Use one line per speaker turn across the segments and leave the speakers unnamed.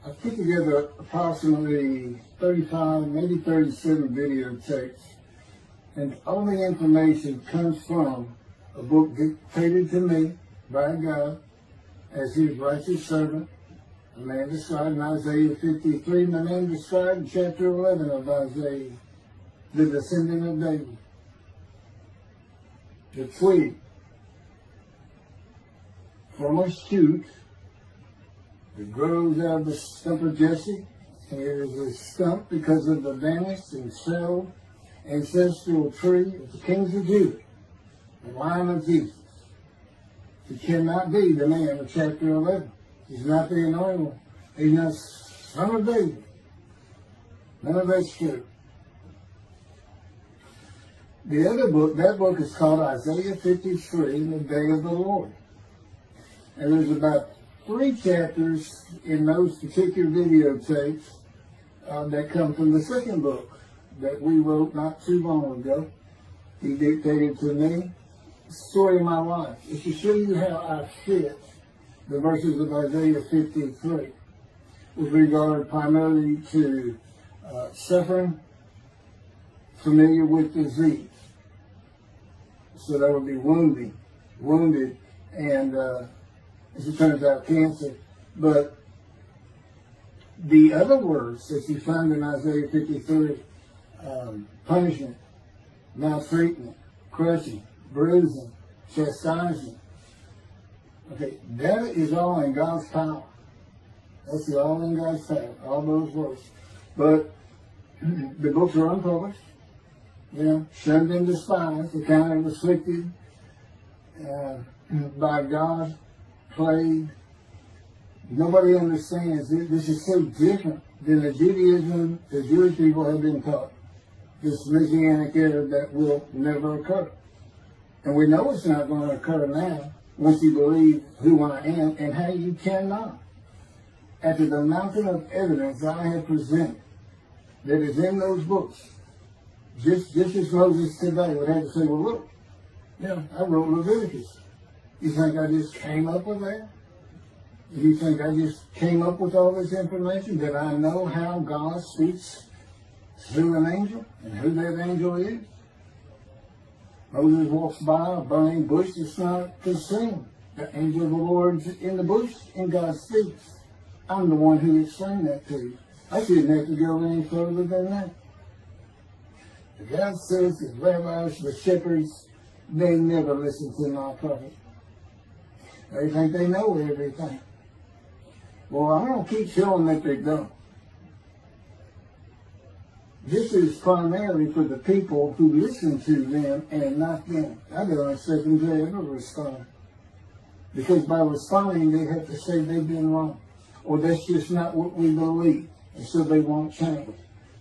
I put together approximately 35, maybe 37 videotapes, and all the information comes from a book dictated to me by God as his righteous servant, a man described in Isaiah 53, and a man described in chapter 11 of Isaiah, the descendant of David, the twig from a shoot that grows out of the stump of Jesse, and it is a stump because of the vanished and settled ancestral tree of the kings of Judah, the line of Jesus. He cannot be the man of chapter 11. He's not the anointed one. He's not son of David. None of that's true. The other book, that book is called Isaiah 53, the Day of the Lord. And there's about 3 chapters in those particular videotapes that come from the second book that we wrote not too long ago. He dictated to me the story of my life. It's to show you how I fit the verses of Isaiah 53 with regard primarily to suffering, familiar with disease. So that would be wounded, and as it turns out, cancer. But the other words that you find in Isaiah 53, punishment, maltreatment, crushing, bruising, chastisement, okay, that is all in God's power. That's all in God's power, all those words. But the books are unpublished, shunned and despised, accounted afflicted by God, plagued. Nobody understands it. This is so different than the Judaism the Jewish people have been taught. This Messianic era that will never occur. And we know it's not going to occur now once you believe who I am and how you cannot. After the mountain of evidence I have presented that is in those books, just as Moses today would have to say, well, look, I wrote Leviticus. You think I just came up with that? You think I just came up with all this information? That I know how God speaks through an angel and who that angel is? Moses walks by a burning bush that's not consumed. The angel of the Lord's in the bush and God speaks. I'm the one who explained that to you. I shouldn't have to go any further than that. The God says the rabbis, the shepherds, they never listen to my prophet. They think they know everything. Well, I'm going to keep showing that they don't. This is primarily for the people who listen to them and not them. I don't expect them to ever respond. Because by responding, they have to say they've been wrong. Or that's just not what we believe. And so they won't change.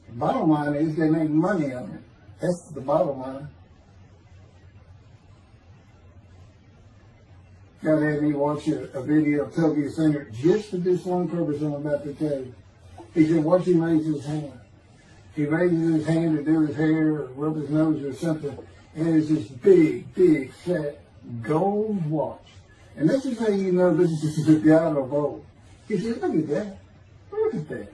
The bottom line is they make money on it. That's the bottom line. God had me watch a video of Toby Singer just for this one purpose I'm about to tell you. He said, watch him raise his hand. He raises his hand to do his hair or rub his nose or something, and it's this big, fat gold watch. And this is how you know this is the God of old. He said, look at that. Look at that.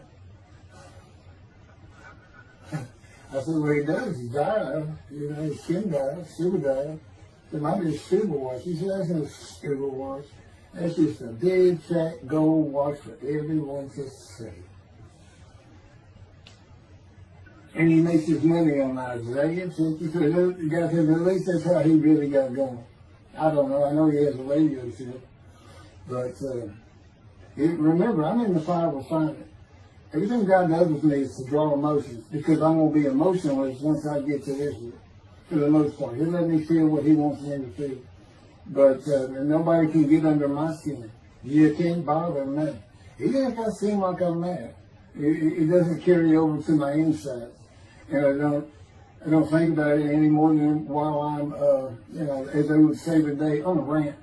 I said, well, he does. He died. His skin died, silver died. There might be a scuba watch. He said, that's no scuba watch. That's just a big, fat gold watch for everyone to see. And he makes his money on Isaiah 53. You got him, at least that's how he really got going. I don't know. I know he has a radio show. But remember, I'm in the fire refinement. Everything God does with me is to draw emotions, because I'm going to be emotionless once I get to Israel. For the most part, he'll let me feel what he wants me to feel. But nobody can get under my skin. You can't bother me. Even if I seem like I'm mad, it doesn't carry over to my inside. And I don't think about it any more than while I'm, as they would say today, on a rant,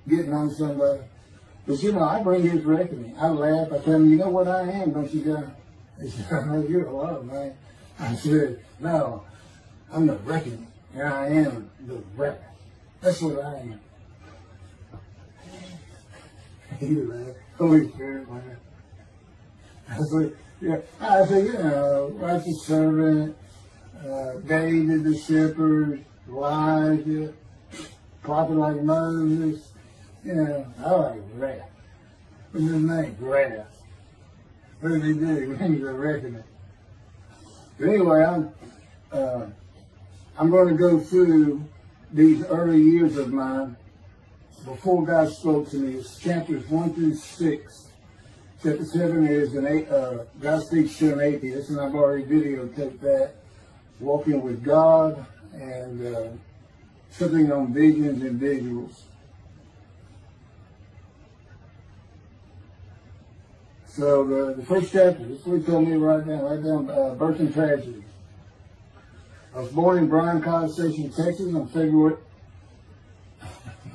getting on somebody. But I bring his reckoning. I laugh. I tell him, you know what I am, don't you, guys? He said, I know you're a lot, man. I said, no. I'm the reckoning, and I am the record. That's what I am. He laughed. Holy Spirit, man. I said, righteous servant, David the shepherd, Elijah, prophet like Moses. I like wrath. What's his name? Wrath. What did he do? He was a reckoning. But anyway, I'm going to go through these early years of mine before God spoke to me. It's chapters 1 through 6. Chapter 7 is God speaks to an atheist, and I've already videotaped that. Walking with God, and something on visions and visuals. So the first chapter, this is what he told me right down, birth and tragedy. I was born in Bryan College Station, Texas on February.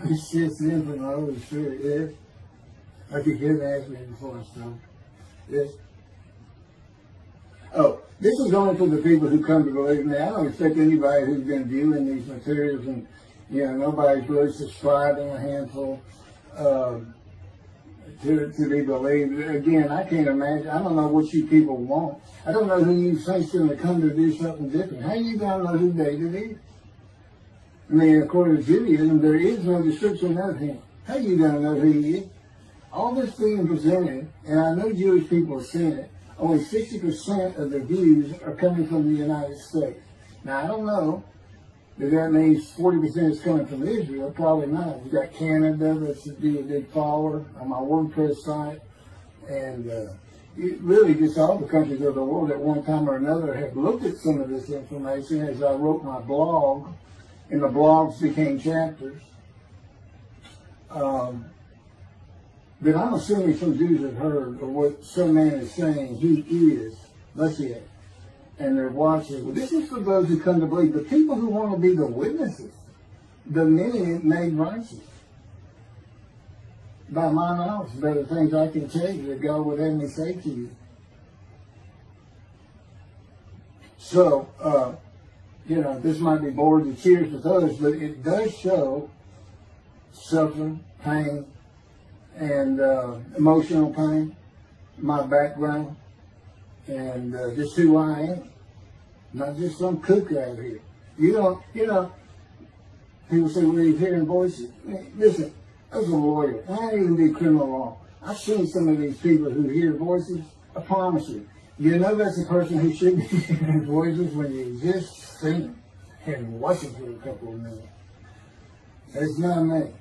This shit's in from the Holy Spirit, yes. Like you couldn't ask me before, so. Yes. Oh, this is only for the people who come to believe me. I don't expect anybody who's been viewing these materials and, nobody's really subscribing, a handful, to be believed. Again, I can't imagine. I don't know what you people want. I don't know who you think's going to come to do something different. How you going to know who David is? I mean, according to Judaism, there is no description of him. How you going to know who he is? All this being presented, and I know Jewish people are seeing it, only 60% of the views are coming from the United States. Now, I don't know if that means 40% is coming from Israel. Probably not. We've got Canada that's a big follower on my WordPress site. And really just all the countries of the world at one time or another have looked at some of this information as I wrote my blog, and the blogs became chapters. But I'm assuming some Jews have heard of what some man is saying he is Moshiach, and they're watching. Well, this is for those who come to believe. The people who want to be the witnesses, the men made righteous. By my knowledge, there are things I can tell you that God would have me say to you. So, this might be bored to tears with others, but it does show suffering, pain, and emotional pain, my background, and just who I am. Not just some kook out here. People say, well, you're hearing voices. Listen, I was a lawyer. I didn't even do criminal law. I've seen some of these people who hear voices. I promise you. That's a person who should be hearing voices when you just see them and watch them for a couple of minutes. That's not me.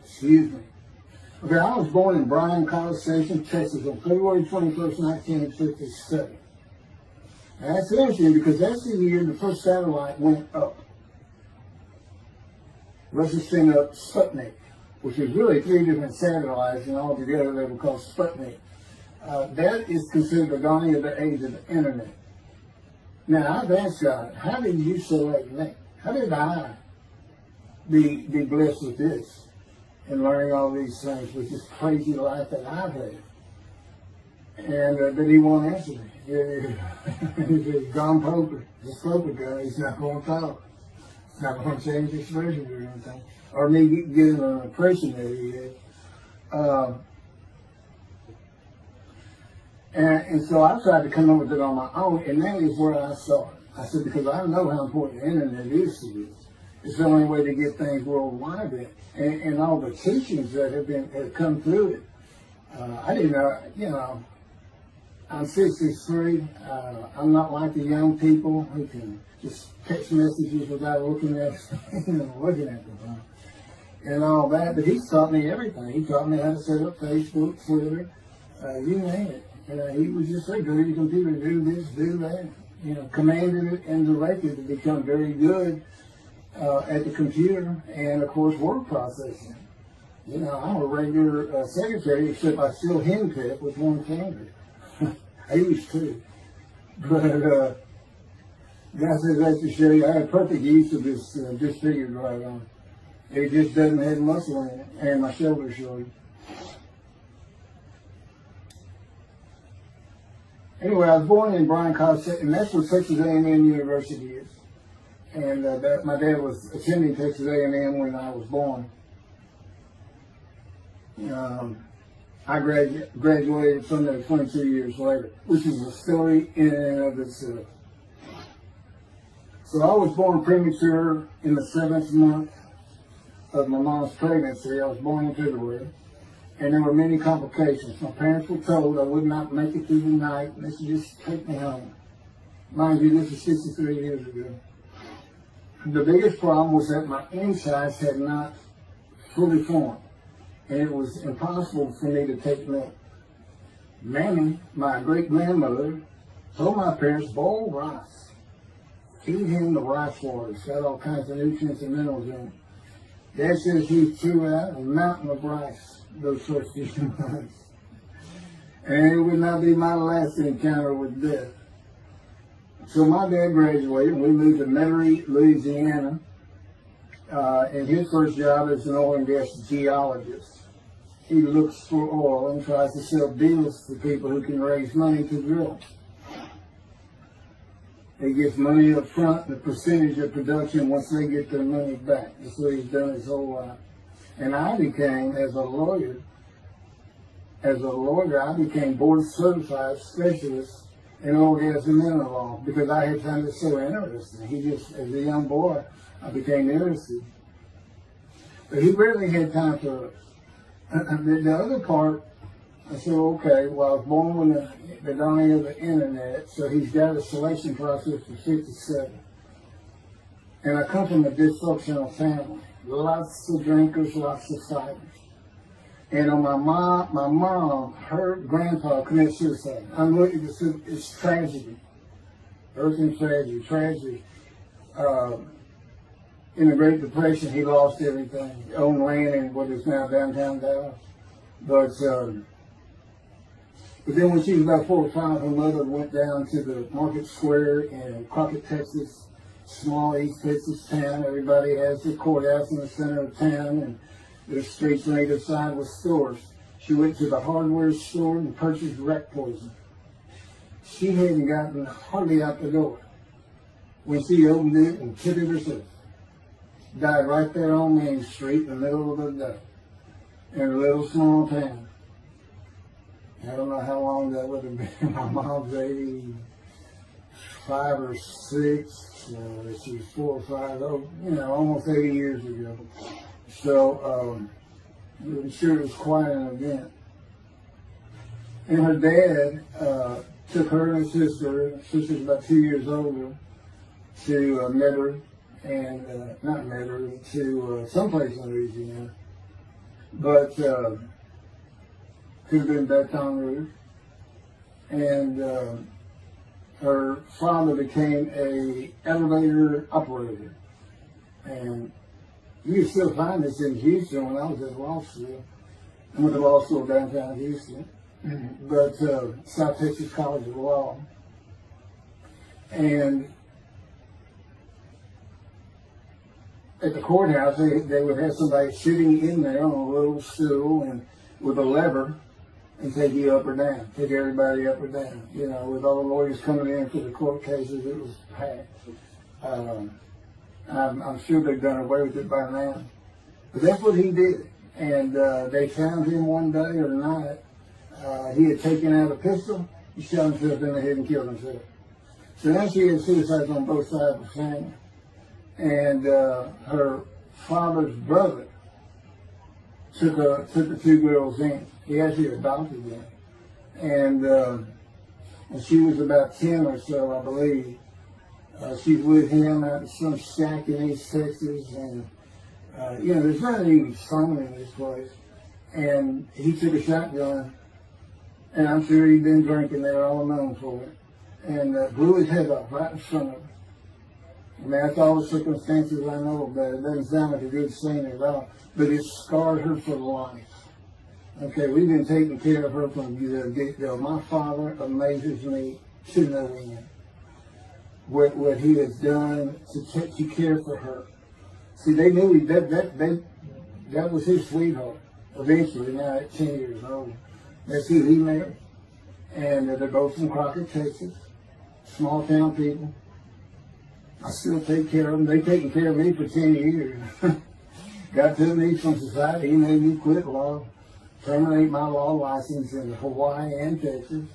Excuse me. Okay, I was born in Bryan College Station, Texas on February 21st, 1957. And that's interesting because that's the year the first satellite went up. Russia sent up Sputnik, which is really 3 different satellites, and all together they were called Sputnik. That is considered the dawning of the age of the internet. Now, I've asked God, how did you select me? How did I be blessed with this and learning all these things with this crazy life that I've had? And but he won't answer me. He's John Poker, the poker guy. He's not going to talk. He's not going to change his version or anything, or me getting an impression that he is. And so I tried to come up with it on my own, and that is where I saw it. I said, because I know how important the internet is to this. It's the only way to get things worldwide in. And all the teachings that have come through it. I didn't know, I'm 63. I'm not like the young people who can just text messages without looking at them and all that. But he's taught me everything. He taught me how to set up Facebook, Twitter, you name it. He was just so good at the computer, do this, do that. Commanded it and directed to become very good at the computer and, of course, word processing. I'm a regular secretary, except I still henpeck with one finger. I used to. But God says that to show you I have perfect use of this disfigured right arm. It just doesn't have muscle in it, and my shoulder showed. Anyway, I was born in Bryan College, and that's where Texas A&M University is. And my dad was attending Texas A&M when I was born. I graduated from there 22 years later, which is a story in and of itself. So I was born premature in the 7th month of my mom's pregnancy. I was born in February, and there were many complications. My parents were told I would not make it through the night, and they should just take me home. Mind you, this is 63 years ago. The biggest problem was that my insides had not fully formed, and it was impossible for me to take milk. Mammy, my great-grandmother, told my parents, boil rice. Feed him the rice water. It's got all kinds of nutrients and minerals in it. Dad says he threw out a mountain of rice those first few months. And it would not be my last encounter with death. So my dad graduated, and we moved to Metairie, Louisiana. And his first job is an oil and gas geologist. He looks for oil and tries to sell deals to people who can raise money to drill. He gets money up front, the percentage of production once they get their money back. That's what he's done his whole life. And I became, as a lawyer, I became board certified specialist in oil, gas, and mineral law because I had found it so interesting. As a young boy, I became interested. But he rarely had time for us. The other part, I said, okay, well, I was born when the dawning of the internet, so he's got a selection process for 57. And I come from a dysfunctional family. Lots of drinkers, lots of fighters. And on my mom, her grandpa committed suicide. It's tragedy. Earth and tragedy. In the Great Depression, he lost everything. He owned land in what is now downtown Dallas. But then when she was about 4 or 5, her mother went down to the market square in Crockett, Texas, small East Texas town. Everybody has their courthouse in the center of town, and there's streets on either side with stores. She went to the hardware store and purchased rat poison. She hadn't gotten hardly out the door when she opened it and killed it herself. Died right there on Main Street in the middle of the day in a little small town. I don't know how long that would have been. My mom's 85 or 6. She was 4 or 5, almost 80 years ago. So I'm sure it was quite an event. And her dad took her and her sister's about 2 years older, to Metairie, and not Metairie, to someplace in Louisiana. But could have been Baton Rouge. And her father became a elevator operator. And you can still find this in Houston when I was at law school. I went to law school downtown Houston, but South Texas College of Law. And at the courthouse, they would have somebody sitting in there on a little stool and with a lever and take you up or down, take everybody up or down. With all the lawyers coming in for the court cases, it was packed. I'm sure they've done away with it by now. But that's what he did. And they found him one day or night. He had taken out a pistol, he shot himself in the head and killed himself. So now she had suicides on both sides of the family. And her father's brother took the 2 girls in. He actually adopted them. And she was about 10 or so, I believe. She's with him out in some shack in East Texas. And, there's not even fun in this place. And he took a shotgun. And I'm sure he'd been drinking there, all known for it. And blew his head off right in front of her. I mean, that's all the circumstances I know about it. It doesn't sound like a good scene at all. But it scarred her for life. Okay, we've been taking care of her from the get-go. My father amazes me to no end. What he has done to care for her. See, they knew that was his sweetheart. Eventually, now at 10 years old. That's who he married. And they're both from Crockett, Texas. Small town people. I still take care of them. They've taken care of me for 10 years. Got to me from society. He made me quit law. terminate my law license in Hawaii and Texas,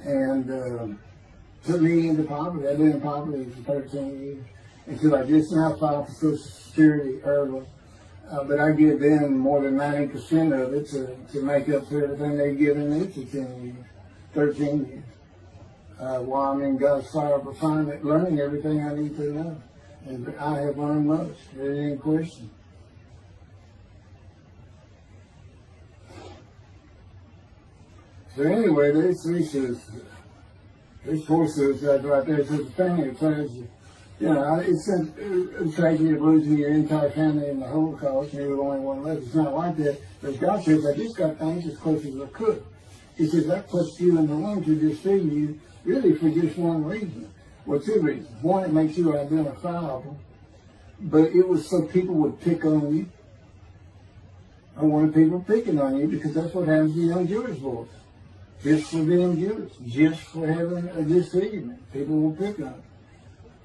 and put me into poverty. I've been in poverty for 13 years until I just now filed for Social Security early. But I give them more than 90% of it to make up for everything they've given me for 10 years, 13 years. While I'm in God's fire of refinement, learning everything I need to know. And I have learned much. There ain't any question. So anyway, there's four suicides right there. So the thing that tells you, it's a tragedy of losing your entire family in the Holocaust, and you were the only one left. It's not like that. But God says, I just got things as close as I could. He says, I pushed you in the womb to deceive you, really for just one reason. Well, two reasons. One, it makes you identifiable, but it was so people would pick on you. I wanted people picking on you because that's what happens to young Jewish boys. Just for being Jewish, just for having a disfigurement. People will pick on you.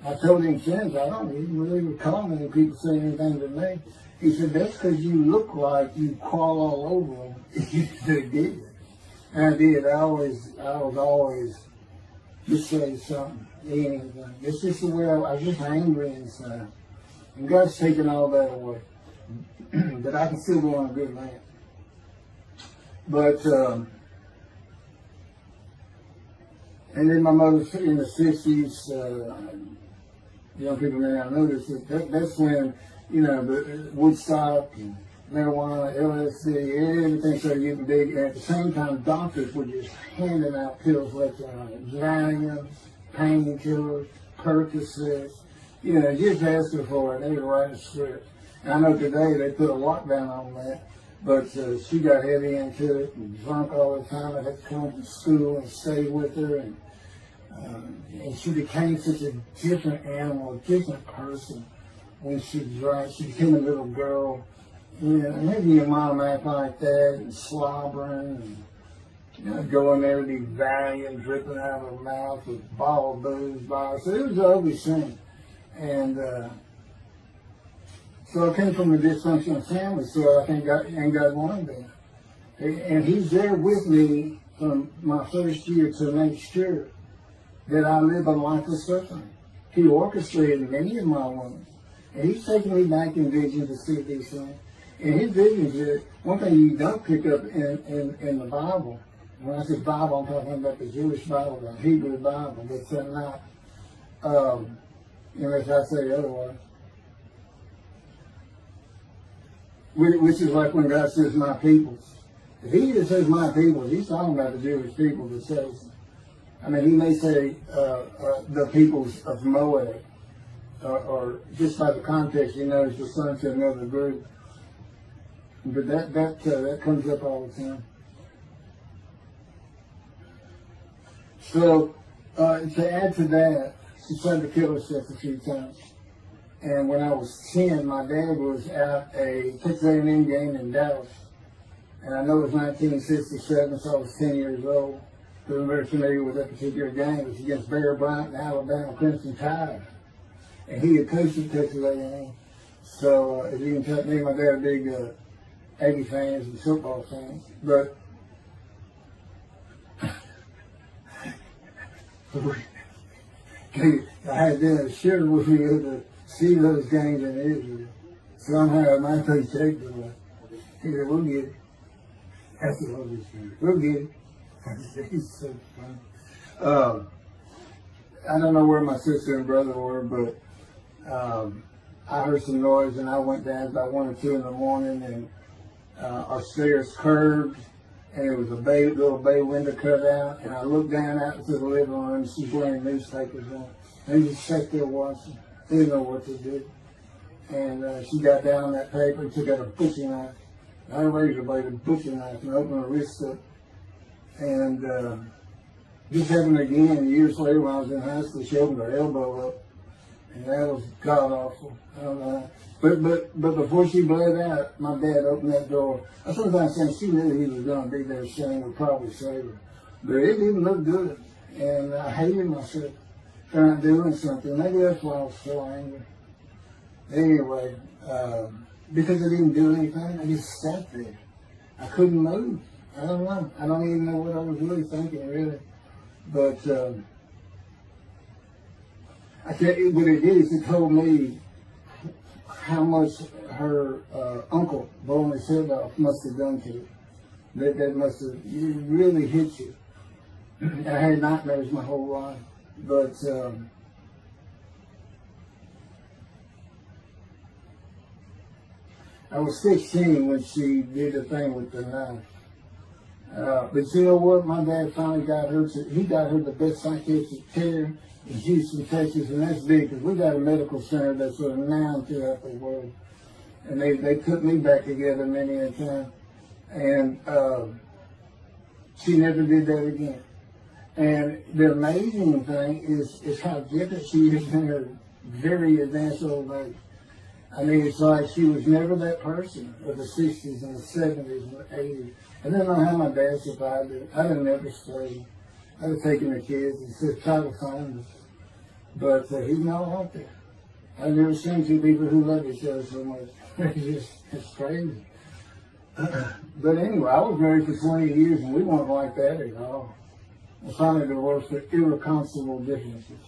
I told him since, I don't even really recall many people saying anything to me. He said, that's because you look like you crawl all over them if you did. And I did. I was always just say something, anything. It's just the way I was just angry inside. And God's taken all that away. But I can still go on a good rant. But, and then my mother in the 60s, young people may not know this, that's when, the Woodstock and marijuana, LSD, everything started getting big. And at the same time, doctors were just handing out pills left and right. Valium, painkillers, Percocets, just asking for it. They were writing scripts. And I know today they put a lockdown on that, but she got heavy into it and drunk all the time. I had to come to school and stay with her, and she became such a different animal, a different person when she drank. She became a little girl. Maybe your mom act like that and slobbering and go in there with these Valium dripping out of her mouth with a bottle of booze by her. So it was an ugly scene. And so I came from a dysfunctional family, so I think God wanted that. And He's there with me from my first year to make sure that I live a life of suffering. He orchestrated many of my wounds. And He's taking me back in vision to see these things. And His visions is one thing you don't pick up in the Bible. When I say Bible, I'm talking about the Jewish Bible, the Hebrew Bible, but not, unless I say otherwise. Which is like when God says, my peoples. If He just says my people, He's talking about the Jewish people that says, He may say the peoples of Moab, or just by the context, He knows the son to another group. But that comes up all the time. So, to add to that, she tried to kill herself a few times. And when I was 10, my dad was at a Texas A&M game in Dallas. And I know it was 1967, so I was 10 years old. So I'm very familiar with that particular game. It was against Bear Bryant and Alabama Crimson Tide. And he had coached at Texas A&M. So, as you can tell, me and my dad are big Aggie fans and football fans. But I had them share with me to see those games in Israel. Somehow my paycheck was like, he said, we'll get it. That's the Holy Spirit. We'll get it. He's so funny. I don't know where my sister and brother were, but I heard some noise and I went down about 1 or 2 in the morning, and our stairs curved, and there was a little bay window cut out, and I looked down out into the living room, and she's wearing newspapers on. And just sat there watching. Didn't know what to do. And she got down on that paper and took out a butcher knife, not a razor blade, a butcher knife, and opened her wrist up. And just happened again years later when I was in high school. She opened her elbow up, and that was god awful. I don't know. But before she bled out, my dad opened that door. I sometimes think she knew he was going to be there. Shane would probably save her. But it didn't look good. And I hated myself for not doing something. Maybe that's why I was so angry. Anyway, because I didn't do anything, I just sat there. I couldn't move. I don't know. I don't even know what I was really thinking, really. But I tell you what it is. It told me how much her uncle blowing his head off must have done to you. That must have really hit you. I had nightmares my whole life, but I was 16 when she did the thing with the knife. But you know what? My dad finally got her. He got her the best psychiatric care in Houston, Texas, and that's big because we got a medical center that's renowned throughout the world. And they put me back together many a time. And she never did that again. And the amazing thing is how different she is in her very advanced old age. I mean, it's like she was never that person of the 60s and the 70s and the 80s. I don't know how my dad survived it. I'd have never stayed. I'd have taken the kids and said, try to find us. But he's not out there. I've never seen two people who love each other so much. It's crazy. But anyway, I was married for 20 years and we weren't like that at all. I finally divorced for irreconcilable differences.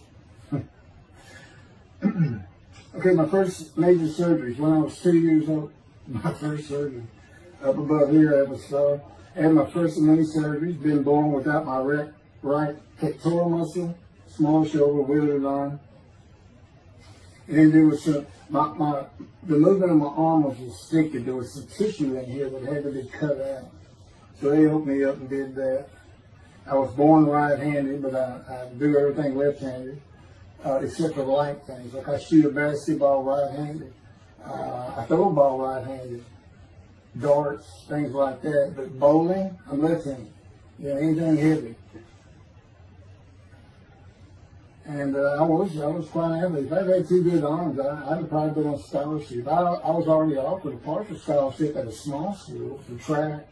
Okay, my first major surgery when I was 2 years old. My first surgery. Up above here, I have a scar. I had my first many surgeries. Been born without my right pectoral muscle, small shoulder, withered arm. And there was some, the movement of my arm was restricted. There was some tissue in here that had to be cut out. So they opened me up and did that. I was born right-handed, but I do everything left-handed, except for light things. Like I shoot a basketball right-handed. I throw a ball right-handed. Darts, things like that. But bowling, I'm left-handed. Anything heavy. And I was quite an athlete. If I'd had two good arms, I'd have probably been on scholarship. I was already offered a partial scholarship at a small school for track,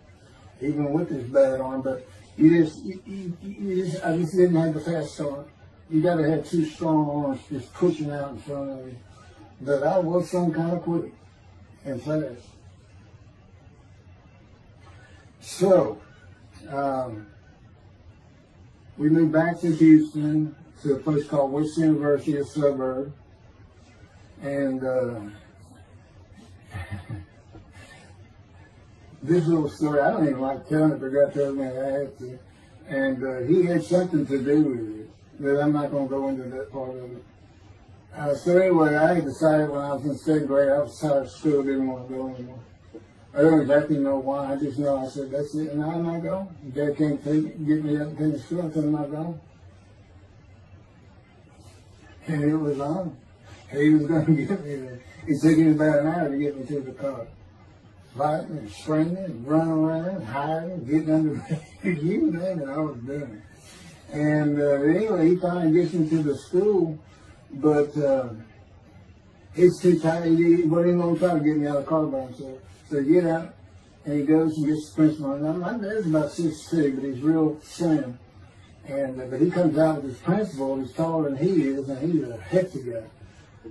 even with this bad arm. But I just didn't have the fast start. You got to have two strong arms just pushing out in front of you. But I was some kind of quick and fast. So, we moved back to Houston to a place called West University, a suburb. And this little story, I don't even like telling it, but I got to tell me I had to. And he had something to do with it, but I'm not going to go into that part of it. So anyway, I had decided when I was in 2nd grade, I was tired of school, didn't want to go anymore. I don't exactly know why, I just know I said, that's it, and I'm not going. Dad can't get me up and finish school, I said, I'm not going. And it was on. He was going to get me there. It took him about an hour to get me to the car. Fighting and screaming and running around, hiding, getting under the you name it, I was doing it. And anyway, he finally gets me to the school, but he's too tired. He wasn't even going to try to get me out of the car by himself. So get out, and he goes and gets the principal. Now, my dad's about 6'2", but he's real slim. And but he comes out with his principal, he's taller than he is, and he's a hefty guy.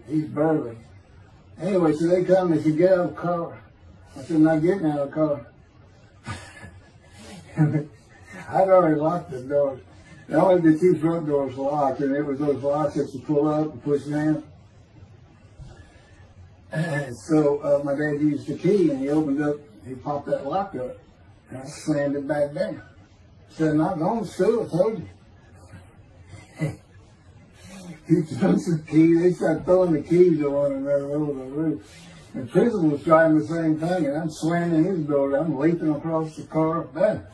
He's burly. Anyway, so they come and they said, get out of the car. I said, I'm not getting out of the car. I'd already locked the door. Only the two front doors locked, and it was those locks that you pull up and push down. And so my dad used the key, and he opened up, he popped that lock up, and I slammed it back down. I said, I'm not going to school, I told you. He took the key, they started throwing the keys to one another over the roof. The principal was trying the same thing, and I'm slamming his door, I'm leaping across the car. But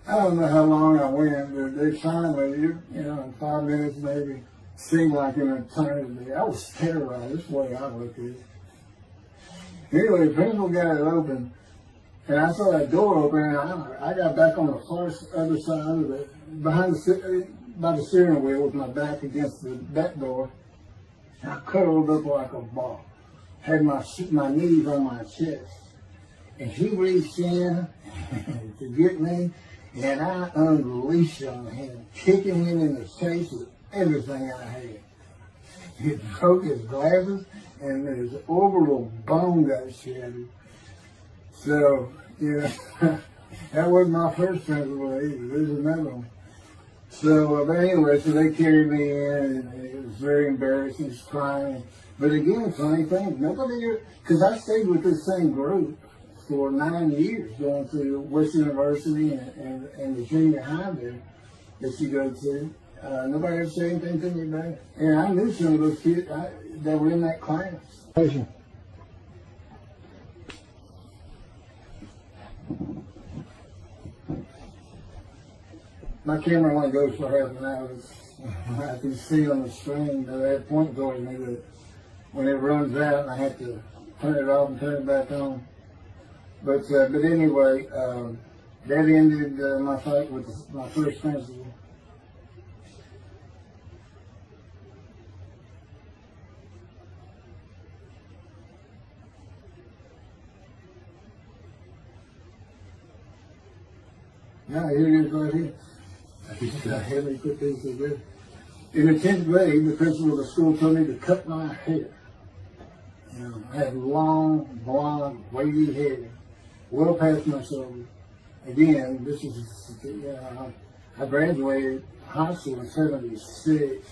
I don't know how long I went, but they finally, in 5 minutes maybe, seemed like an eternity. I was terrorized, this is the way I looked at it. Anyway, the principal got it open, and I saw that door open, and I got back on the far other side of it, by the steering wheel with my back against the back door. And I curled up like a ball, had my knees on my chest, and he reached in to get me, and I unleashed on him, kicking him in the face with everything I had. He broke his glasses, and his orbital bone got shattered. So, That wasn't my first principal either. There's another one. So, but anyway, so they carried me in, and it was very embarrassing, just crying. But again, funny thing, nobody, because I stayed with this same group for 9 years, going to Western University and the junior high there that you go to. Nobody ever said anything to me about it. And I knew some of those kids that were in that class. My camera only goes for half an hour. I can see on the screen that I have point towards me that when it runs out, I have to turn it off and turn it back on. But anyway, that ended my fight with my first principal. Now here it is right here. I had me put these together. In the 10th grade, the principal of the school told me to cut my hair. You know, I had long, blonde, wavy hair, well past my shoulder. Again, this is, I graduated high school in '76,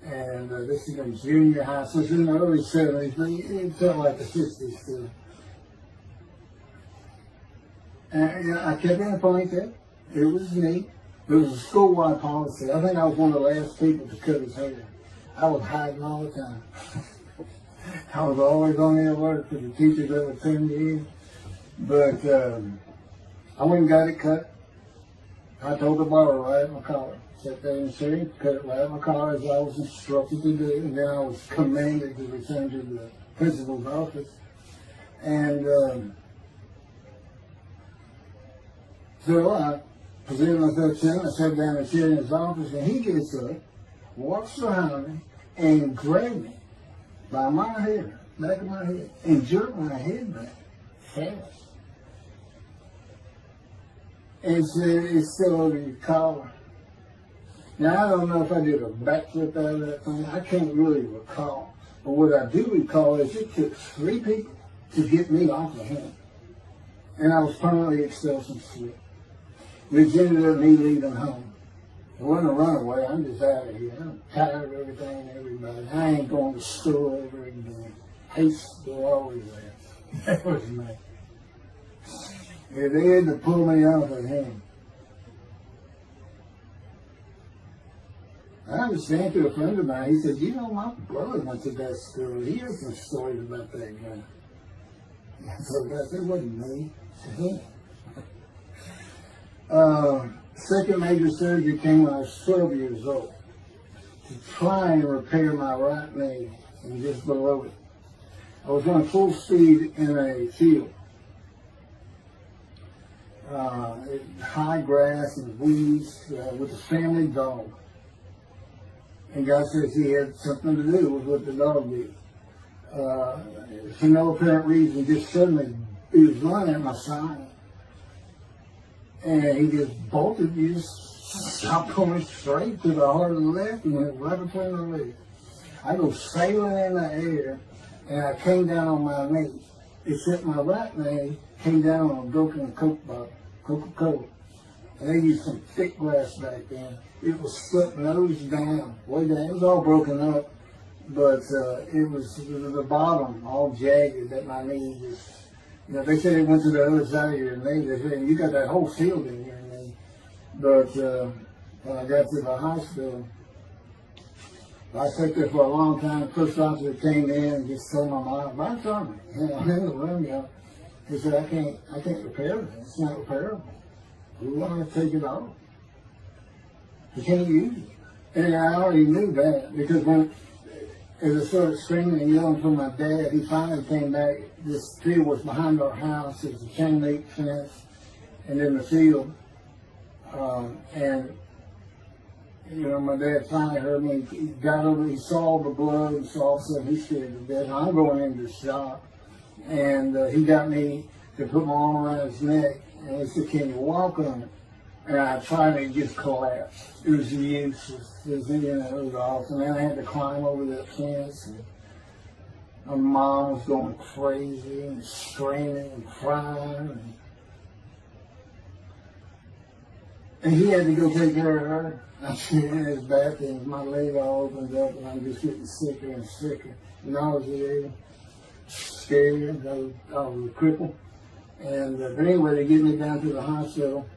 and this is in junior high, so it's in the early '70s, but it felt like the '60s still. And I kept in a ponytail. It was neat. It was a school-wide policy. I think I was one of the last people to cut his hair. I was hiding all the time. I was always on the alert for the teachers that would send me in. But I went and got it cut. I told the barber right at my collar. Sat there in the city, cut it right at my collar as I was instructed to do. And then I was commanded to return to the principal's office. And so I presented myself to him. I sat down and sat in his office, and he gets up, walks behind me, and grabbed me by my hair, back of my head, and jerked my head back fast. And said, "It's still over your collar." Now, I don't know if I did a backflip out of that thing. I can't really recall. But what I do recall is it took 3 people to get me off of him. And I was permanently expelled from school. Which ended up me leaving home. It wasn't a runaway. I'm just out of here. I'm tired of everything and everybody. I ain't going to school ever again. Hate school always there. That was me. And they had to pull me off of him. I understand through a friend of mine. He said, "You know, my brother went to that school. He has some stories about that guy." So I said, "It wasn't me. It was him." Second major surgery came when I was 12 years old to try and repair my right knee and just below it. I was going full speed in a field. High grass and weeds with a family dog. And God says he had something to do with what the dog did. For no apparent reason, just suddenly he was running at my side. And he just bolted, he just stopped going straight to the heart of the left and went right between the legs. I go sailing in the air, and I came down on my knee. Except my right knee came down on a broken Coke bottle, Coca-Cola. And they used some thick glass back then. It was split nose down, way down. It was all broken up, but it was the bottom all jagged that my knee just. You know, they said it went to the other side of your knee. They said, "You got that whole field in your knee." But when I got to the hospital, I sat there for a long time. The first officer came in and just told my mom, "Right from me." I'm in the room, you know. He said, I can't repair it. It's not repairable. We want to take it off. You can't use it." And I already knew that because as I started screaming and yelling for my dad, he finally came back. This field was behind our house. It was a chain link fence, and in the field. And you know, my dad finally heard me. He got over. He saw the blood and saw something. He scared to death. I'm going into the shop, and he got me to put my arm around his neck, and he said, "Can you walk on it?" And I tried, and it just collapsed. It was useless. It was awful. And then I had to climb over that fence. And my mom was going crazy and screaming and crying. And he had to go take care of her. I'm sitting in his bathroom, my leg all opens up, and I'm just getting sicker and sicker, nauseated, scared, I was crippled. And but anyway, they get me down to the hospital.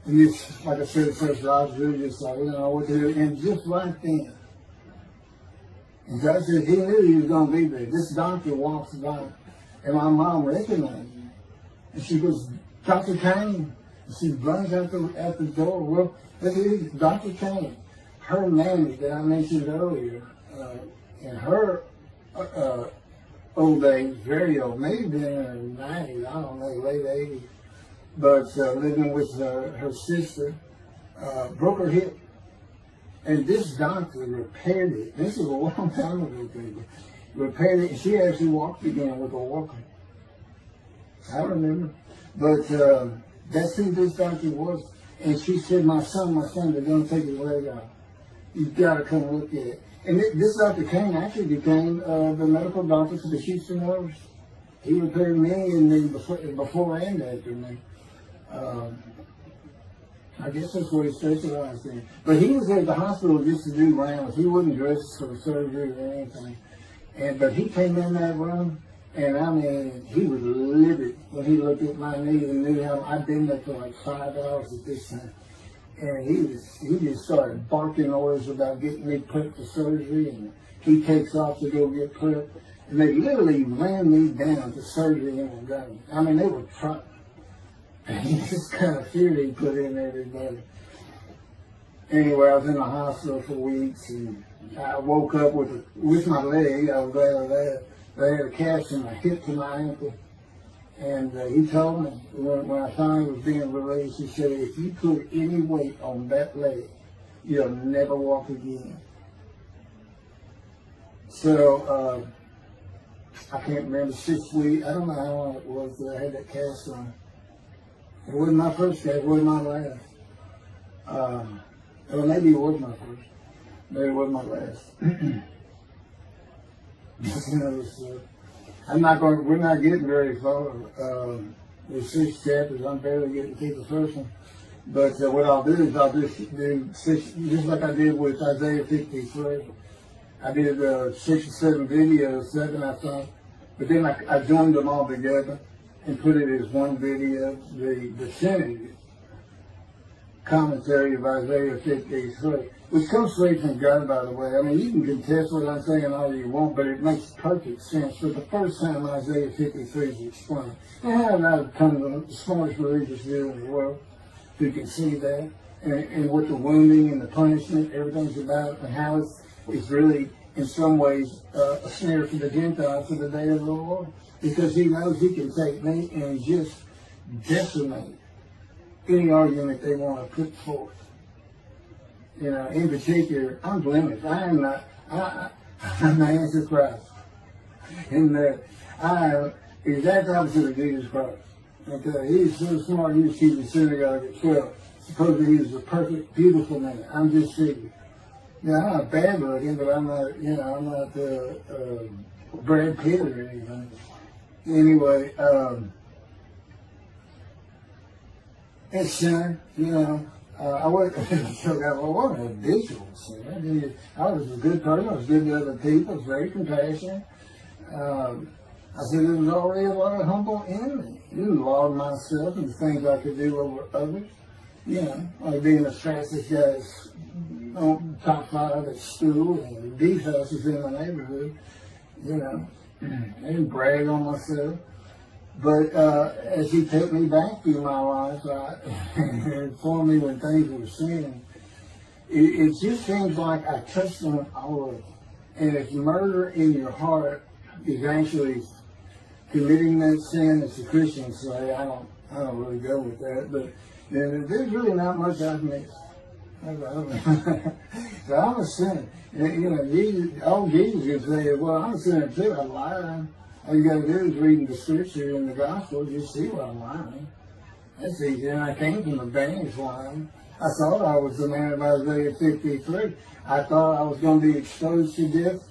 And just, like I said, at first I was really just like, I don't know what to do. And just right then, and God said he knew he was going to be there. This doctor walks by, and my mom recognized me. And she goes, Dr. Kane. And she runs out the door. Well, look at this, Dr. Kane. Her mammy that I mentioned earlier, in her old age, very old, maybe in her 90s, I don't know, late 80s, but living with her sister, broke her hip. And this doctor repaired it. This is a long time ago, people. Repaired it, and she actually walked again with a walker. I remember. But that's who this doctor was. And she said, my son, they're going to take his leg out. You've got to come look at it. And this Dr. King actually became the medical doctor for the Houston Oilers. He repaired me and me before and after me. I guess that's what he specialized in. But he was at the hospital just to do rounds. He wasn't dressed for surgery or anything. But he came in that room, and I mean, he was livid when he looked at my knee and knew how I'd been there for like 5 hours at this time. And he just started barking orders about getting me put for surgery, and he takes off to go get put. And they literally ran me down to surgery in Montgomery. I mean, they were trying. And this kind of fear they put in everybody. Anyway, I was in the hospital for weeks, and I woke up with my leg. I was glad of that. They had a cast in my hip to my ankle. And he told me, when I finally was being released, he said, if you put any weight on that leg, you'll never walk again. So, I can't remember, 6 weeks, I don't know how long it was that I had that cast on. It wasn't my first cast, it wasn't my last. Well, maybe it was my first. Maybe it was my last. We're not getting very far. There's 6 chapters, I'm barely getting through the first one. But what I'll do is I'll just do 6, just like I did with Isaiah 53. I did 6 or 7 videos, 7 I thought, but then I joined them all together and put it as one video, the definitive commentary of Isaiah 53, which comes straight from God, by the way. I mean, you can contest what I'm saying all you want, but it makes perfect sense. For the first time, Isaiah 53 is explained. And how I've become the smartest religious view in the world who can see that, and what the wounding and the punishment, everything's about, and how it's really, in some ways, a snare for the Gentiles for the day of the Lord. Because he knows he can take me and just decimate any argument they want to put forth. You know, in particular, I'm blemished. I'm the Antichrist. And I am the exact opposite of Jesus Christ. Okay, he's so smart, he was keeping the synagogue at 12. Supposedly he was a perfect, beautiful man. I'm just figuring. Yeah, I'm not bad looking, but I'm not, I'm not Brad Pitt or anything. Anyway, it's sin, I wasn't so I wasn't a habitual sinner. I was a good person, I was good to other people, I was very compassionate. I said there was already a lot of humble in me. I didn't laud myself and the things I could do over others. Like being the fastest guy on top 5 at school and the fastest in my neighborhood. I didn't brag on myself. But as he took me back through my life, and informed me when things were sin, it just seems like I touched on all of it. And if murder in your heart is actually committing that sin, as the Christians say, I don't really go with that, but then there's really not much I've missed. So I'm a sinner. Jesus would say, well, I'm a sinner too, I'm lying. All you got to do is read the scripture in the gospel, you see why I'm lying. That's easy, and I came from the vantage line. I thought I was the man of Isaiah 53. I thought I was going to be exposed to death,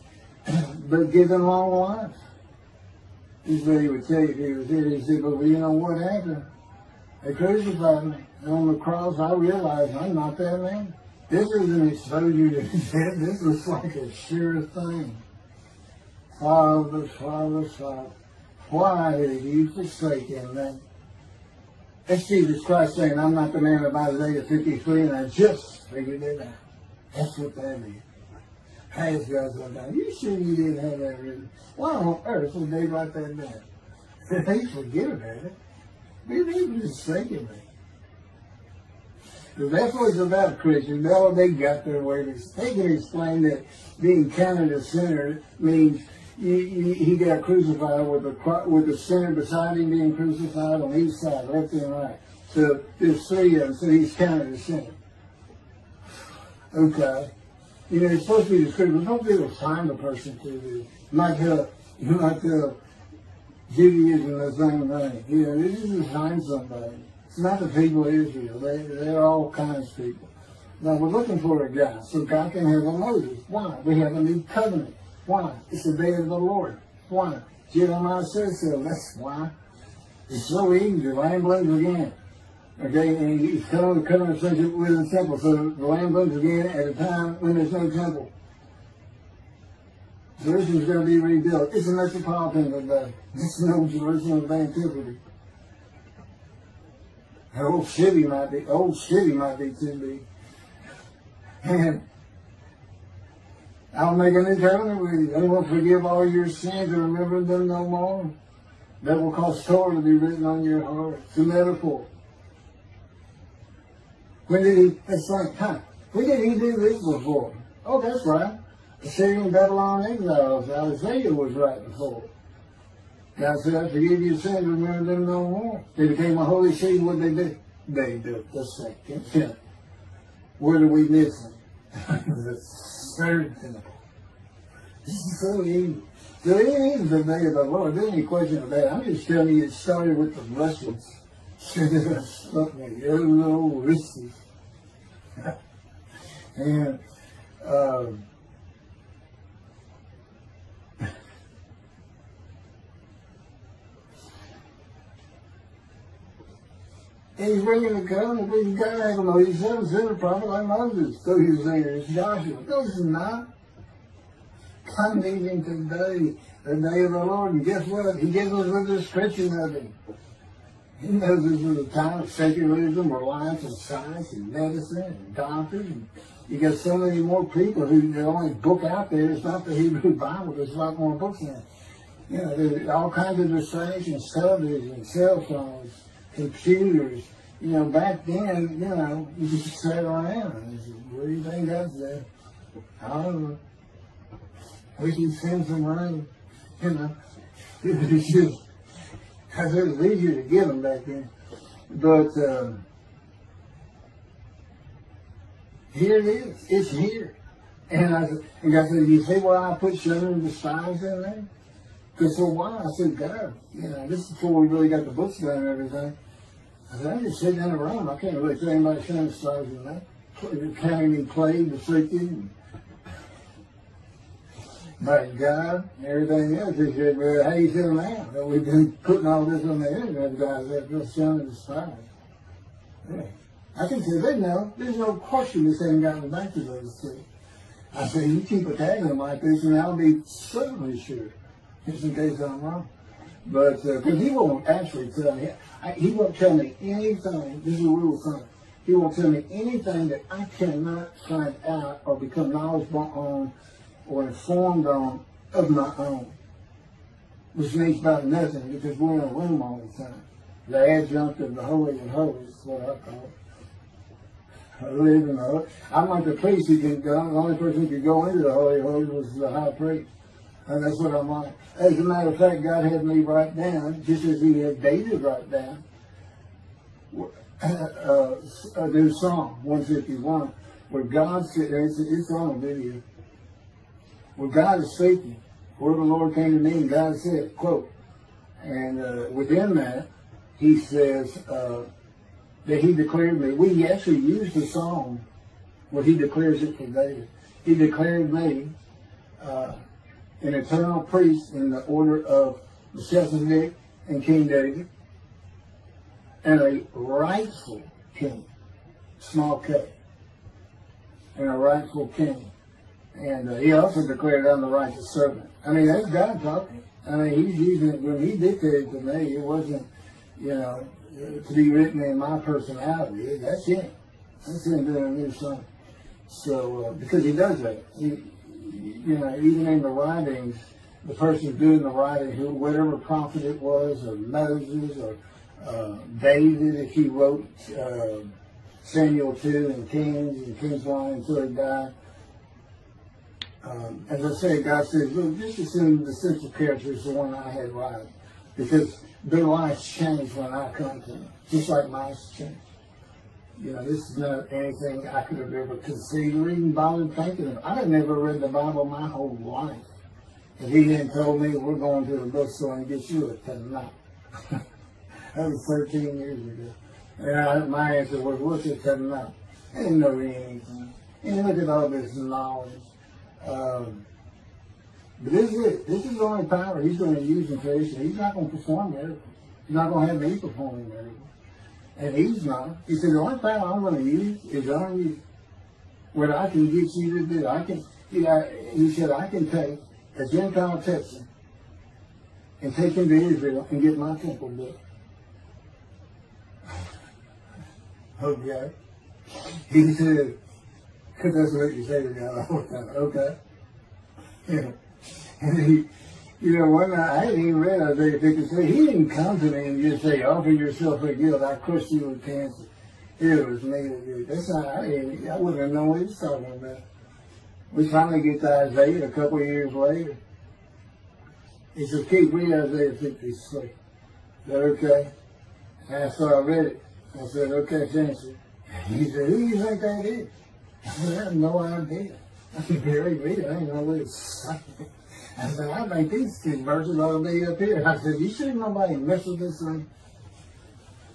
but given long life. This is what he would tell you if he was here. He said, but you know what happened? They crucified me. And on the cross, I realized I'm not that man. This isn't exposure to death. This is like a sure thing. Father, Father, Father, why have you forsaken me? That's Jesus Christ saying, I'm not the man of Isaiah 53, and I just figured it out. That's what that is. Has God gone down? You sure you didn't have that written? Why on earth would they write that down? They forget about it. Maybe they were just thinking it. Because that's what it's about, Christians. All they got their way. They can explain that being counted a sinner means he got crucified with the sinner beside him being crucified on each side, left and right. So there's three of them, so he's counted a sinner. Okay. You know, it's supposed to be the scripture. Don't be able to find the person to do. Like Judaism, the same thing. You know, this is to find somebody. It's not the people of Israel. They're all kinds of people. Now, we're looking for a guy so God can have a Moses. Why? We have a new covenant. Why? It's the day of the Lord. Why? Jeremiah says so. That's why. It's so easy. The lamb blooms again. Okay, and he's coming to covenant relationship with the temple. So the lamb blooms again at a time when there's no temple. Jerusalem's going to be rebuilt. It's a metropolitan today. It's no Jerusalem of antiquity. The old city might be too big. And I'll make a new covenant with you. I will forgive all your sins and remember them no more. That will cause Torah to be written on your heart. It's a metaphor. When did he do this before? Oh, that's right. Assyrian Babylon exiles. Isaiah was right before. God said, I forgive your sins, remember them no more. They became a holy city. What did they do? They built the second temple. What are we missing? The third temple. This is so easy. So it is the day of the Lord. There's any question of that. I'm just telling you it started with the Russians. And he's bringing the covenant, but you gotta have him. He's sent a prophet like Moses. So he was saying, it's Joshua. No, it's not. I'm meeting today, the day of the Lord, and guess what? He gives us a description of him. He knows this is a time of secularism, reliance on science and medicine and doctors. And you got so many more people who the only book out there is not the Hebrew Bible. There's a lot more books in it. You know, there's all kinds of distractions, television, cell phones, computers. You know, back then, you know, you just sat around and said, what do you think that's there? I don't know. We can send some rain. You know, it's just, because it was easier to get them back then. But here it is. It's here. And God said, you see why I put Shunner and the Spies in there? Because for a while I said, God, you know, this is before we really got the books done and everything. I said, I'm just sitting in a room. I can't really tell anybody Shunner and the Spies in that. Counting and played, afflicted, by God and everything else. He said, well, how you feel now? That we've been putting all this on the internet, guys, that this Son of the Spies. Yeah. I can say they know. There's no question this ain't gotten back to those two. I say, you keep attacking them like this, and I'll be certainly sure, just in case I'm wrong. But, because he won't actually tell me, he won't tell me anything, this is a rule of thumb, he won't tell me anything that I cannot find out or become knowledgeable on or informed on of my own, which means about nothing because we're in a room all the time. The adjunct of the Holy of Holies is what I call it. I live in the Holy. I'm like the priest who can go, the only person who could go into the Holy of Holies was the high priest. And that's what I'm like. As a matter of fact, God had me write down, just as he had David write down, a new Psalm 151, where God said, it's on a video, where God is speaking, where the Lord came to me and God said, quote, and within that, he says that he declared me. We actually used the song where he declares it for David. He declared me an eternal priest in the order of Melchizedek and King David. and a rightful king, small k, and a rightful king. And he also declared, I'm the righteous servant. I mean, that's God talking. I mean, he's using it. When he dictated to me, it wasn't, to be written in my personality. That's him. That's him doing a new song. So, because he does that. Even in the writings, the person doing the writing, whatever prophet it was, or Moses, or David, if he wrote Samuel 2 and Kings 1 until he died. As I said, God says, look, just assume the central character is the one I had writing, because their lives change when I come to them, just like mine change. This is not anything I could have ever conceived or even bothered thinking of. I had never read the Bible my whole life. If he hadn't told me, we're going to the bookstore and get you a Tanakh. That was 13 years ago. And my answer was, what's a Tanakh? I didn't know anything. And look at all this knowledge. But this is it. This is the only power he's going to use in creation. He's not going to perform miracles. He's not going to have me performing miracles. And he's not. He said, the only power I'm going to use is on you. What I can get you to do. He said, I can take a Gentile Texan and take him to Israel and get my temple built. Okay. He said, because that's what you say to God all the time. Okay. And one night, I hadn't even read Isaiah 53. He didn't come to me and just say, offer yourself for guilt. I crushed you with cancer. It was me that did. That's not, I wouldn't have known what he was talking about. We finally get to Isaiah a couple of years later. He said, keep reading Isaiah 53. Is that okay? And so I read it. I said, okay, finish it. He said, who do you think that is? I said, I have no idea. I could barely read it. I didn't know what it's saying. I said, I think these two verses ought to be up here. I said, you sure nobody messed with this thing?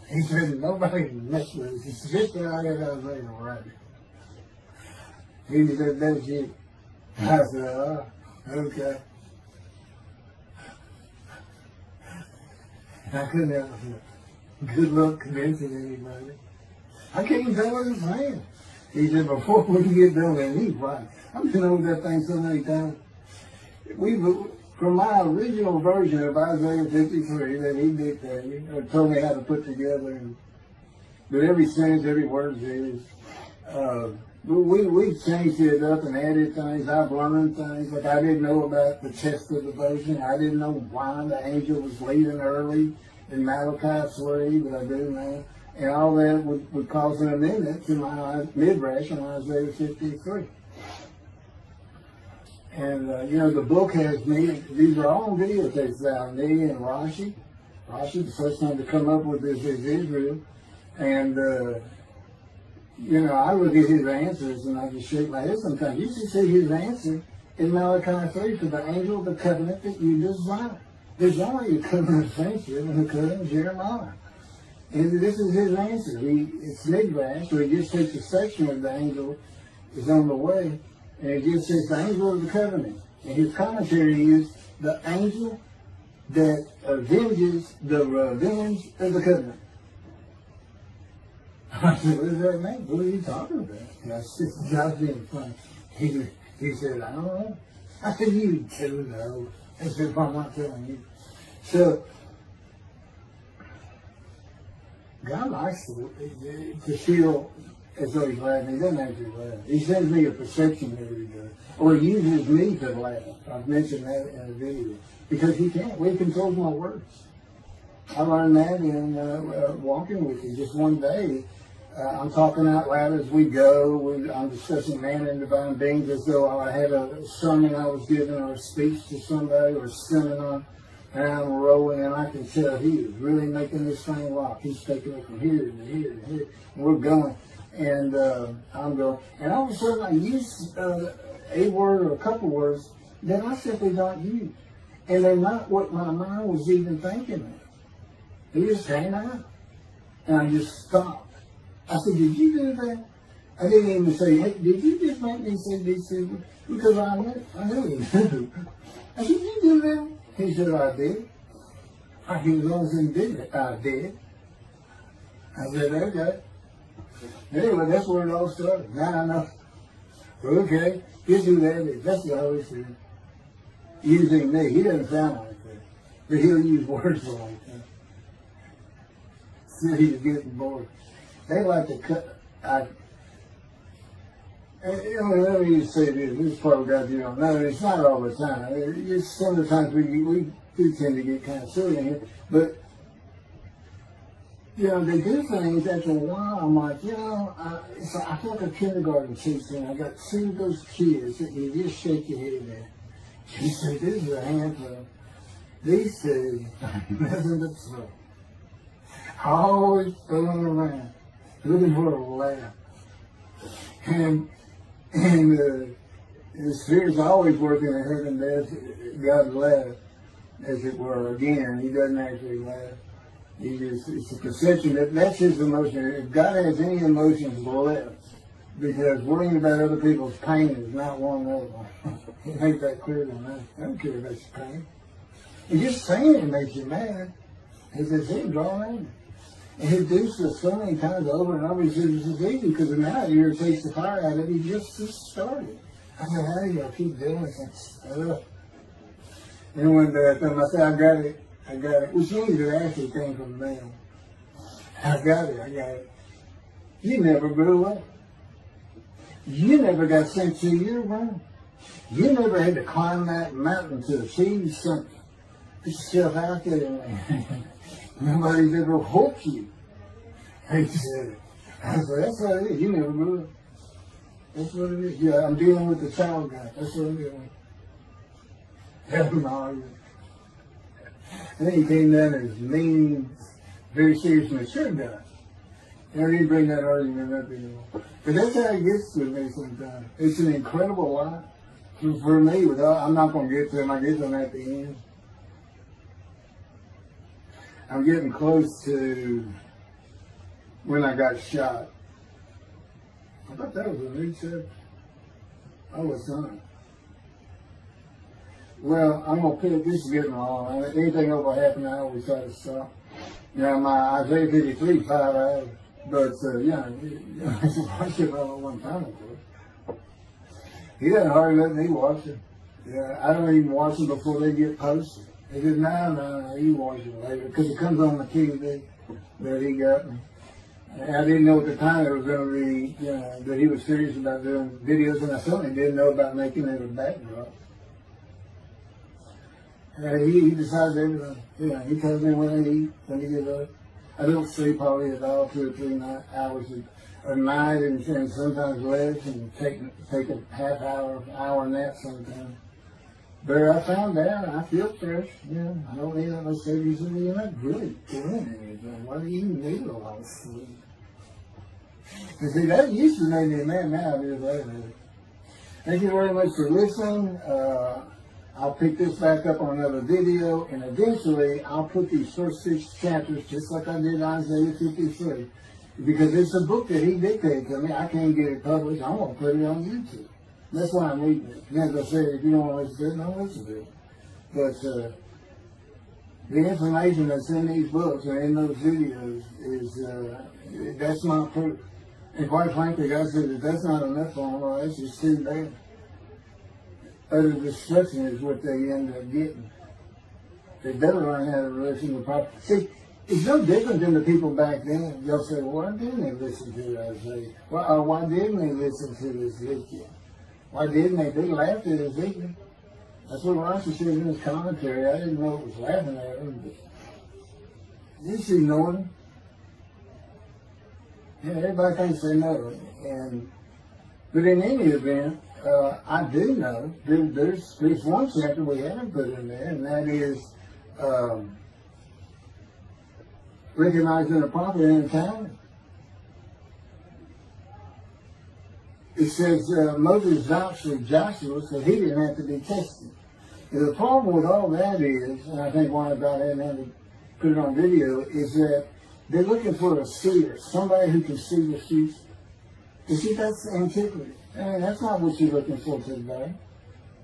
He said, nobody messed with it. He said, just there I got Isaiah right. He said, that's you. I said, oh, okay. I couldn't have good luck convincing anybody. I can't even tell what he's saying. He said, before we get done, and he's right. I've been over that thing so many times. From my original version of Isaiah 53 that he dictated, or told me how to put together, but every sentence, every word is, we changed it up and added things. I've learned things. Like I didn't know about the test of devotion. I didn't know why the angel was leaving early in Malachi 3, but I do now. And all that would cause an amendment to my midrash on Isaiah 53. And, the book has me, these are all videotapes now, me and Rashi. Rashi, the first one to come up with this is Israel. And, I look at his answers and I just shake my head sometimes. You should see his answer in Malachi 3 to the angel of the covenant that you desire. There's only a covenant of friendship and a covenant of Jeremiah. And this is his answer. It's midrash, so he just takes a section of the angel is on the way, and it just says the angel of the covenant. And his commentary is the angel that avenges the revenge of the covenant. I said, what does that mean? What are you talking about? And I said, God's being funny. He said, I don't know. I said, you do know. I said, well, I'm not telling you. So, God likes to feel as though he's laughing. He doesn't actually laugh. He sends me a perception every day. Or he uses me to laugh. I've mentioned that in a video. Because he can't. He controls my words. I learned that in walking with you. Just one day, I'm talking out loud as we go. I'm discussing man and divine beings as though I had a sermon I was giving or a speech to somebody or a seminar. And I'm rolling, and I can tell he is really making this thing rock. He's taking it from here to here to here. And we're going. And I'm going. And all of a sudden, I use a word or a couple words that I simply don't use. And they're not what my mind was even thinking of. He just came out. And I just stopped. I said, did you do that? I didn't even say, hey, did you just make me say these things? Because I knew he knew. I said, did you do that? He said, I did. I said, as long as he did it, I did. I said, okay. Anyway, that's where it all started. Now I know. Okay, here's who that is. That's the Holy Spirit. Using me. He doesn't sound like that. But he'll use words like that. So he's getting bored. They like to cut. Let me just say this. This is probably got you don't know. It's not all the time. It's sometimes we do tend to get kind of silly in here. But, you know, they do things after a while. I'm like, you know, it's like, I feel like a kindergarten teacher. I got two of those kids that you just shake your head at. She said, this is a handful. These two, nothing but trouble. Always fooling around, looking for a laugh. And the Spirit's always working in heaven as God laughs, as it were. Again, he doesn't actually laugh. It's a perception that's his emotion. If God has any emotions left, because worrying about other people's pain is not one of them. He makes that clear to me. I don't care about your pain. And just saying it makes you mad. He says, he draw anger. And he does this so many times over and over. He says, this is easy because now it irritates the fire out of it. He just started. I said, how do you keep doing that stuff? And one day I told him, I said, I got it. Which means it actually came from them. I got it. You never grew up. You never got sent to your room. You never had to climb that mountain to achieve something. Put yourself out there, man. Nobody's ever hoped you. He said, I said, that's what it is. You never grew up. That's what it is. Yeah, I'm dealing with the child guy. That's what I'm doing. Help him all. And then he came down as mean, very serious, mature guy. And I didn't bring that argument up anymore. But that's how it gets to me sometimes. It's an incredible lot. For me, I'm not going to get to him. I get to him at the end. I'm getting close to when I got shot. I thought that was a new chapter. Oh, it's not. Well, I'm going to pick this is getting long. Anything over half an hour, we try to stop. Yeah, my Isaiah 53, 5 hours. But, yeah, I watched it all at one time, of course. He doesn't hardly let me watch it. Yeah, I don't even watch them before they get posted. He said, no, you watch it later. Because it comes on the TV that he got me. And I didn't know at the time it was going to be, you know, that he was serious about doing videos, and I certainly didn't know about making it a backdrop. He decides everything. Yeah, he tells me when I eat, when he get up. I don't sleep probably at all, 2 or 3 hours a night, and sometimes less, and take a half hour nap sometimes. But I found out I feel fresh. Yeah, I don't need that much sleep. He said, well, you're not really doing anything. Why do you need a lot of sleep? You see, that used to make me mad. Now it is later. Thank you very much for listening. I'll pick this back up on another video, and eventually I'll put these first 6 chapters, just like I did Isaiah 53, because it's a book that he dictated to me. I can't get it published. I'm going to put it on YouTube. That's why I'm reading it. And as I said, if you don't want to listen to it, don't listen to it. But the information that's in these books and in those videos is, that's not proof. And quite frankly, God said, if that's not enough for them, well, that's just too bad. Utter destruction is what they end up getting. They better learn how to listen to proper. See, it's no different than the people back then. They'll say, well, why didn't they listen to Isaiah? Why didn't they listen to Ezekiel? Why didn't they? They laughed at Ezekiel. That's what Rashi said in his commentary. I didn't know it was laughing at him, but you see knowing. Yeah, everybody thinks they know it. But in any event, I do know there's one chapter we haven't put in there, and that is recognizing the prophet in time. It says Moses vouched for Joshua, so he didn't have to be tested. And the problem with all that is, and I think why God hadn't had to put it on video, is that they're looking for a seer, somebody who can see the future. You see, that's antiquity. I mean, that's not what you're looking for today.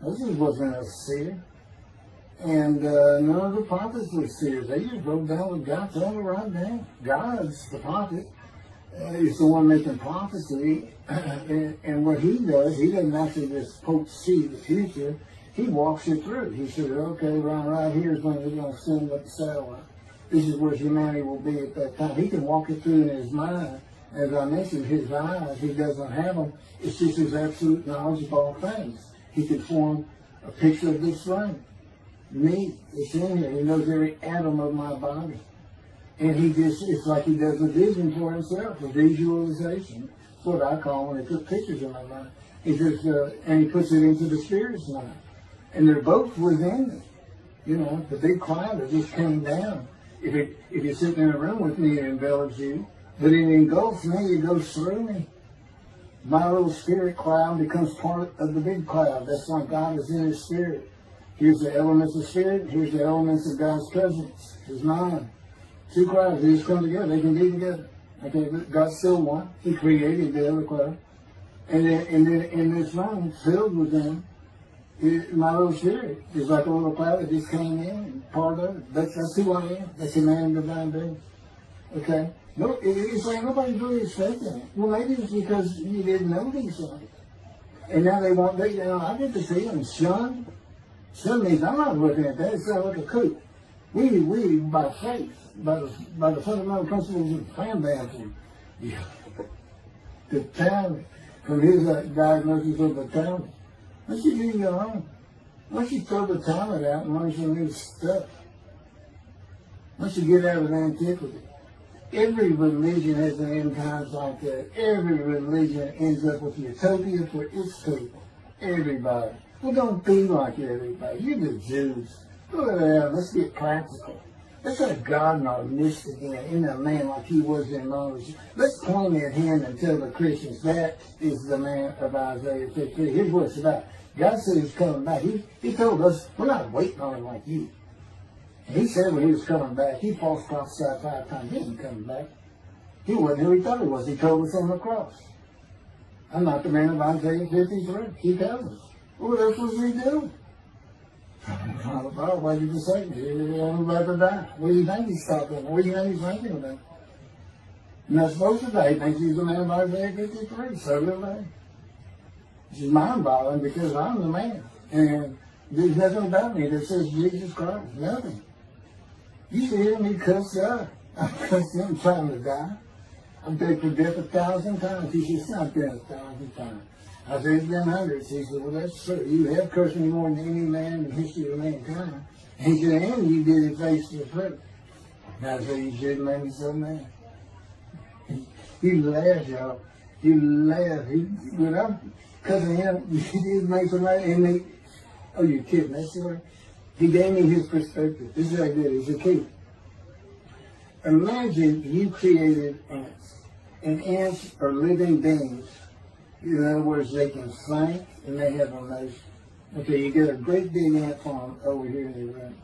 Moses wasn't a seer. And none of the prophets were serious. They just wrote down what God told them to write down. God's the prophet. He's the one making prophecy. And what he does, he doesn't actually just see the future. He walks it through. He says, okay, right here is when we're going to send up the satellite. This is where humanity will be at that time. He can walk it through in his mind. As I mentioned, his eyes, he doesn't have them. It's just his absolute knowledge of all things. He can form a picture of this thing. Me, it's in here. He knows every atom of my body. And it's like he does a vision for himself, a visualization. That's what I call when he puts pictures in my mind. And he puts it into the spirit's mind. And they're both within it. You know, the big cloud that just came down. If you're sitting in a room with me, it envelops you. But it engulfs me, it goes through me. My little spirit cloud becomes part of the big cloud. That's why God is in his spirit. Here's the elements of spirit, here's the elements of God's presence, his mind. Two clouds, they just come together, they can be together. Okay, God's still one. He created the other cloud. And then in this room, filled with them, my little spirit is like a little cloud that just came in and part of it. That's who I am. That's a man in divine being. Okay? No, it's like nobody's really expecting it. Well, maybe it's because you didn't know these things. And now I get to see them shunned. Some means I'm not looking at that. It's not like a coup. We by faith, by the fundamental principles of plan baptism, the talent, from his diagnosis of the talent. Once you do your own, once you throw the talent out and learn some new stuff, once you get out of antiquity, every religion has an end times like that. Every religion ends up with utopia for its people. Everybody. Well, don't be like everybody. You're the Jews. Let's get practical. Let's let God in our midst again, in a man like he was in Moses. Let's point at him and tell the Christians that is the man of Isaiah 53. Here's what it's about. God said he's coming back. He told us, we're not waiting on him like you. And he said when he was coming back, he false prophesied 5 times. He isn't coming back. He wasn't who he thought he was. He told us on the cross. I'm not the man of Isaiah 53. He tells us. What else was he doing? Why did you say I'm about to die? What do you think he's talking? What do you think he's thinking about? You're not supposed to die. He thinks he's the man of Isaiah 53. So do they. Which is mind-boggling because I'm the man. And there's nothing about me that says Jesus Christ. Nothing. You see him, he cussed God. I cussed him trying to die. I've begged for death 1,000 times. He said, it's not been 1,000 times. I said, it's been hundreds. He said, well, that's true. You have cursed me more than any man in the history of mankind. And he said, and you did it face to face. And I said, you shouldn't make me so mad. He laughed, y'all. He laughed. When I'm cussing him, he did make some mad. And oh, you're kidding. That's the way. He gave me his perspective. This is what I did. It's a key. Imagine you created ants. And ants are living beings. In other words, they can think and they have emotion. Okay, you get a great big ant farm over here in the room.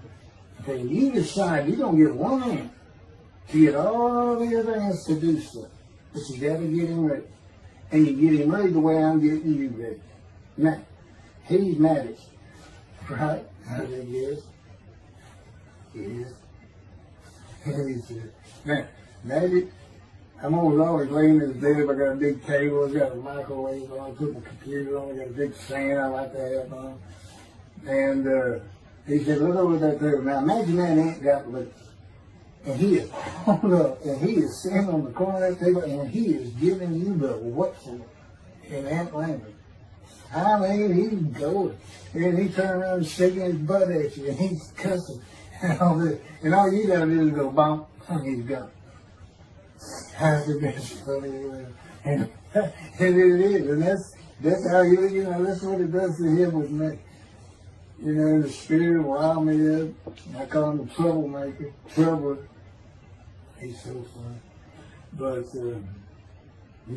Okay, you decide you're going to get one ant to get all the other ants to do stuff. But you got to get him ready. And you get him ready the way I'm getting you ready. Now, he's mad at you. Right? I think he is. He is. Now, magic. I'm always laying in the bed. I got a big table. I got a microwave on. I put my computer on. I got a big fan I like to have on. And he said, look over that table. Now imagine that ant got loose. And he is pulled up. And he is sitting on the corner of that table. And he is giving you the what for in ant language. I mean, he's going. And he turned around and shaking his butt at you. And he's cussing. And all this. And all you got to do is go bump. And he's gone. That's the best funny and it is, and that's how that's what it does to him with me. You know, the spirit wild me up. I call him the troublemaker, troubler. He's so funny. But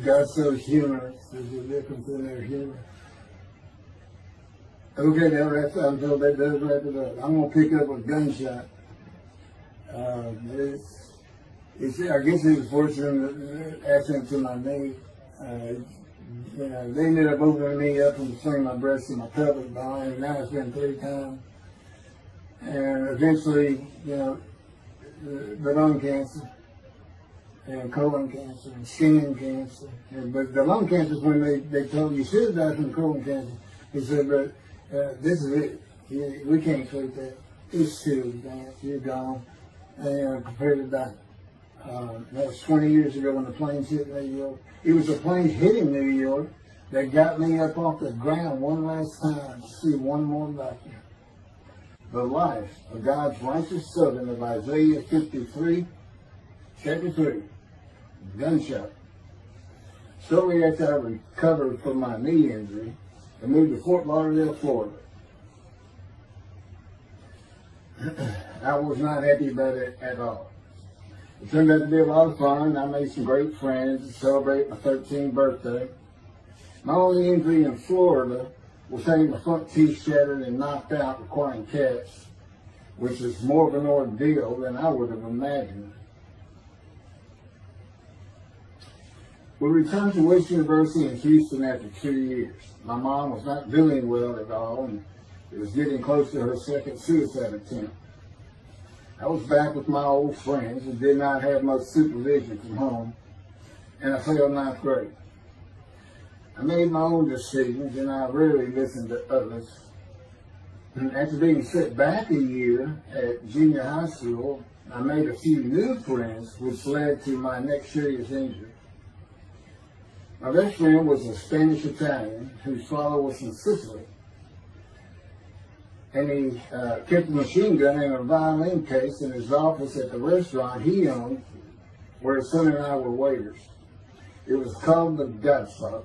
God's so humorous. There's a difference in their humor. Okay, I'm told that does wrap it up. I'm gonna pick up a gunshot. I guess it was fortunate accident to my knee. They ended up opening me up and swinging my breast and my pelvic bone, and now it's been 3 times. And eventually, the lung cancer, and colon cancer, and skin cancer. But the lung cancer is when they told you should have died from colon cancer. He said, but this is it. We can't treat that. It's too advanced. You're gone. And prepared to die. That was 20 years ago when the planes hit New York. It was the planes hitting New York that got me up off the ground one last time to see one more vacuum. The life of God's righteous servant of Isaiah 53, chapter 3, gunshot. Shortly after I recovered from my knee injury, I moved to Fort Lauderdale, Florida. I was not happy about it at all. It turned out to be a lot of fun. I made some great friends to celebrate my 13th birthday. My only injury in Florida was having my front teeth shattered and knocked out, requiring caps, which is more of an ordeal than I would have imagined. We returned to West University in Houston after 2 years. My mom was not doing well at all, and it was getting close to her second suicide attempt. I was back with my old friends and did not have much supervision from home, and I failed ninth grade. I made my own decisions, and I rarely listened to others. And after being set back a year at junior high school, I made a few new friends, which led to my next serious injury. My best friend was a Spanish Italian whose father was from Sicily. And he kept a machine gun and a violin case in his office at the restaurant he owned, where his son and I were waiters. It was called the Godfather.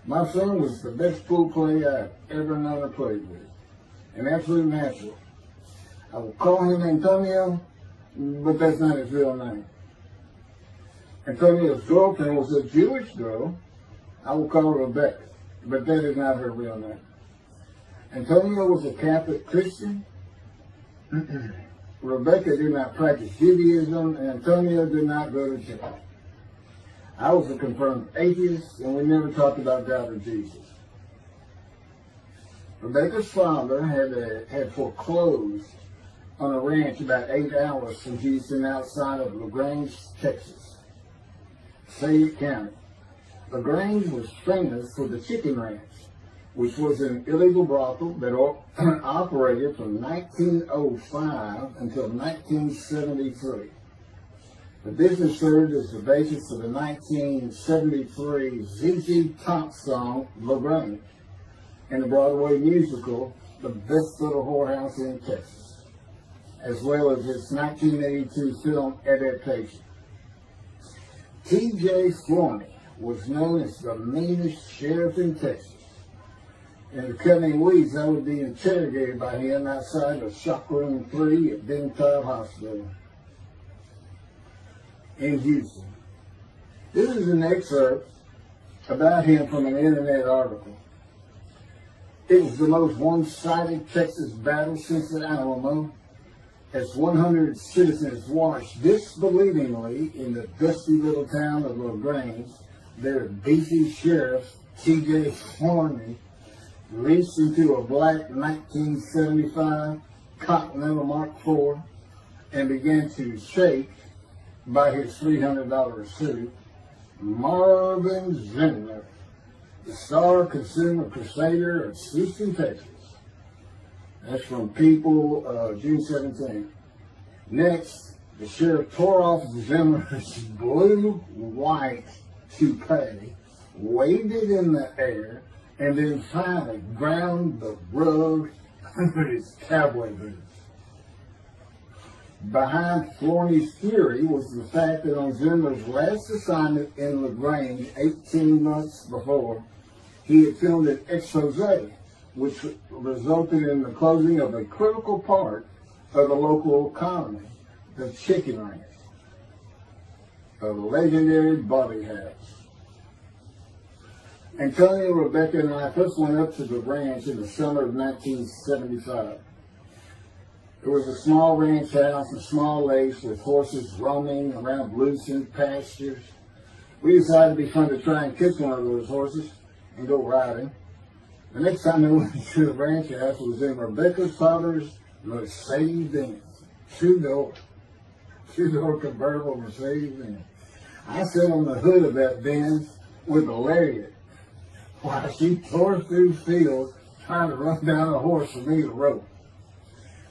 My son was the best pool player I've ever known or played with, an absolute natural. I will call him Antonio, but that's not his real name. Antonio's girlfriend was a Jewish girl. I will call her Rebecca, but that is not her real name. Antonio was a Catholic Christian. Rebecca did not practice Judaism, and Antonio did not go to church. I was a confirmed atheist, and we never talked about God or Jesus. Rebecca's father had foreclosed on a ranch about 8 hours from Houston outside of LaGrange, Texas, Fayette County. LaGrange was famous for the Chicken Ranch, which was an illegal brothel that operated from 1905 until 1973. The business served as the basis of the 1973 ZZ Top song, LaGrange, and the Broadway musical, The Best Little Whorehouse in Texas, as well as its 1982 film adaptation. T.J. Flourney was known as the meanest sheriff in Texas. In the coming weeks, I would be interrogated by him outside of Shock Room 3 at Bentonville Hospital in Houston. This is an excerpt about him from an internet article. It was the most one-sided Texas battle since the Alamo, as 100 citizens watched disbelievingly in the dusty little town of LaGrange, their beefy sheriff, T.J. Flourney, reached into a black 1975 Continental Mark IV and began to shake by his $300 suit Marvin Zimner, the star consumer crusader of Houston, Texas. That's from People, June 17. Next, the sheriff tore off Zimmer's blue-white toupee, waved it in the air, and then finally ground the rug under his cowboy boots. Behind Flourney's fury was the fact that on Zimmer's last assignment in LaGrange 18 months before, he had filmed an expose which resulted in the closing of a critical part of the local economy, the chicken ranch, a legendary Bobby house. Antonio, Rebecca, and I first went up to the ranch in the summer of 1975. It was a small ranch house and small lakes with horses roaming around loosened pastures. We decided it'd be fun to try and catch one of those horses and go riding. The next time I went to the ranch house was in Rebecca's father's Mercedes-Benz. Two-door convertible Mercedes-Benz. I sat on the hood of that Benz with a lariat while she tore through fields trying to run down a horse for me to rope.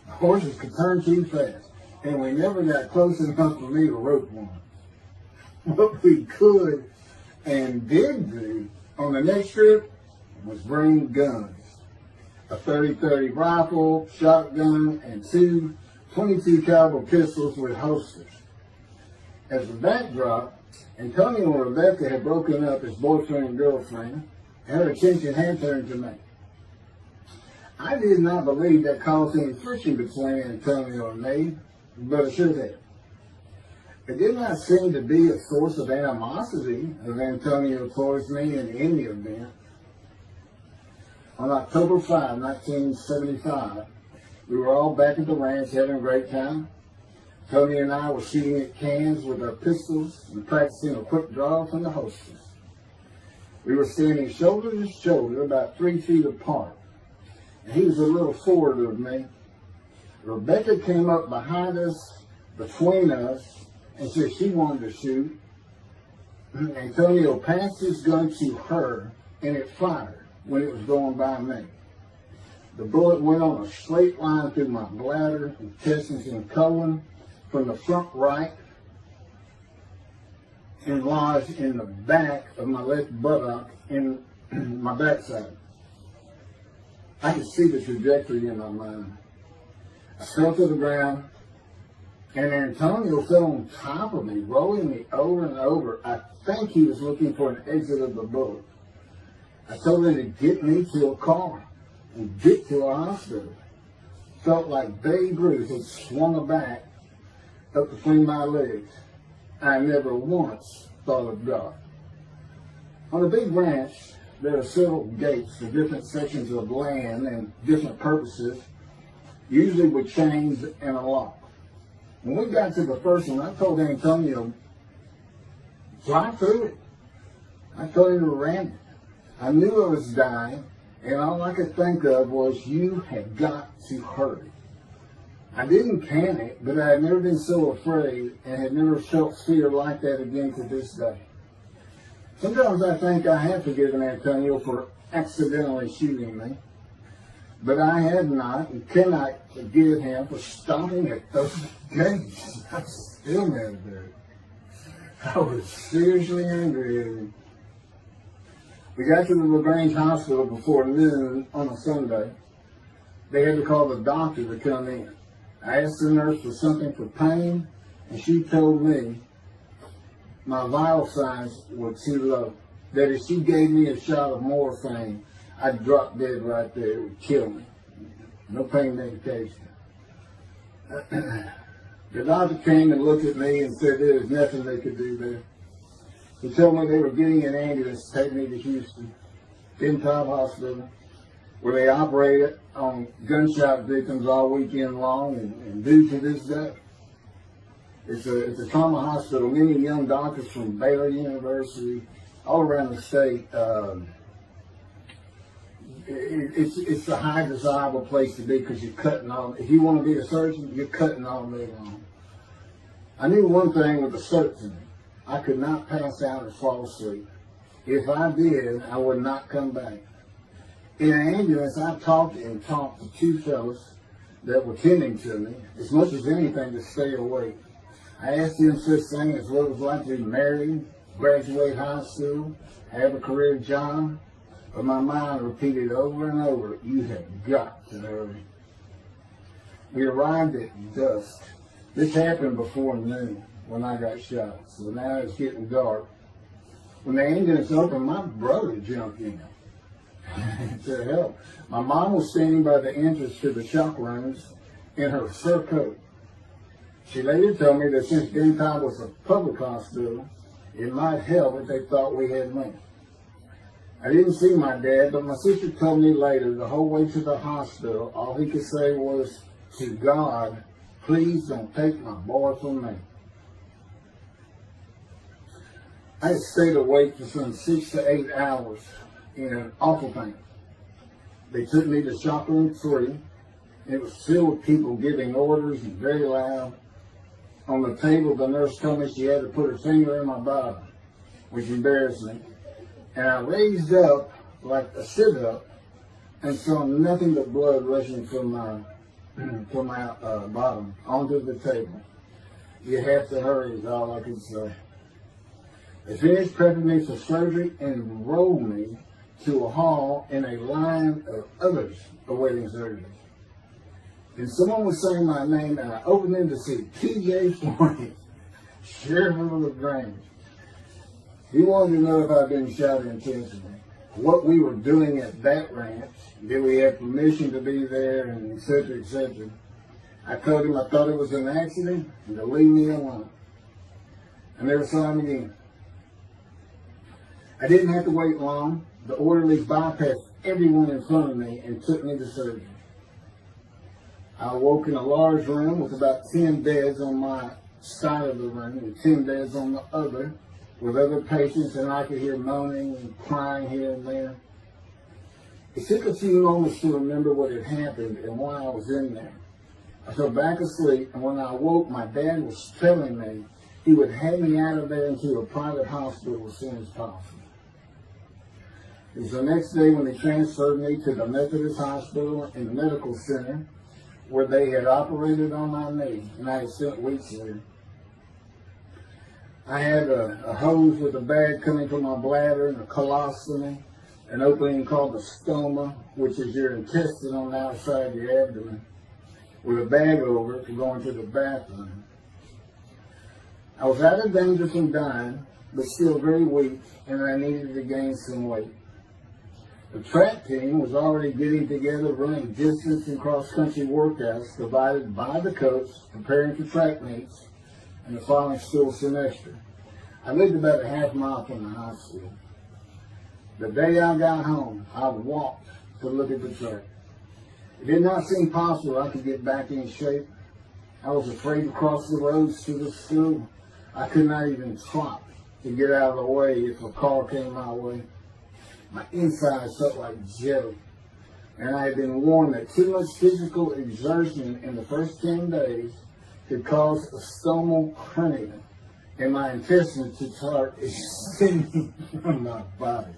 The horses could turn too fast, and we never got close enough for me to rope one. What we could and did do on the next trip was bring guns. A 30-30 rifle, shotgun, and two 22 caliber pistols with holsters. As a backdrop, Antonio and Rebecca had broken up as boyfriend and girlfriend, and her attention had turned to me. I did not believe that caused any friction between Antonio and me, but it should have. It did not seem to be a source of animosity of Antonio towards me in any event. On October 5, 1975, we were all back at the ranch having a great time. Tony and I were shooting at cans with our pistols and practicing a quick draw from the holsters. We were standing shoulder to shoulder, about 3 feet apart, and he was a little forward of me. Rebecca came up behind us, between us, and said she wanted to shoot. Antonio passed his gun to her, and it fired when it was going by me. The bullet went on a straight line through my bladder, intestines, and colon from the front right and lodged in the back of my left buttock in my backside. I could see the trajectory in my mind. I fell to the ground, and Antonio fell on top of me, rolling me over and over. I think he was looking for an exit of the bullet. I told him to get me to a car and get to a hospital. Felt like Babe Ruth had swung a bat up between my legs. I never once thought of God. On a big ranch, there are several gates for different sections of land and different purposes, usually with chains and a lock. When we got to the first one, I told Antonio, drive through it. I told him to ram it. I knew I was dying, and all I could think of was, you had got to hurry. I didn't panic, but I had never been so afraid and had never felt fear like that again to this day. Sometimes I think I have forgiven Antonio for accidentally shooting me, but I have not and cannot forgive him for stopping at those gates. I'm still mad at it. I was seriously angry at him. We got to the LaGrange Hospital before noon on a Sunday. They had to call the doctor to come in. I asked the nurse for something for pain, and she told me my vital signs were too low. That if she gave me a shot of morphine, I'd drop dead right there. It would kill me. No pain medication. The doctor came and looked at me and said there was nothing they could do there. He told me they were getting an ambulance to take me to Houston, Top Hospital, where they operated on gunshot victims all weekend long and due to this day. It's a trauma hospital. Many young doctors from Baylor University, all around the state. It's a high desirable place to be because you're cutting all. If you want to be a surgeon, you're cutting all day long. I knew one thing with a certainty. I could not pass out and fall asleep. If I did, I would not come back. In an ambulance, I talked to two fellows that were tending to me, as much as anything to stay awake. I asked them such things as what it was like to be married, graduate high school, have a career job, but my mind repeated over and over, you have got to hurry. We arrived at dusk. This happened before noon when I got shot, so now it's getting dark. When the ambulance opened, my brother jumped in to help. My mom was standing by the entrance to the shock rooms in her fur coat. She later told me that since Denton was a public hospital, it might help if they thought we had money. I didn't see my dad, but my sister told me later, the whole way to the hospital, all he could say was, to God, please don't take my boy from me. I had stayed awake for some 6 to 8 hours in awful pain. They took me to shop room 3. It was filled with people giving orders and very loud. On the table, the nurse told me she had to put her finger in my bottom, which embarrassed me. And I raised up like a sit-up and saw nothing but blood rushing from my bottom onto the table. You have to hurry is all I could say. They finished prepping me for surgery and rolled me to a hall in a line of others awaiting surgery. And someone was saying my name, and I opened in to see T.J. Floyd, Sheriff of LaGrange. He wanted to know if I'd been shot intentionally, what we were doing at that ranch, did we have permission to be there, and et cetera, et cetera. I told him I thought it was an accident and to leave me alone. I never saw him again. I didn't have to wait long. The orderlies bypassed everyone in front of me and took me to surgery. I awoke in a large room with about 10 beds on my side of the room and 10 beds on the other with other patients, and I could hear moaning and crying here and there. It took a few moments to remember what had happened and why I was in there. I fell back asleep, and when I awoke, my dad was telling me he would have me out of there into a private hospital as soon as possible. It was the next day when they transferred me to the Methodist Hospital and Medical Center, where they had operated on my knee, and I had spent weeks there. I had a hose with a bag coming from my bladder and a colostomy, an opening called the stoma, which is your intestine on the outside of your abdomen, with a bag over it to go into the bathroom. I was out of danger from dying, but still very weak, and I needed to gain some weight. The track team was already getting together, running distance and cross-country workouts provided by the coach, preparing for track meets in the following school semester. I lived about a half mile from the high school. The day I got home, I walked to look at the track. It did not seem possible I could get back in shape. I was afraid to cross the roads to the school. I could not even trot to get out of the way if a car came my way. My insides felt like jelly, and I had been warned that too much physical exertion in the first 10 days could cause a stomal hernia, and my intestines to start extending from my body.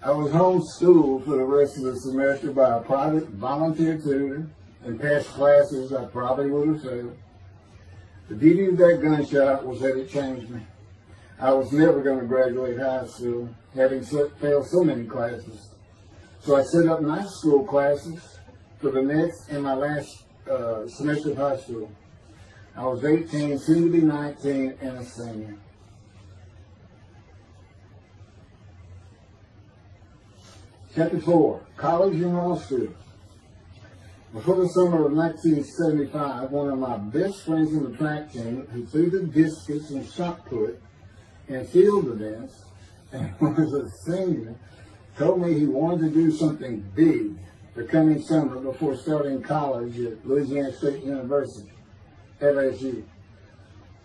I was homeschooled for the rest of the semester by a private volunteer tutor, and passed classes I probably would have failed. The beauty of that gunshot was that it changed me. I was never going to graduate high school, having failed so many classes. So I set up night school classes for the next and my last semester of high school. I was 18, soon to be 19, and a senior. Chapter 4, College and Law School. Before the summer of 1975, one of my best friends in the track team, who threw the discus and shot put and field events, and was a senior, told me he wanted to do something big the coming summer before starting college at Louisiana State University, LSU.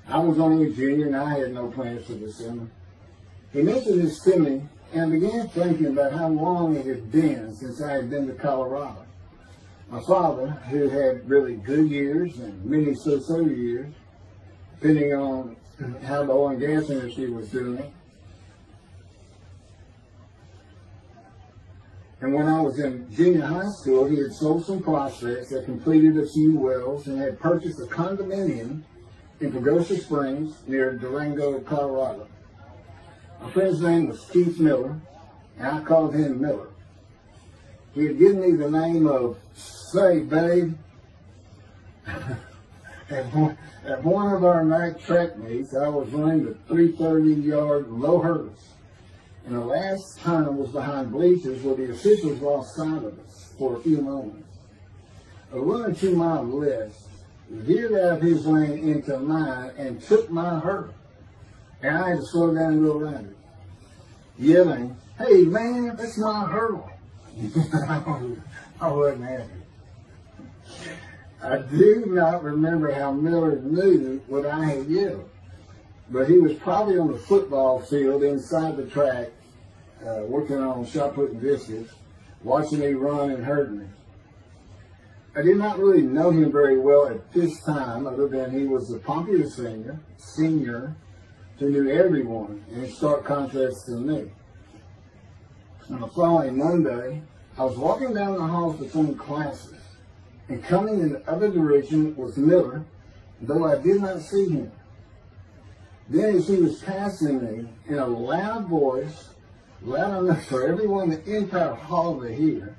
I was only a junior and I had no plans for the summer. He mentioned this to me, and I began thinking about how long it had been since I had been to Colorado. My father, who had really good years and many so-so years, depending on how the oil and gas industry was doing. And when I was in junior high school, he had sold some prospects, had completed a few wells, and had purchased a condominium in Pagosa Springs near Durango, Colorado. My friend's name was Keith Miller, and I called him Miller. He had given me the name of Say Babe. At one of our night track meets, I was running the 330-yard low hurdles, and the last turn was behind bleachers where the officials lost sight of us for a few moments. A runner to my left veered out of his lane into mine and took my hurdle, and I had to slow down and go around it, yelling, "Hey man, that's my hurdle." I wasn't happy. I do not remember how Miller knew what I had yelled, but he was probably on the football field inside the track, working on shot putting biscuits, watching me run and hurt me. I did not really know him very well at this time, other than he was a popular senior who knew everyone, and in stark contrast to me. On the following Monday, I was walking down the halls between classes, and coming in the other direction was Miller, though I did not see him. Then as he was passing me, in a loud voice, loud enough for everyone in the entire hall to hear,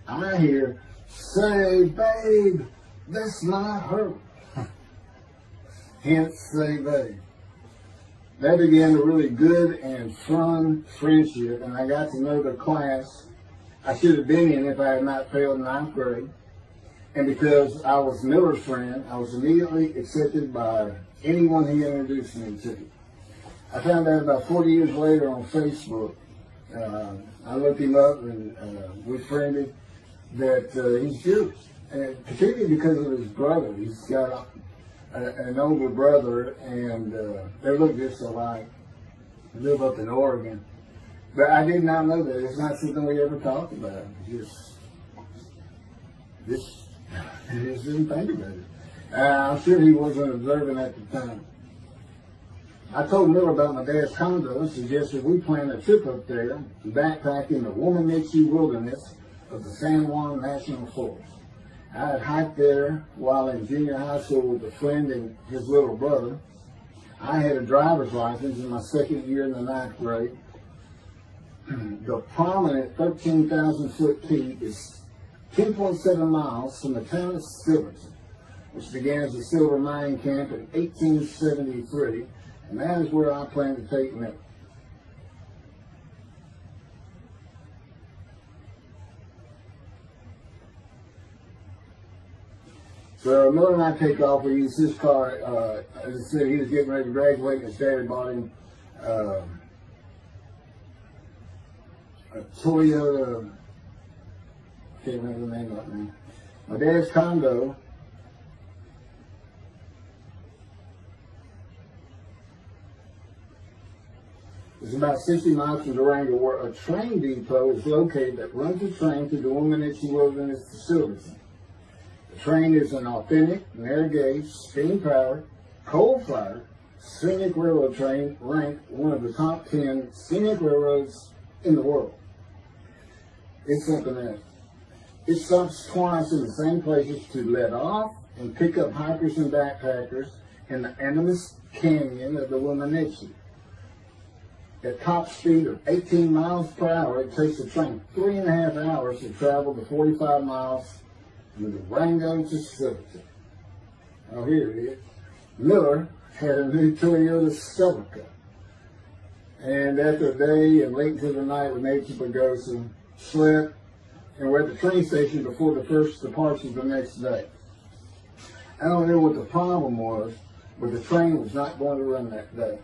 I hear, "Say, babe, that's my hurt." Hence, say, babe. That began a really good and fun friendship, and I got to know the class I should have been in if I had not failed ninth grade. And because I was Miller's friend, I was immediately accepted by anyone he introduced me to. I found out about 40 years later on Facebook. I looked him up and we friended that he's Jewish, and particularly because of his brother. He's got an older brother, and they look just alike. They live up in Oregon. But I did not know that. It's not something we ever talked about. Just didn't think about it. I'm sure he wasn't observant at the time. I told Miller about my dad's condo and suggested we plan a trip up there and backpack in the Womanichi wilderness of the San Juan National Forest. I had hiked there while in junior high school with a friend and his little brother. I had a driver's license in my second year in the ninth grade. The prominent 13,000-foot peak is 10.7 miles from the town of Silverton, which began as a silver mining camp in 1873, and that is where I plan to take Miller. So Miller and I take off. We use his car. As I said, he was getting ready to graduate, and his dad bought him a Toyota. I can't remember the name of it now. My dad's condo is about 60 miles from Durango, where a train depot is located that runs a train to the Womanichi Wilderness to Silverton. The train is an authentic, narrow-gauge, steam-powered, coal-fired, scenic railroad train ranked one of the top 10 scenic railroads in the world. It's something else. It stops twice in the same places to let off and pick up hikers and backpackers in the Animas Canyon of the Womanichi. At top speed of 18 miles per hour, it takes the train 3.5 hours to travel the 45 miles from Durango to Silverton. Oh, here it is. Miller had a new Toyota Celica. And after a day and late into the night, we made to Pagosa, slept, and we're at the train station before the first departure the next day. I don't know what the problem was, but the train was not going to run that day.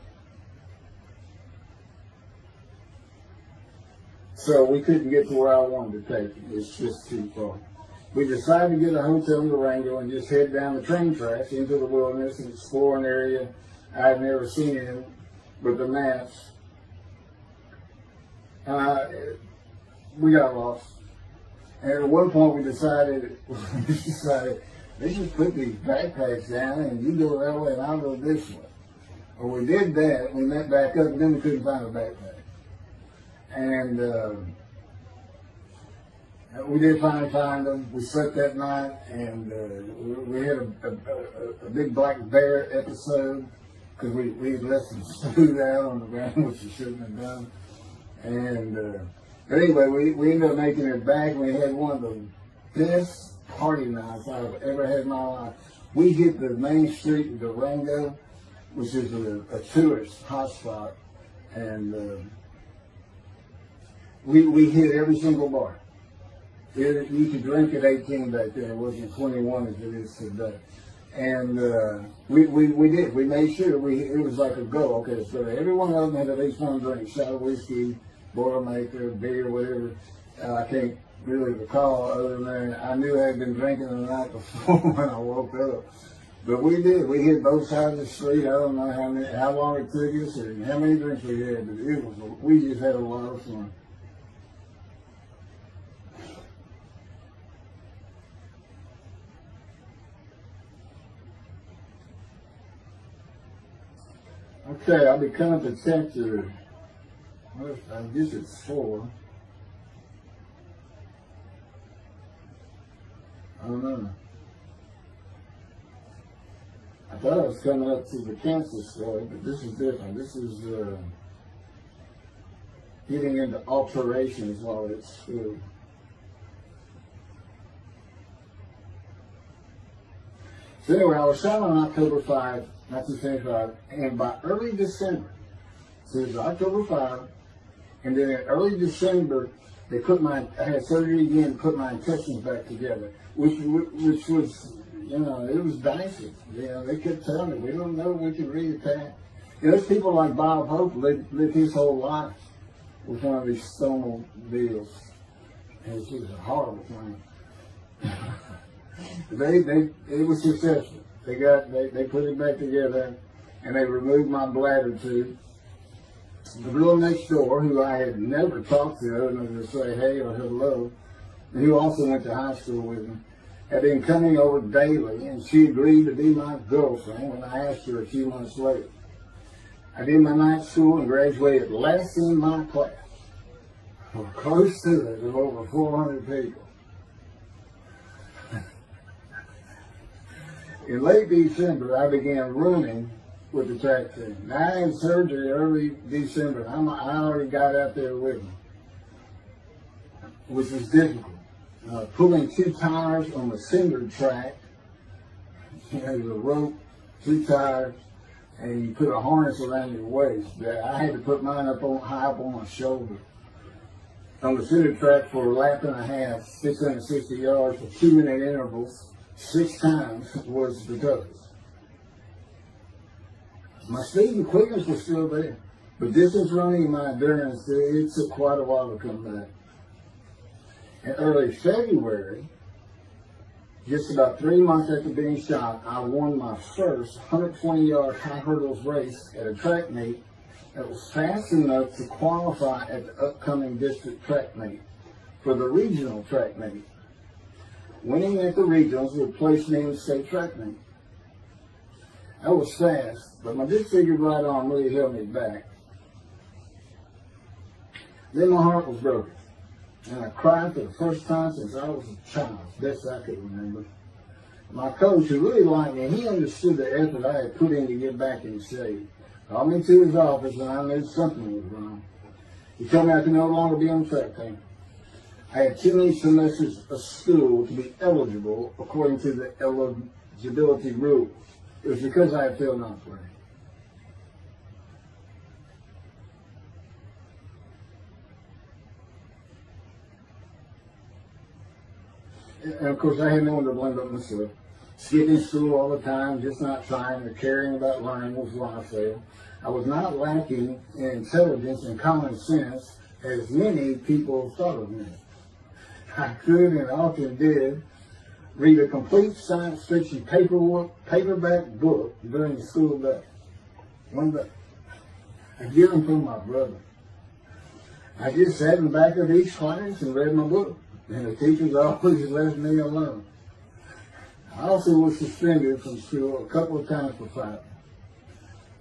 So we couldn't get to where I wanted to take it. It's just too far. We decided to get a hotel in Durango and just head down the train tracks into the wilderness and explore an area I'd never seen in with the maps. We got lost. And at one point we decided, let's just put these backpacks down and you go that way and I'll go this way. Well, we did that. We met back up and then we couldn't find a backpack. And we did finally find them. We slept that night, and we had a big black bear episode because we had left some food out on the ground, which we shouldn't have done. And but anyway, we ended up making it back. We had one of the best party nights I've ever had in my life. We hit the main street in Durango, which is a tourist hotspot, and we hit every single bar. You could drink at 18 back then. It wasn't 21 as it is today. And we did. We made sure it was like a go. Okay, so every one of them had at least one drink: shot of whiskey, Boilermaker, beer, whatever. I can't really recall other than I knew I had been drinking the night before when I woke up. But we did. We hit both sides of the street. I don't know how long it took us and how many drinks we had, but we just had a lot of fun. Okay, I'll be coming to chapter, I guess it's 4. I don't know. I thought I was coming up to the cancer story, but this is different. This is getting into alterations while it's school. So anyway, I was shot on October 5, 1975, and by early December, so it was October 5, and then in early December, they I had surgery again, put my intestines back together, which was, you know, it was dicey. You know, they kept telling me, we don't know if we can reattach. You know, there's people like Bob Hope lived his whole life with one of these stone deals. And it was a horrible thing. It was successful. They put it back together, and they removed my bladder tube. The girl next door, who I had never talked to other than to say hey or hello, and who also went to high school with me, had been coming over daily, and she agreed to be my girlfriend when I asked her a few months later. I did my night school and graduated last in my class, or close to it, of over 400 people. In late December, I began running with the track team. Now, I had surgery early December. I already got out there with them, which was difficult. Pulling 2 tires on the cinder track, you know, the rope, 2 tires, and you put a harness around your waist. I had to put mine high up on my shoulder. On the cinder track for a lap and a half, 660 yards for 2-minute intervals, 6 times was the toughest. My speed and quickness was still there, but distance running and my endurance, it took quite a while to come back. In early February, just about 3 months after being shot, I won my first 120-yard high hurdles race at a track meet that was fast enough to qualify at the upcoming district track meet for the regional track meet. Winning at the regionals would place me in the state track meet. I was fast, but my disfigured right arm really held me back. Then my heart was broken, and I cried for the first time since I was a child, best I could remember. My coach, who really liked me, he understood the effort I had put in to get back in shape. Called me to his office when I knew something was wrong. He told me I could no longer be on the track team. I had too many semesters of school to be eligible according to the eligibility rules. It was because I had failed ninth grade. And of course, I had no one to blame but myself. Skipping school all the time, just not trying or caring about learning was why I failed. I was not lacking in intelligence and common sense as many people thought of me. I could and often did read a complete science fiction paperback book during the school day. One day, I get them from my brother. I just sat in the back of each class and read my book, and the teachers always left me alone. I also was suspended from school a couple of times for fighting.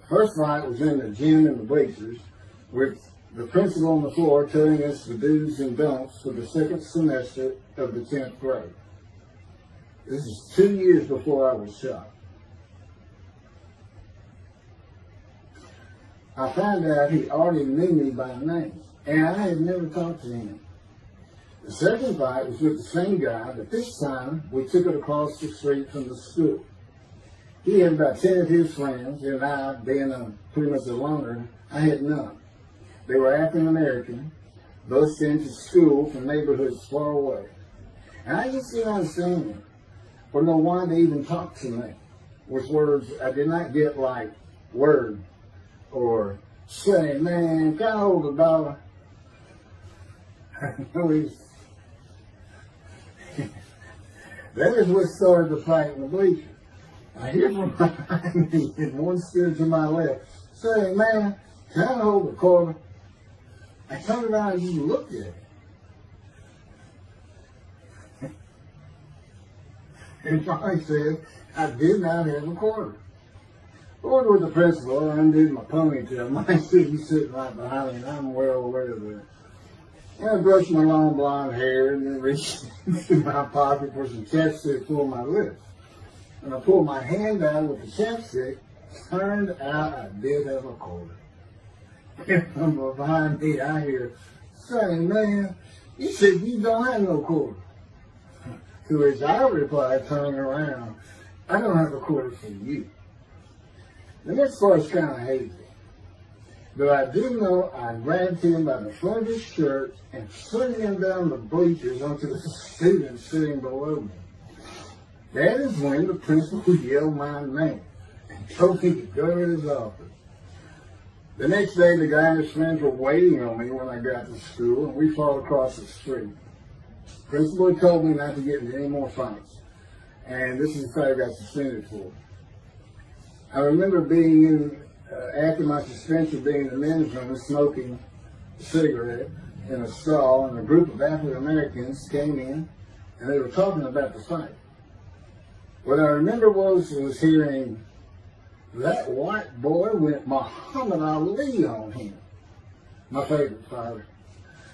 First fight was in the gym in the bleachers, with the principal on the floor telling us the do's and don'ts for the second semester of the 10th grade. This is 2 years before I was shot. I found out he already knew me by name, and I had never talked to him. The second fight was with the same guy, but this time we took it across the street from the school. He had about 10 of his friends, and I, being pretty much a loner, I had none. They were African American, both sent to school from neighborhoods far away. And I just didn't understand them, or know why they even talked to me with words I did not get, like word or say, man, can I hold $1? That is what started the fight in the bleachers. I hear from behind me and one stood to my left saying, "Man, can I hold the quarter?" I turned around and just looked at it. And finally said, "I did not have a quarter." Ordered with the principal, I undid my ponytail. My he's sitting right behind me, and I'm well aware of that. And I brushed my long blonde hair and then reached into my pocket for some chapstick for my lips. And I pulled my hand out with the chapstick. Turned out I did have a quarter. And from behind me, I hear saying, "Man, you said you don't have no quarter." To which I replied, turning around, "I don't have a quarter for you." The next part's kind of hazy. But I do know I grabbed him by the front of his shirt and threw him down the bleachers onto the students sitting below me. That is when the principal yelled my name and told me to go to his office. The next day, the guy and his friends were waiting on me when I got to school, and we fought across the street. The principal had told me not to get into any more fights, and this is the fight I got suspended for. I remember being in, after my suspension, being in the men's room and smoking a cigarette in a stall, and a group of African Americans came in, and they were talking about the fight. What I remember was hearing, "That white boy went Muhammad Ali on him." My favorite fighter.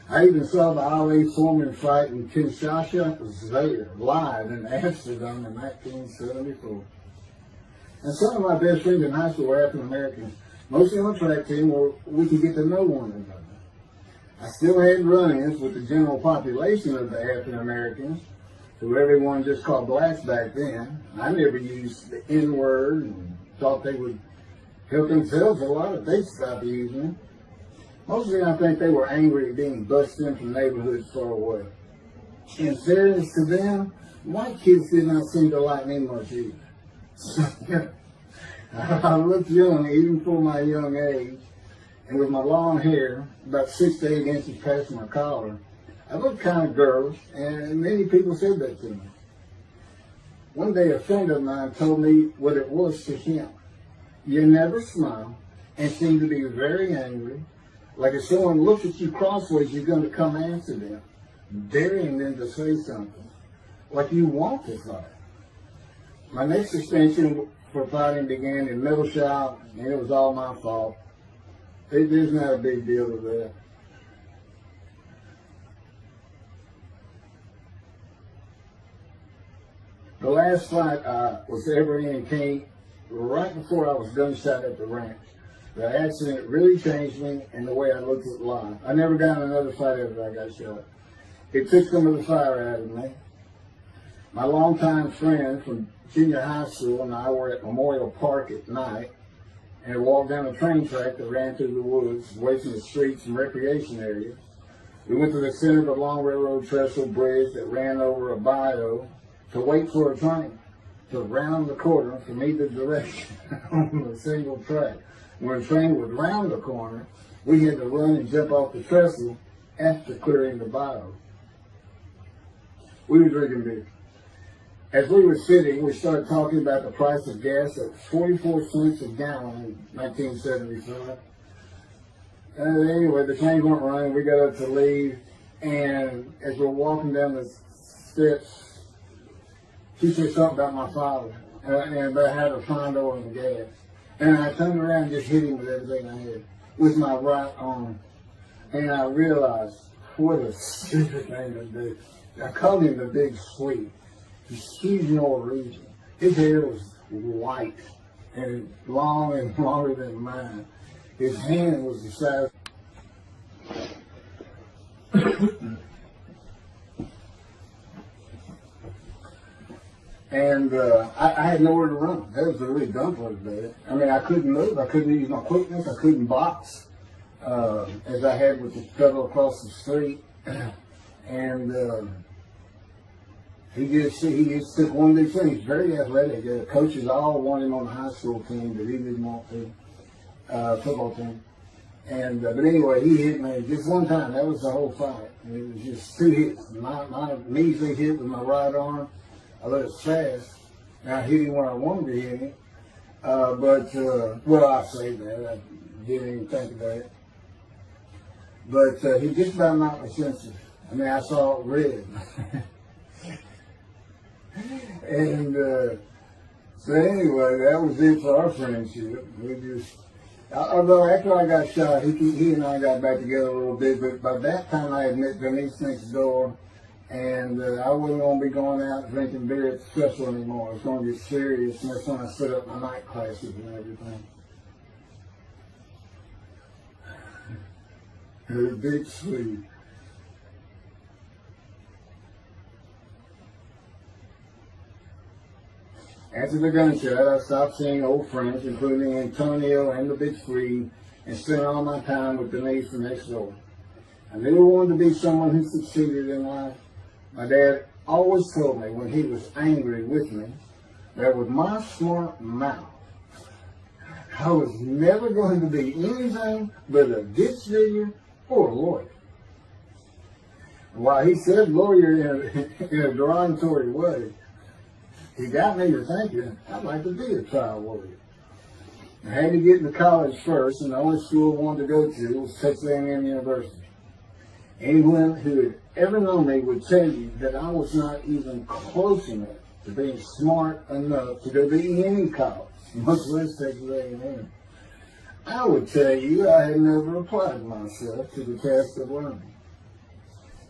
I even saw the Ali-Foreman fight in Kinshasa there, live in Amsterdam in 1974. And some of my best friends in high school were African Americans, mostly on the track team where we could get to know one another. I still had run-ins with the general population of the African Americans, who everyone just called blacks back then. I never used the N-word and thought they would help themselves a lot if they stopped using it. Mostly I think they were angry at being bussed in from neighborhoods far away. In fairness to them, white kids did not seem to like me much either. I looked young even for my young age, and with my long hair, about 6 to 8 inches past my collar, I looked kind of girlish, and many people said that to me. One day a friend of mine told me what it was to him. You never smile and seem to be very angry. Like if someone looks at you crossways, you're going to come answer them, daring them to say something, like you want to fight. My next suspension for fighting began in middle shop, and it was all my fault. There's not a big deal with that. The last fight I was ever in came right before I was gunshot at the ranch. The accident really changed me and the way I looked at life. I never got in another fight after I got shot. It took some of the fire out of me. My longtime friend from junior high school and I were at Memorial Park at night and walked down a train track that ran through the woods, away from the streets and recreation areas. We went to the center of a long railroad trestle bridge that ran over a bayou to wait for a train to round the corner from either direction on a single track. When a train would round the corner, we had to run and jump off the trestle after clearing the bayou. We were drinking beer. As we were sitting, we started talking about the price of gas at 44 cents a gallon in 1975. And anyway, the trains weren't running. We got up to leave, and as we're walking down the steps, she said something about my father and about how to find oil and gas. And I turned around and just hit him with everything I had, with my right arm. And I realized what a stupid thing to do. I called him the Big Sweet. He's huge Norwegian. His hair was white and long and longer than mine. His hand was the size. And I had nowhere to run. That was the really dumb part of it. I mean, I couldn't move. I couldn't use my quickness. I couldn't box as I had with the fellow across the street. And he just took one big thing. He's very athletic. The coaches all wanted him on the high school team, but he didn't want to. Football team. And but anyway, he hit me just one time. That was the whole fight. And it was just two hits. My measly hit with my right arm. I let it fast, I hit him when I wanted to hit him. Well, I say that. I didn't even think about it. But he just about knocked me senseless. I mean, I saw it red. And so anyway, that was it for our friendship. We just, although after I got shot, he and I got back together a little bit, but by that time I had met Denise next door, and I wasn't going to be going out drinking beer at the festival anymore. It was going to get serious, and that's when I set up my night classes and everything. Her big sleeve. After the gunshot, I stopped seeing old friends, including Antonio and the Big Three, and spent all my time with Denise from next door. I never wanted to be someone who succeeded in life. My dad always told me when he was angry with me that with my smart mouth, I was never going to be anything but a ditch digger or a lawyer. While he said lawyer in a derogatory way, he got me to thinking I'd like to be a trial lawyer. I had to get into college first, and the only school I wanted to go to was Texas A&M University. Anyone who had ever known me would tell you that I was not even close enough to being smart enough to go to any college, much less Texas A&M. I would tell you I had never applied myself to the task of learning.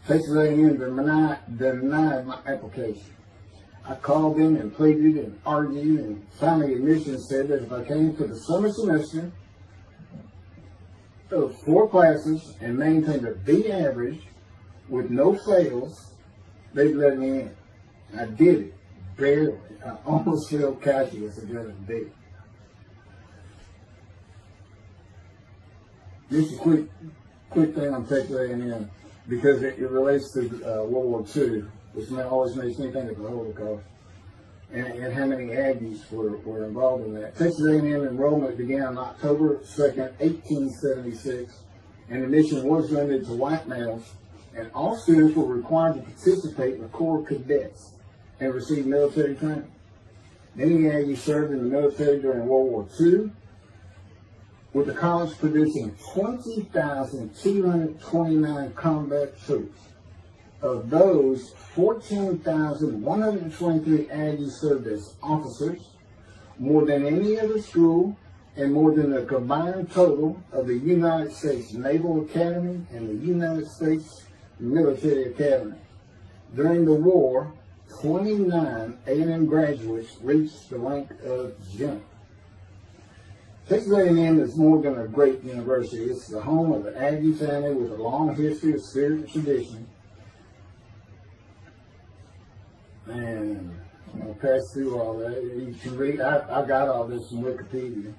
Texas A&M denied my application. I called them and pleaded and argued, and finally admissions said that if I came for the summer semester of 4 classes and maintained a B average with no fails, they'd let me in. I did it, barely. I almost failed calculus and got a B. Just a quick thing on Texas A&M, because it relates to World War II, which always makes me think of the Holocaust, and how many Aggies were involved in that. Texas A&M enrollment began on October 2nd, 1876, and admission was limited to white males, and all students were required to participate in the Corps Cadets and receive military training. Many Aggies served in the military during World War II, with the college producing 20,229 combat troops. Of those, 14,123 Aggies served as officers, more than any other school, and more than the combined total of the United States Naval Academy and the United States Military Academy. During the war, 29 A&M graduates reached the rank of general. Texas A&M is more than a great university. It's the home of the Aggie family with a long history of spiritual tradition. And I'm going to pass through all that. You can read, I got all this from Wikipedia.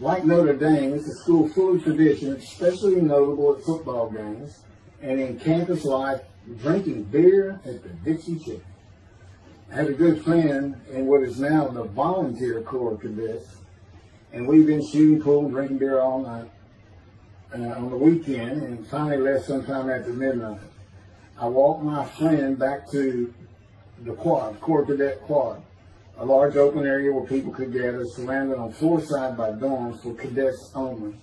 Like Notre Dame, it's a school full of tradition, especially notable at football games and in campus life, drinking beer at the Dixie Chicken. I had a good friend in what is now the volunteer Corps of Cadets, and we've been shooting pool and drinking beer all night on the weekend, and finally left sometime after midnight. I walked my friend back to the quad, Corps Cadet Quad, a large open area where people could gather, surrounded on 4 sides by dorms for cadets only.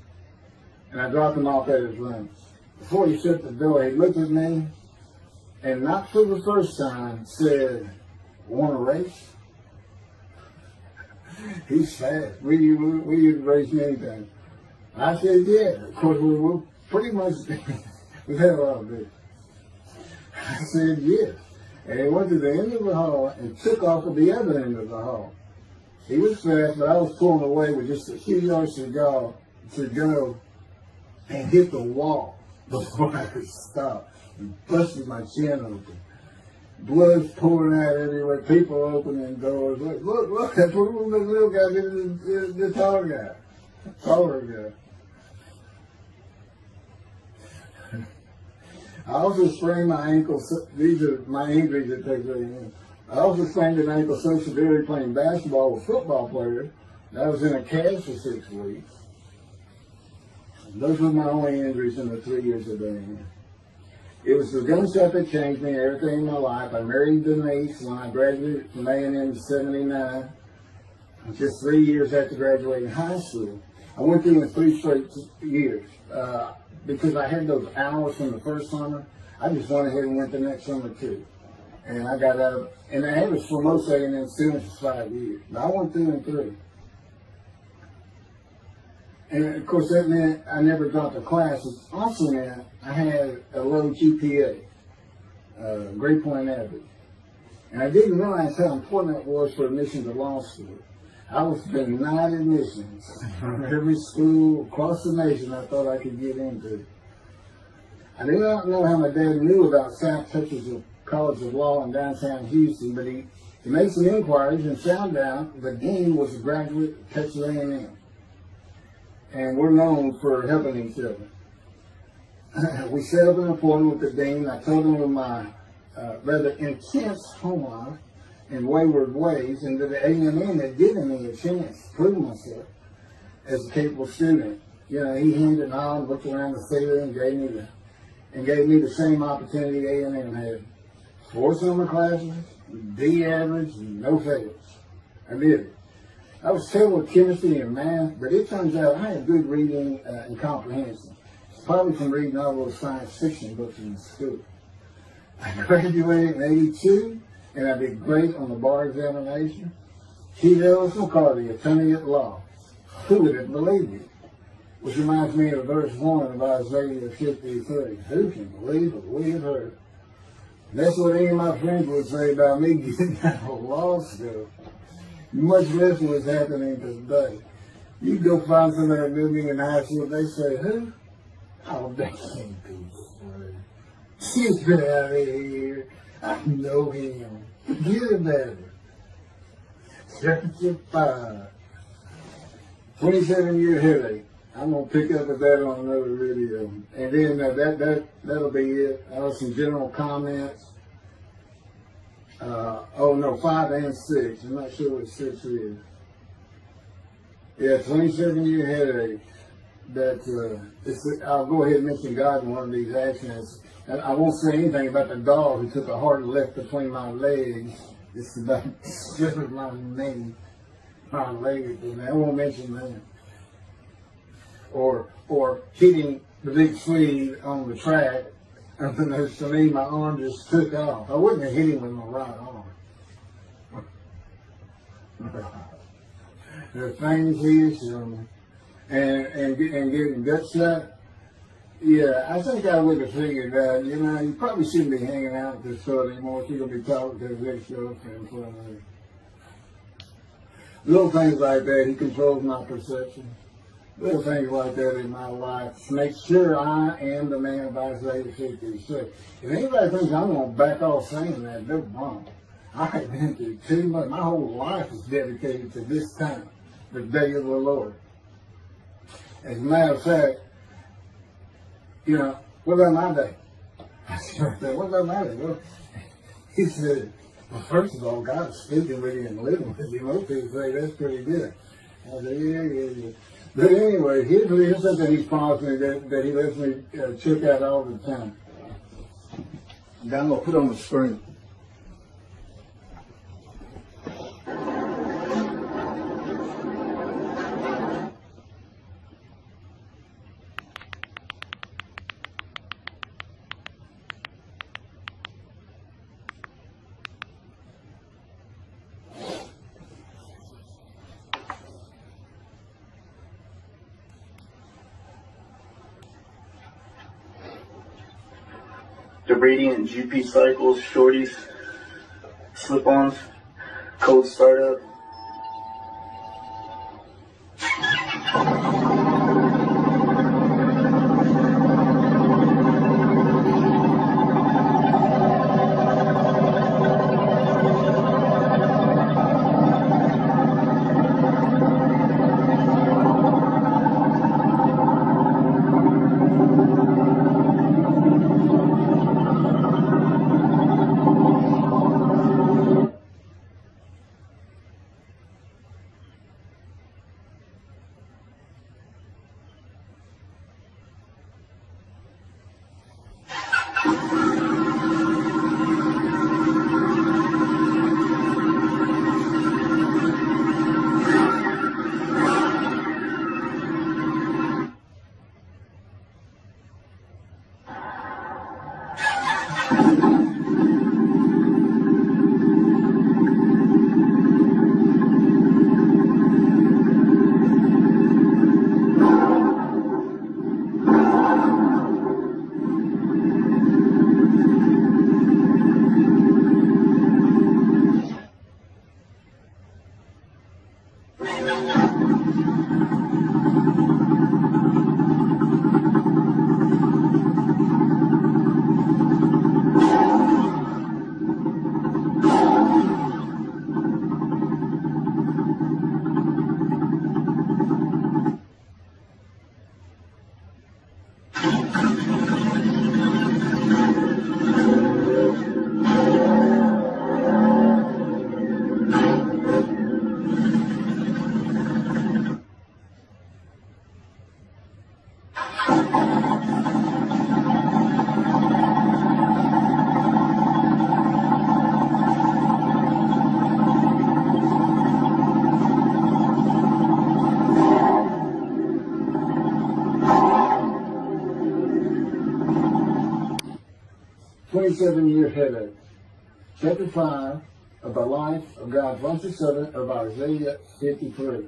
And I dropped him off at his room. Before he shut the door, he looked at me, and not for the first time, said, "Want to race?" He's fast. We used to race anything. I said, yeah. Of course, we were pretty much, we had a lot of this. I said, yes. And he went to the end of the hall and took off at the other end of the hall. He was fast, but I was pulling away with just a few yards to go and hit the wall before I could stop and busted my chin open. Blood's pouring out everywhere, people opening doors. Look, that's what the little guy did to the taller guy. I also sprained my ankle. These are my injuries that take very. I also sprained an ankle so severely playing basketball with football players that I was in a cast for 6 weeks. Those were my only injuries in the 3 years of being here. It was the gunshot that changed me and everything in my life. I married Denise when I graduated from A&M in '79. Just 3 years after graduating high school. I went through in 3 straight years. Because I had those hours from the first summer, I just went ahead and went the next summer too. And I got out, and the average for most A&M students is 5 years. But I went through in 3. And of course that meant I never dropped a class. It also meant I had a low GPA, grade point average. And I didn't realize how important that was for admission to law school. I was denied admissions from every school across the nation I thought I could get into. I do not know how my dad knew about South Texas College of Law in downtown Houston, but he made some inquiries and found out the dean was a graduate of Texas A&M. And we're known for helping each other. We set up an appointment with the dean. I told him of my rather intense home life and wayward ways, and that the A&M had given me a chance to prove myself as a capable student. You know, he hemmed and hawed, looked around the theater, and gave me the same opportunity A&M had. 4 summer classes, D average, and no fails. I did it. I was terrible with chemistry and math, but it turns out I had good reading and comprehension. Probably from reading all those science fiction books in school. I graduated in '82, and I did great on the bar examination. Chief Ellis McCarty, attorney at law. Who would have believed it? Which reminds me of verse 1 of Isaiah 53. Who can believe what we have heard? And that's what any of my friends would say about me getting out of law school. Much less what's happening today. You go find somebody that knew me in high school, they say, who? Oh, that can't be true. Get out of here. I know him. Get about it. Chapter 5. 27-year headache. I'm going to pick up with that on another video. And then that'll be it. Some general comments. 5 and 6. I'm not sure what 6 is. Yeah, 27-year headache. I'll go ahead and mention God in one of these actions. And I won't say anything about the dog who took a hard left between my legs. It's about just my knee, my leg. I won't mention that. Or hitting the big sleeve on the track. And then to me, my arm just took off. I wouldn't have hit him with my right arm. The things he is showing. And getting gut shot. Yeah, I think I would have figured that, you probably shouldn't be hanging out with this fellow anymore if you're going to be talking to his ex-girlfriend for me. Little things like that, he controls my perception. Little things like that in my life to make sure I am the man of Isaiah 56. If anybody thinks I'm going to back off saying that, they're wrong. I've been through too much. My whole life is dedicated to this time, the day of the Lord. As a matter of fact, what about my day? I said, what about my day? Well, he said, well, first of all, God's speaking with you and living with you. Most people say that's pretty good. I said, yeah. But anyway, here's something he's promised me that he lets me check out all the time. And I'm going to put on the screen. The radiant GP cycles, shorties, slip-ons, cold startup. 27-year headache. Chapter 5 of the life of God's righteous servant of Isaiah 53.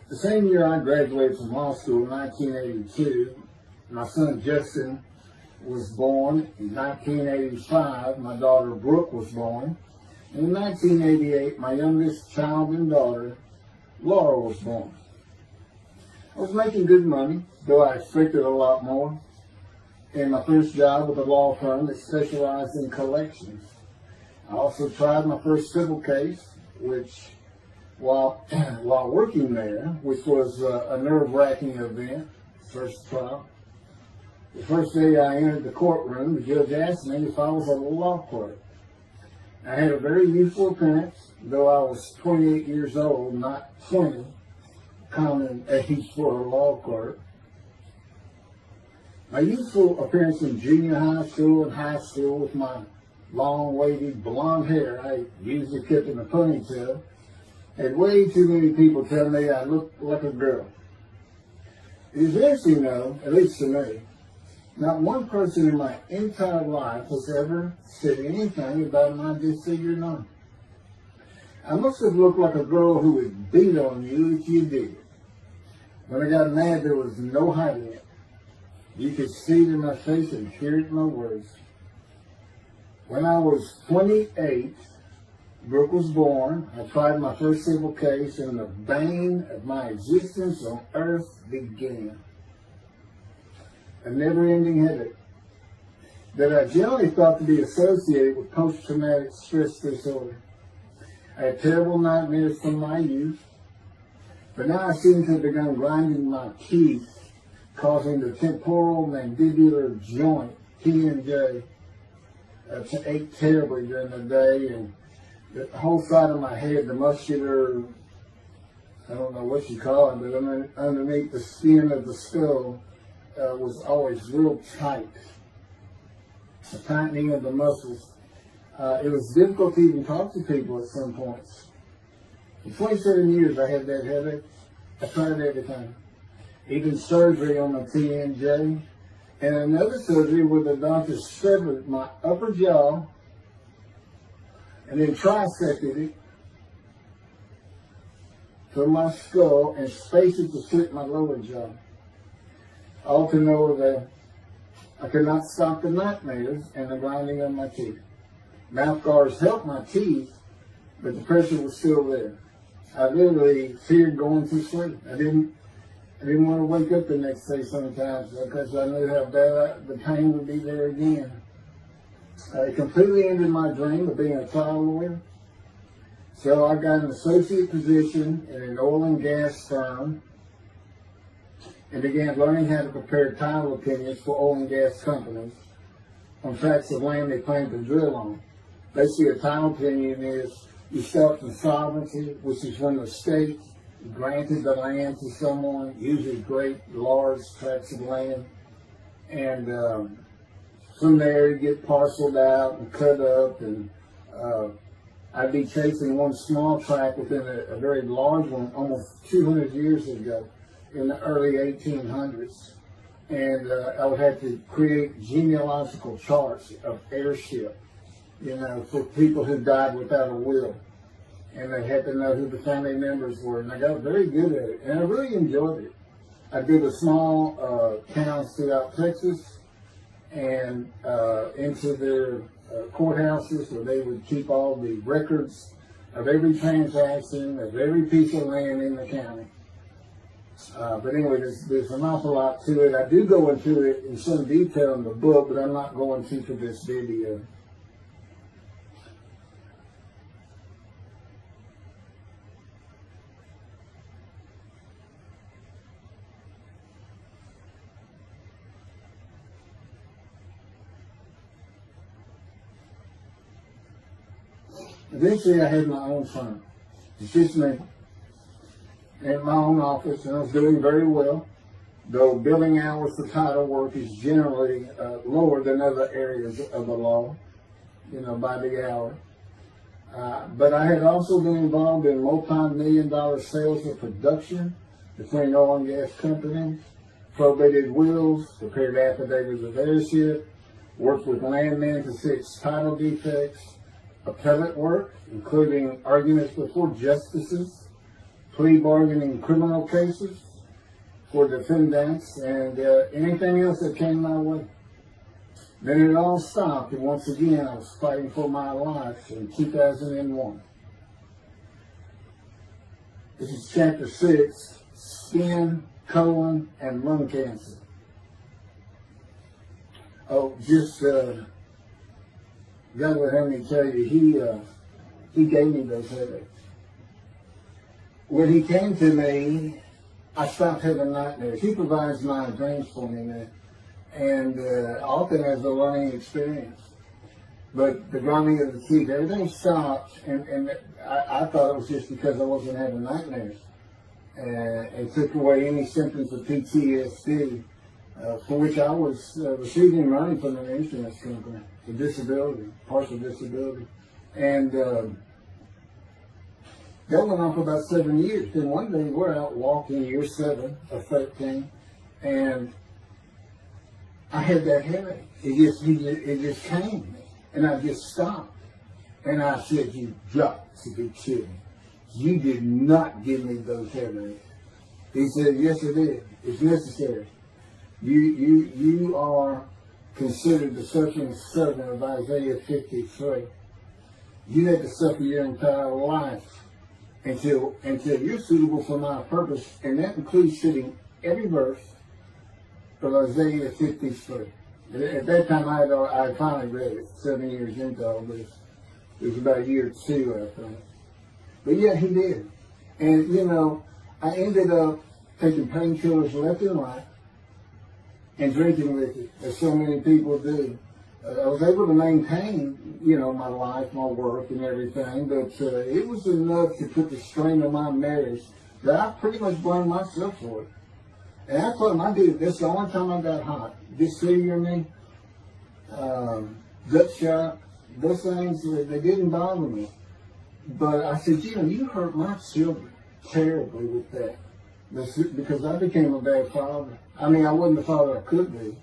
The same year I graduated from law school in 1982, my son Justin was born. In 1985, my daughter Brooke was born. And in 1988, my youngest child and daughter, Laura, was born. I was making good money, though I expected a lot more, in my first job with a law firm that specialized in collections. I also tried my first civil case, which, while working there, which was a nerve-wracking event, first trial. The first day I entered the courtroom, the judge asked me if I was a law clerk. I had a very youthful appearance, though I was 28 years old, not 20, common age for a law clerk. My youthful appearance in junior high school and high school with my long, wavy, blonde hair, I usually kept in a ponytail, had way too many people tell me I looked like a girl. It is interesting, though, at least to me, not one person in my entire life has ever said anything about my disfigured arm. I must have looked like a girl who would beat on you if you did. When I got mad, there was no hiding it. You could see it in my face and hear it in my words. When I was 28, Brooke was born. I tried my first civil case, and the bane of my existence on earth began. A never-ending headache that I generally thought to be associated with post-traumatic stress disorder. I had terrible nightmares from my youth, but now I seem to have begun grinding my teeth, causing the temporal mandibular joint, TMJ, to ache terribly during the day, and the whole side of my head, the muscular, I don't know what you call it, but underneath the skin of the skull, was always real tight, a tightening of the muscles. It was difficult to even talk to people at some points. For 27 years I had that headache. I tried everything, even surgery on the TMJ, and another surgery where the doctor severed my upper jaw and then trisected it from my skull and spaced it to fit my lower jaw. All to know that I could not stop the nightmares and the grinding of my teeth. Mouth guards helped my teeth, but the pressure was still there. I literally feared going to sleep. I didn't want to wake up the next day sometimes because I knew how bad the pain would be there again. It completely ended my dream of being a trial lawyer. So I got an associate position in an oil and gas firm and began learning how to prepare title opinions for oil and gas companies on tracts of land they plan to drill on. Basically, a title opinion is you start from sovereignty, which is when the state granted the land to someone, usually great, large tracts of land, and from there you get parceled out and cut up, and I'd be chasing one small tract within a very large one almost 200 years ago in the early 1800s, and I would have to create genealogical charts of heirship, for people who died without a will. And they had to know who the family members were. And I got very good at it. And I really enjoyed it. I go to small towns throughout Texas and into their courthouses where they would keep all the records of every transaction, of every piece of land in the county. But anyway, there's an awful lot to it. I do go into it in some detail in the book, but I'm not going to for this video. Eventually, I had my own firm. It's just me. In my own office, and I was doing very well, though billing hours for title work is generally lower than other areas of the law, by the hour. But I had also been involved in multi-million-dollar sales of production between oil and gas companies, probated wills, prepared affidavits of heirship, worked with landmen to fix title defects, appellate work, including arguments before justices, plea bargaining in criminal cases for defendants, and anything else that came my way. Then it all stopped, and once again I was fighting for my life in 2001. This is chapter 6, skin, colon, and lung cancer. Oh, just God will have me tell you, he gave me those headaches. When he came to me, I stopped having nightmares. He provides my dreams for me now, and often as a learning experience. But the grinding of the teeth, everything stopped, and I thought it was just because I wasn't having nightmares. It took away any symptoms of PTSD, for which I was receiving money from an insurance company for disability, partial disability. And that went on for about 7 years. Then one day we're out walking, year 7 or 13, and I had that headache. It just came, and I just stopped. And I said, "You got to be kidding. You did not give me those headaches." He said, "Yes, it is. It's necessary. You are considered the suffering servant of Isaiah 53. You had to suffer your entire life until you're suitable for my purpose," and that includes sitting every verse of Isaiah 53. At that time, I finally read it 7 years into all this. It was about year 2, I think. But yeah, he did. And, I ended up taking painkillers left and right and drinking with it, as so many people do. I was able to maintain, my life, my work, and everything, but it was enough to put the strain on my marriage that I pretty much blamed myself for it. And I told him I did it. That's the only time I got hot. Dysphagia me, gut shot, those things, they didn't bother me. But I said, you hurt my children terribly with that. Because I became a bad father. I wasn't the father I could be.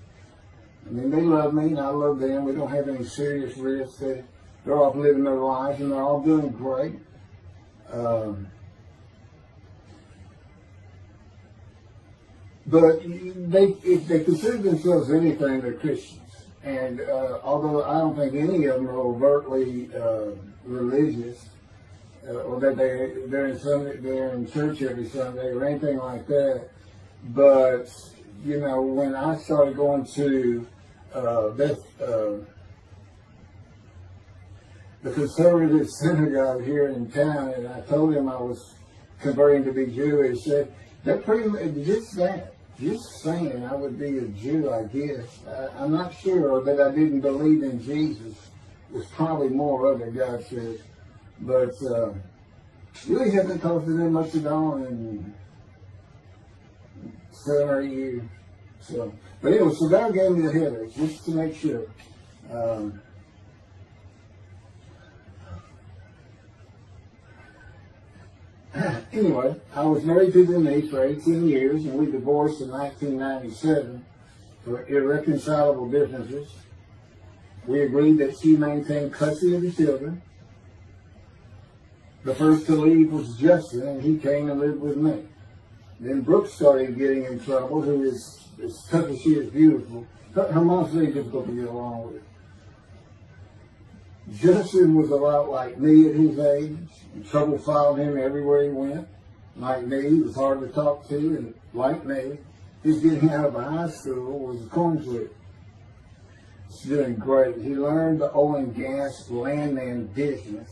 They love me and I love them. We don't have any serious risks. They're off living their lives and they're all doing great. But if they consider themselves anything, they're Christians. And although I don't think any of them are overtly religious, or that they're in church every Sunday or anything like that, but when I started going to the conservative synagogue here in town, and I told him I was converting to be Jewish, they're pretty much just saying I would be a Jew, I guess. I'm not sure that I didn't believe in Jesus. There's probably more of it, God says. But really hasn't costed them much at all in 7 or 8 years. But anyway, so God gave me the headache, just to make sure. Anyway, I was married to Denise for 18 years, and we divorced in 1997 for irreconcilable differences. We agreed that she maintained custody of the children. The first to leave was Justin, and he came and lived with me. Then Brooke started getting in trouble, who is, as tough as she is beautiful. Her mom's very difficult to get along with. Justin was a lot like me at his age, and trouble followed him everywhere he went. Like me, he was hard to talk to, and like me, his getting out of high school was a coin flip. He's doing great. He learned the oil and gas landman business,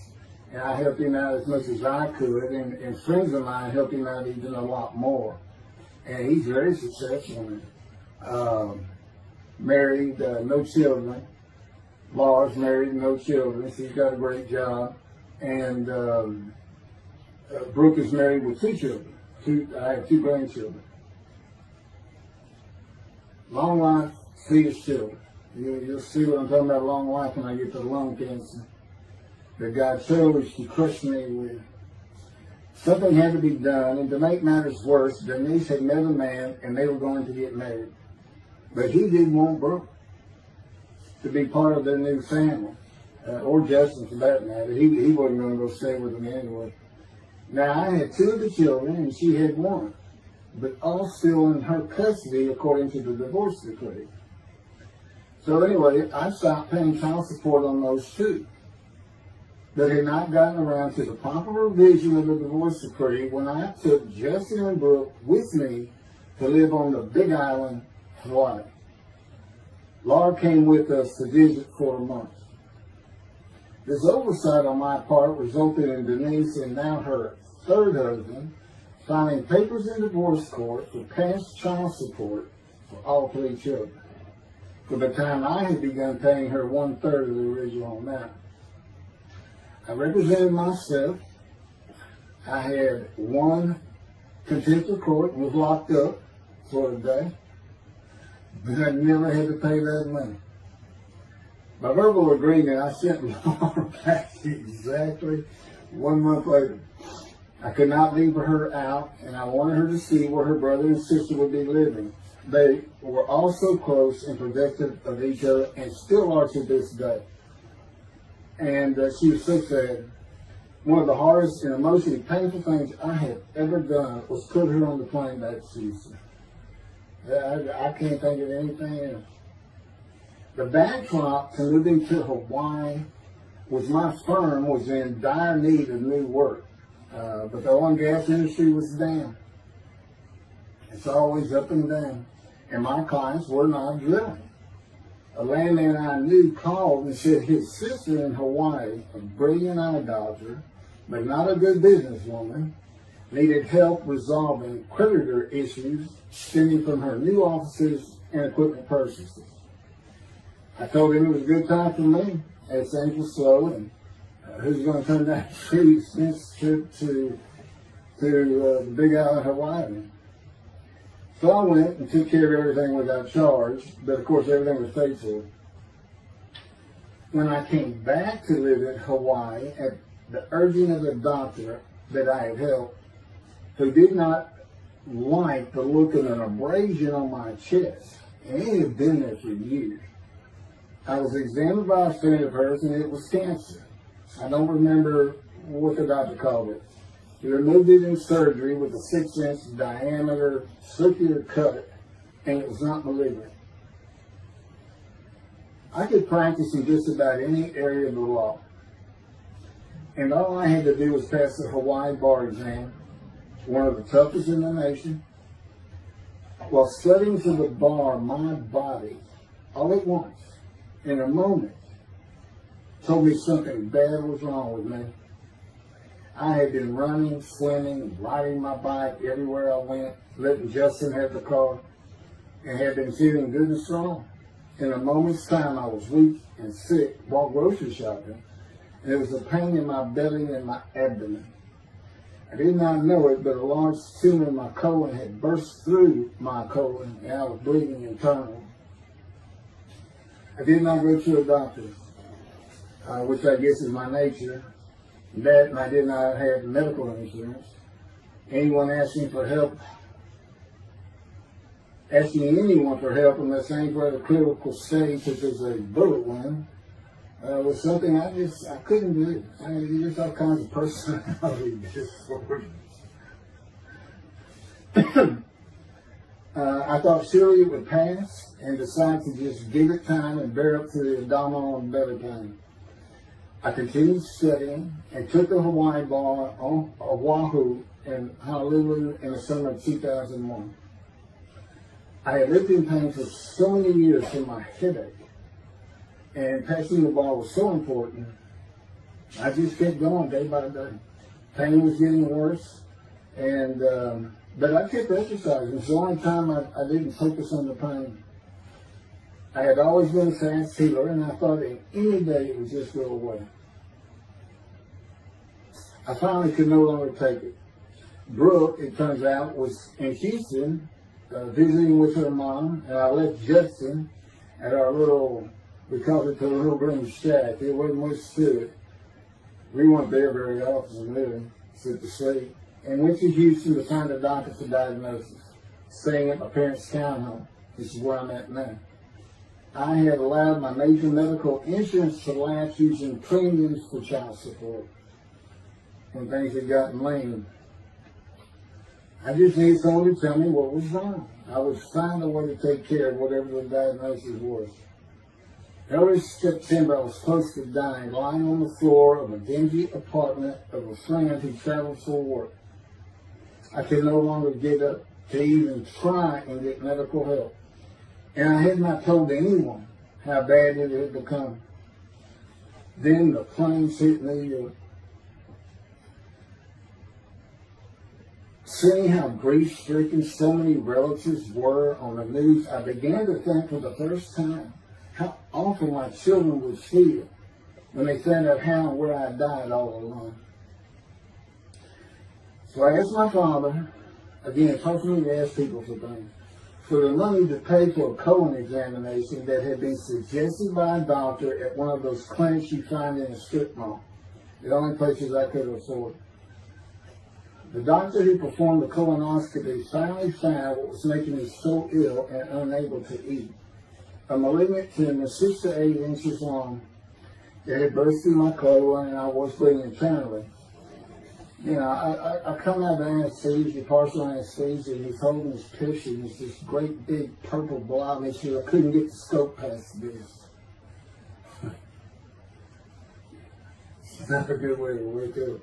and I helped him out as much as I could, and friends of mine helped him out even a lot more. And he's very successful. Married, no children. Laura's married, no children. She's got a great job. And Brooke is married with 2 children. I have 2 grandchildren. Long life, fetus children. You'll see what I'm talking about, long life, when I get to lung cancer that God chose to crush me with. Something had to be done, and to make matters worse, Denise had met a man, and they were going to get married. But he didn't want Brooke. to be part of their new family, or Justin for that matter. He wasn't going to go stay with them anyway. Now, I had 2 of the children, and she had 1, but all still in her custody according to the divorce decree. So anyway, I stopped paying child support on those 2. But had not gotten around to the proper revision of the divorce decree when I took Justin and Brooke with me to live on the Big Island, Hawaii. Laura came with us to visit for a month. This oversight on my part resulted in Denise and now her 3rd husband filing papers in divorce court for past child support for all 3 children, for the time I had begun paying her 1/3 of the original amount. I represented myself. I had 1 contempt of court and was locked up for a day, but I never had to pay that money. By verbal agreement, I sent Laura back exactly 1 month later. I could not leave her out, and I wanted her to see where her brother and sister would be living. They were all so close and protective of each other, and still are to this day. And she was so sad. One of the hardest and emotionally painful things I have ever done was put her on the plane back to Houston. I can't think of anything else. The backdrop to moving to Hawaii was my firm was in dire need of new work. But the oil and gas industry was down. It's always up and down. And my clients were not drilling. A landman I knew called and said his sister in Hawaii, a brilliant idolater, but not a good businesswoman, needed help resolving creditor issues stemming from her new offices and equipment purchases. I told him it was a good time for me, as things were slow, and who's going to turn that free expense trip to the Big Island, Hawaii. So I went and took care of everything without charge, but of course everything was paid for. When I came back to live in Hawaii at the urging of the doctor that I had helped, who did not like the look of an abrasion on my chest, and it had been there for years, I was examined by a friend of hers, and it was cancer. I don't remember what the doctor called it. He removed it in surgery with a 6-inch diameter circular cut, and it was not malignant. I could practice in just about any area of the law, and all I had to do was pass the Hawaii bar exam, one of the toughest in the nation. While studying for the bar, my body, all at once, in a moment, told me something bad was wrong with me. I had been running, swimming, riding my bike everywhere I went, letting Justin have the car, and had been feeling good and strong. In a moment's time, I was weak and sick while grocery shopping, and there was a pain in my belly and my abdomen. I did not know it, but a large tumor in my colon had burst through my colon, and I was bleeding internally. I did not go to a doctor, which I guess is my nature. That, and I did not have medical insurance. Anyone asking for help, asking anyone for help unless things were at a critical stage, such as a bullet wound, was something I couldn't do. I mean, there's all kinds of personality disorders. I thought surely it would pass, and decided to just give it time and bear up to the abdominal and belly pain. I continued studying and took the Hawaii bar on Oahu and Honolulu in the summer of 2001. I had lived in pain for so many years from my headache, and passing the bar was so important, I just kept going day by day. Pain was getting worse, and but I kept exercising. It's the only time I didn't focus on the pain. I had always been a fast healer, and I thought that any day it would just go away. I finally could no longer take it. Brooke, it turns out, was in Houston visiting with her mom, and I left Justin at our little, we called it the little green shack. There wasn't much to it. We weren't there very often, really, except to sleep. And went to Houston to find a doctor for diagnosis, staying at my parents' townhome. This is where I'm at now. I had allowed my major medical insurance to lapse using premiums for child support when things had gotten lean. I just needed someone to tell me what was wrong. I would find a way to take care of whatever the diagnosis was. Early September, I was close to dying, lying on the floor of a dingy apartment of a friend who traveled for work. I could no longer get up to even try and get medical help. And I had not told anyone how bad it had become. Then the planes hit New York. Seeing how grief-stricken so many relatives were on the news, I began to think for the first time how awful my children would feel when they found out how and where I died all alone. So I asked my father, again, it's hard for me to ask people for things, for the money to pay for a colon examination that had been suggested by a doctor at one of those clinics you find in a strip mall, the only places I could afford. The doctor who performed the colonoscopy finally found what was making me so ill and unable to eat. A malignant tumor 6 to 8 inches long that had burst through my colon and I was bleeding internally. You know, I come out of anesthesia, partial anesthesia, and he's holding his picture, and it's this great big purple blob, and he said, I couldn't get the scope past this. It's not a good way to wake up.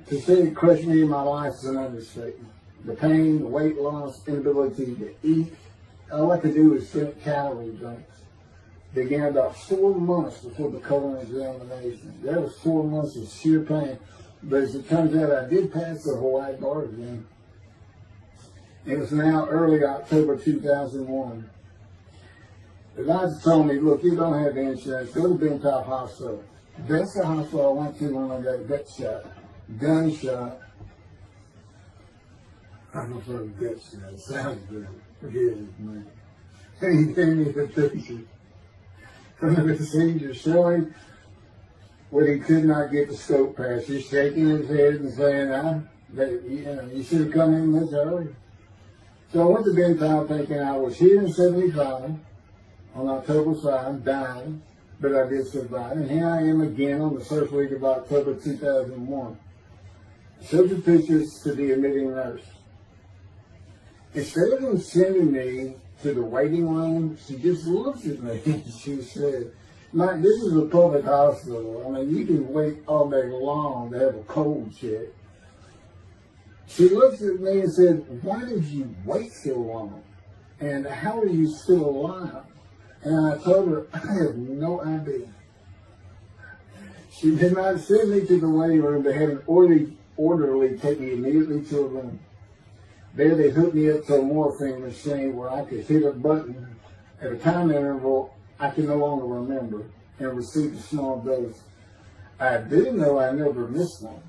To say it crushed me in my life is an understatement. The pain, the weight loss, inability to eat, all I could do was drink calorie drinks. Began about 4 months before the colon examination. That was 4 months of sheer pain. But as it turns out, I did pass the Hawaii bar exam. It was now early October 2001. The doctor told me, look, you don't have insurance. Go to Bentop Hospital. That's the hospital I went to when I got gut shot. Gunshot. I don't know if gut shot. It sounds good. Forget it, man. And he gave me the picture from the procedure showing what he could not get the scope past. He's shaking his head and saying, you should have come in this early. So I went to Bentop thinking I was here in 75 on October 5, dying, but I did survive. And here I am again on the first week of October 2001. Showed the pictures to the admitting nurse. Instead of them sending me to the waiting room, she just looked at me and she said, Mike, this is a public hospital. I mean, you can wait all day long to have a cold check. She looked at me and said, why did you wait so long? And how are you still alive? And I told her, I have no idea. She did not send me to the waiting room. They had an orderly take me immediately to a room. There they hooked me up to a morphine machine where I could hit a button at a time interval I can no longer remember and receive a small dose. I do know I never missed one.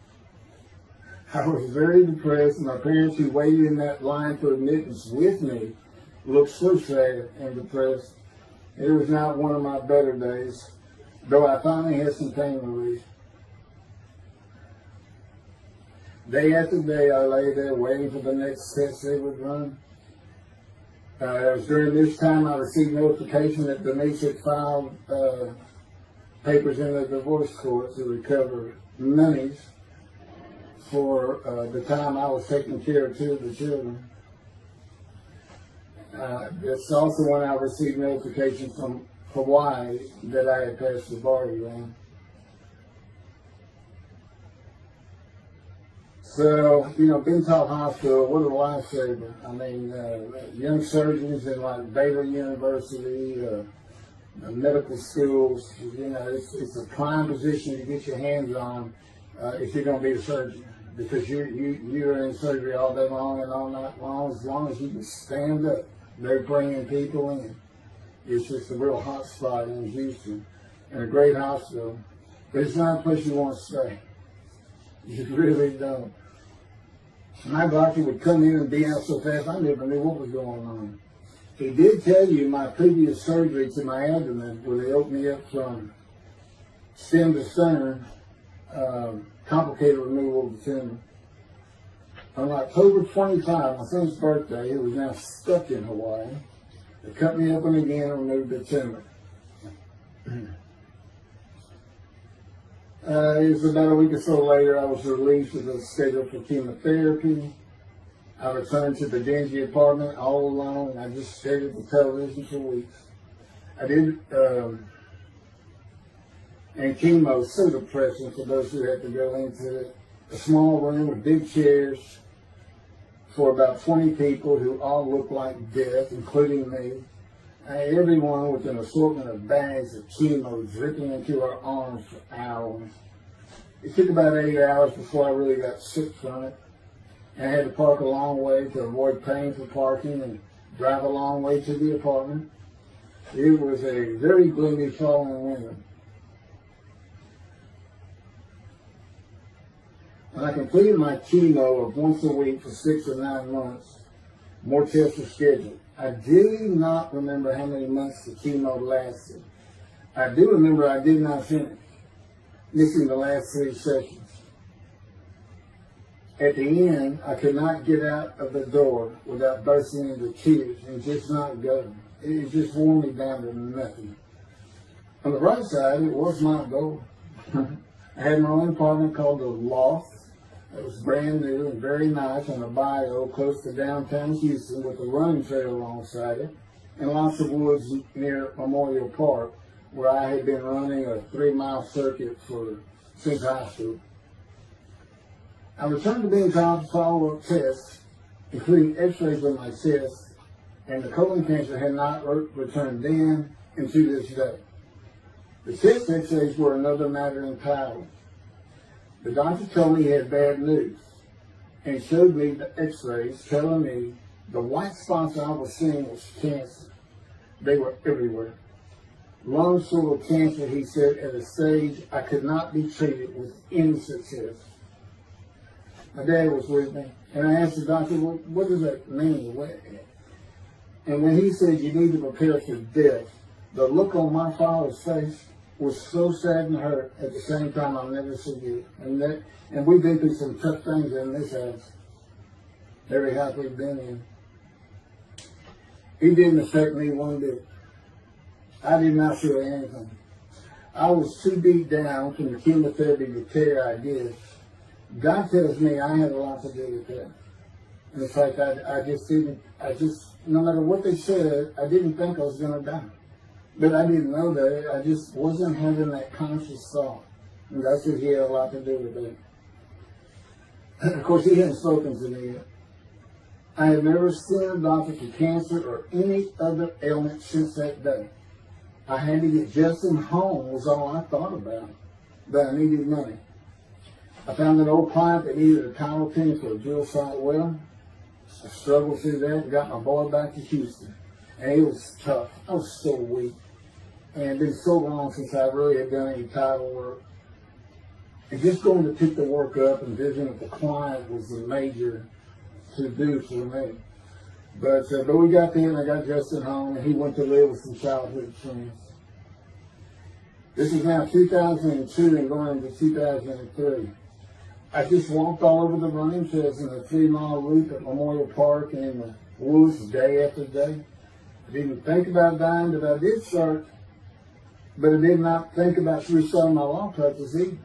I was very depressed. My parents who waited in that line for admittance with me looked so sad and depressed. It was not one of my better days, though I finally had some pain relief. Day after day, I lay there waiting for the next test they would run. It was during this time I received notification that Denise had filed papers in the divorce court to recover monies for the time I was taking care of 2 of the children. It's also when I received notification from Hawaii that I had passed the bar exam. So, you know, Bentop Hospital, what a lifesaver. I mean, young surgeons in like Baylor University, medical schools, you know, it's a prime position to get your hands on if you're going to be a surgeon. Because you're in surgery all day long and all night long, as long as you can stand up. They're bringing people in. It's just a real hot spot in Houston and a great hospital. But it's not a place you want to stay. You really don't. My doctor would come in and be out so fast, I never knew what was going on. He did tell you my previous surgery to my abdomen, where they opened me up from stem to sternum, complicated removal of the tumor. On October 25, my son's birthday, who was now stuck in Hawaii, They cut me open again and removed the tumor. It was about a week or so later, I was released with a schedule for chemotherapy. I returned to the dingy apartment all alone, and I just stared at the television for weeks. I did, and chemo is so depressing for those who have to go into it. A small room with big chairs for about 20 people who all look like death, including me. Everyone with an assortment of bags of chemo dripping into our arms for hours. It took about 8 hours before I really got sick from it. I had to park a long way to avoid paying for parking and drive a long way to the apartment. It was a very gloomy fall and winter. When I completed my chemo of once a week for 6 or 9 months, more tests were scheduled. I do not remember how many months the chemo lasted. I do remember I did not finish, missing the last 3 sessions. At the end, I could not get out of the door without bursting into tears and just not going. It just wore me down to nothing. On the right side, it was my goal. I had my own apartment called the Loft. It was brand new and very nice on a bayou close to downtown Houston with a running trail alongside it and lots of woods near Memorial Park where I had been running a 3-mile circuit since high school. I returned to being called for follow-up tests, including x-rays of my chest, and the colon cancer had not returned then and to this day. The chest x-rays were another matter entirely. The doctor told me he had bad news and showed me the x-rays telling me the white spots I was seeing was cancer. They were everywhere. Lung sort of cancer, he said, at a stage I could not be treated with any success. My dad was with me, and I asked the doctor, what does that mean? And when he said, you need to prepare for death, the look on my father's face was so sad and hurt at the same time I'll never forget. And we've been through some tough things in this house, every house we've been in. It didn't affect me one bit. I did not feel anything. I was too beat down from the chemotherapy to care, I guess. God tells me I had a lot to do with that. And in fact, no matter what they said, I didn't think I was going to die. But I didn't know that. I just wasn't having that conscious thought. And that's what he had a lot to do with it. Of course, he hadn't spoken to me yet. I had never seen a doctor for cancer or any other ailment since that day. I had to get Justin home was all I thought about. But I needed money. I found an old client that needed a title pin for a drill site well. I struggled through that and got my boy back to Houston. And it was tough. I was so weak. And it had been so long since I really had done any title work. And just going to pick the work up and visiting with the client was the major to-do for me. But we got there and I got Justin home and he went to live with some childhood friends. This is now 2002 and going into 2003. I just walked all over the running trails in the 3-mile loop at Memorial Park and in the woods day after day. I didn't think about dying, but I did start. But I did not think about restarting my law practice either.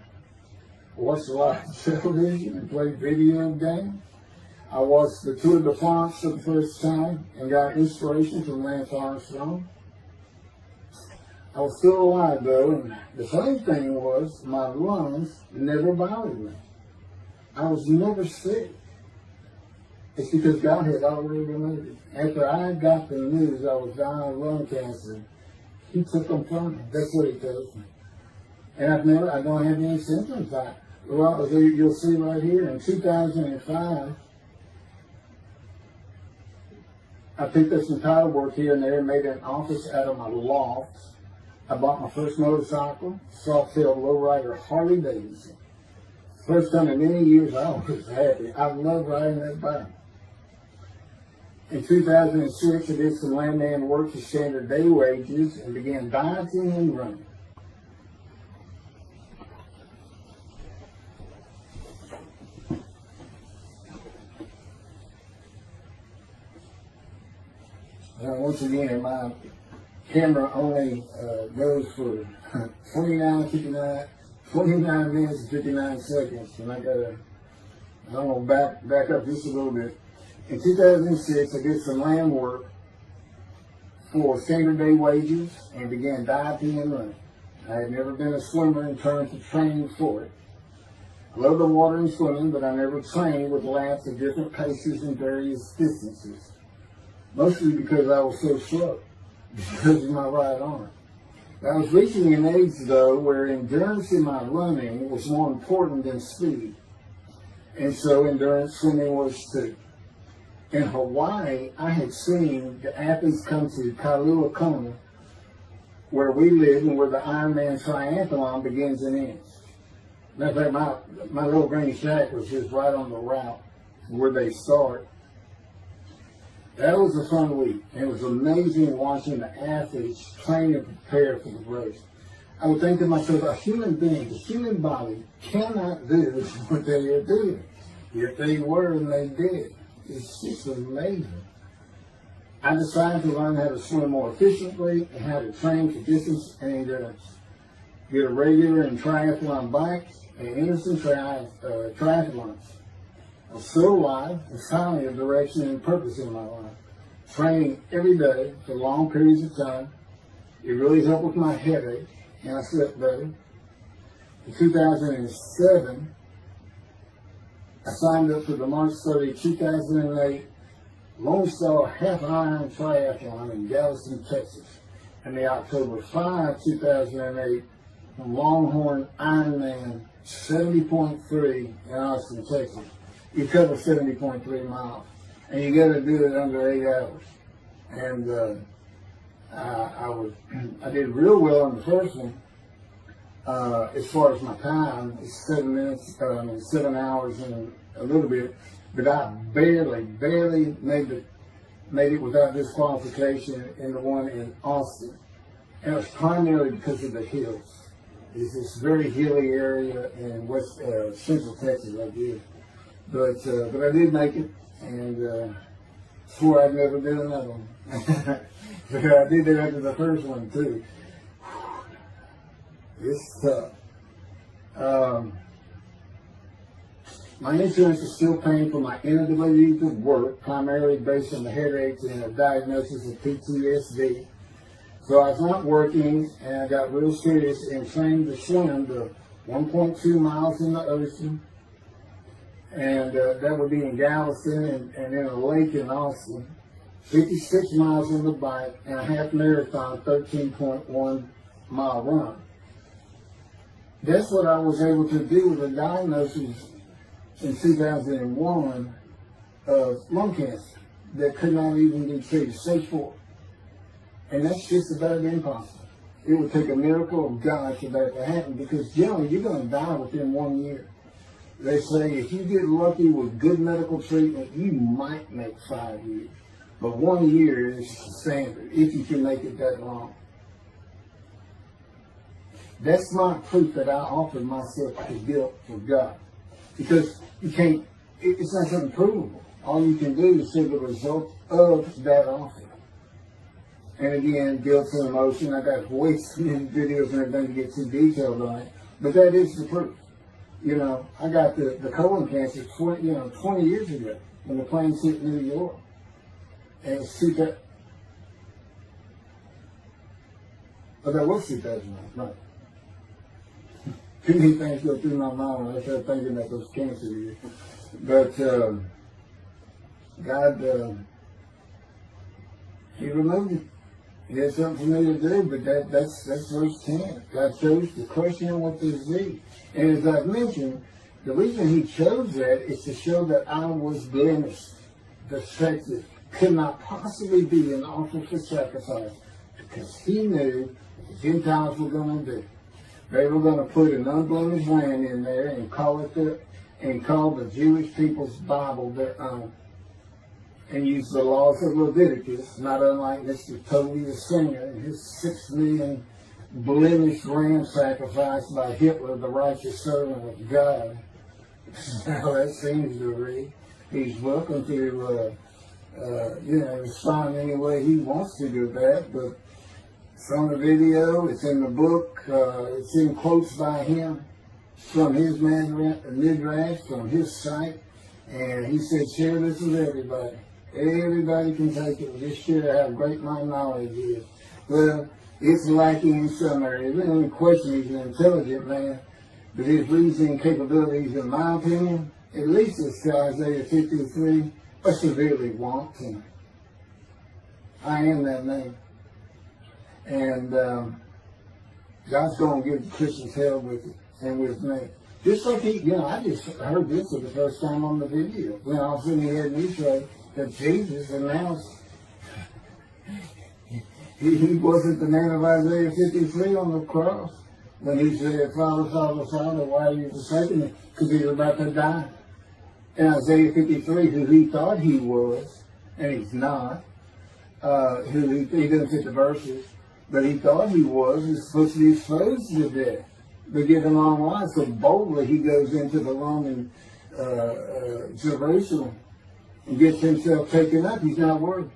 I watched a lot of television and played video games. I watched the Tour de France for the first time and got inspiration from Lance Armstrong. I was still alive though, and the funny thing was my lungs never bothered me. I was never sick. It's because God had already removed it. After I got the news I was dying of lung cancer, he took them from me. That's what he tells me. And I don't have any symptoms. Well, you'll see right here, in 2005, I picked up some title work here and there and made an office out of my loft. I bought my first motorcycle, soft-tailed lowrider Harley Davidson. First time in many years I was happy. I love riding that bike. In 2006, I did some landman work for standard day wages and began dieting and running. once again, my camera only goes for 29 minutes and 59 seconds, and I don't know, back up just a little bit. In 2006, I did some land work for standard day wages and began diving and running. I had never been a swimmer in terms of training for it. I love the water and swimming, but I never trained with laps at different paces and various distances. Mostly because I was so slow, because of my right arm. I was reaching an age, though, where endurance in my running was more important than speed. And so endurance swimming was too. In Hawaii, I had seen the athletes come to Kailua Kona, where we live and where the Ironman triathlon begins and ends. Matter of fact, my little granny shack was just right on the route where they start. That was a fun week. It was amazing watching the athletes train and prepare for the race. I would think to myself, a human being, the human body cannot do what they are doing. Yet they were and they did. It's just amazing. I decided to learn how to swim more efficiently and how to train for distance and endurance. Get a regular and triathlon bike and innocent triathlons. I was so alive and finally a direction and purpose in my life. Training every day for long periods of time. It really helped with my headache and I slept better. In 2007, I signed up for the March 30, 2008 Lone Star Half Iron Triathlon in Galveston, Texas, and the October 5, 2008 Longhorn Ironman 70.3 in Austin, Texas. You cover 70.3 miles, and you got to do it under 8 hours. And I did real well on the first one. As far as my time, it's 7 hours and a little bit, but I barely made it without disqualification in the one in Austin. And it was primarily because of the hills. It's this very hilly area in central Texas, I did. But I did make it, and swore I'd never do another one. But I did it after the first one too. It's tough. My insurance is still paying for my inability to work, primarily based on the headaches and a diagnosis of PTSD. So I was not working, and I got real serious and trained to swim the 1.2 miles in the ocean, and that would be in Galveston and in a lake in Austin, 56 miles on the bike, and a half marathon, 13.1 mile run. That's what I was able to do with a diagnosis in 2001 of lung cancer that could not even be treated, stage 4. And that's just about impossible. It would take a miracle of God for that to happen, because generally you're going to die within 1 year. They say if you get lucky with good medical treatment, you might make 5 years. But 1 year is standard, if you can make it that long. That's not proof that I offered myself to guilt for God. Because you can't, it's not something provable. All you can do is see the result of that offer. And again, guilt and emotion. I got way too many videos and everything to get too detailed on it. But that is the proof. You know, I got the colon cancer 20 years ago when the planes hit New York. And it's that was 2009, right? Too many things go through my mind when I start thinking about those cancer years. But God, He removed it. He had something for me to do, but that's verse 10. God chose to crush him with his disease. And as I've mentioned, the reason He chose that is to show that I was blemished, defective, could not possibly be an offer for sacrifice, because He knew what the Gentiles were going to do. They were going to put an unblemished lamb in there and call the Jewish people's Bible their own, and use the laws of Leviticus, not unlike Mr. Toby the singer and his 6 million blemished ram sacrificed by Hitler, the righteous servant of God. How that seems to read. He's welcome to respond any way he wants to do that. But it's on the video, it's in the book, it's in quotes by him from his midrash, from his site. And he said, share this with everybody. Everybody can take it. Just share how great my knowledge is. Well, it's lacking in some areas. We don't question he's an intelligent man, but his reasoning capabilities, in my opinion, at least it's Isaiah 53, are severely wanting. I am that man. And God's going to give the Christians hell with it and with me. Just like I just heard this for the first time on the video. When all of a sudden he had me say that Jesus announced he wasn't the man of Isaiah 53 on the cross when he said, Father, Father, Father, why are you forsaking me? Because he was about to die. In Isaiah 53, who he thought he was, and he's not, he doesn't fit the verses, but he thought he was supposed to be exposed to death, but given long life. So boldly he goes into the Roman Jerusalem and gets himself taken up. He's not worthy.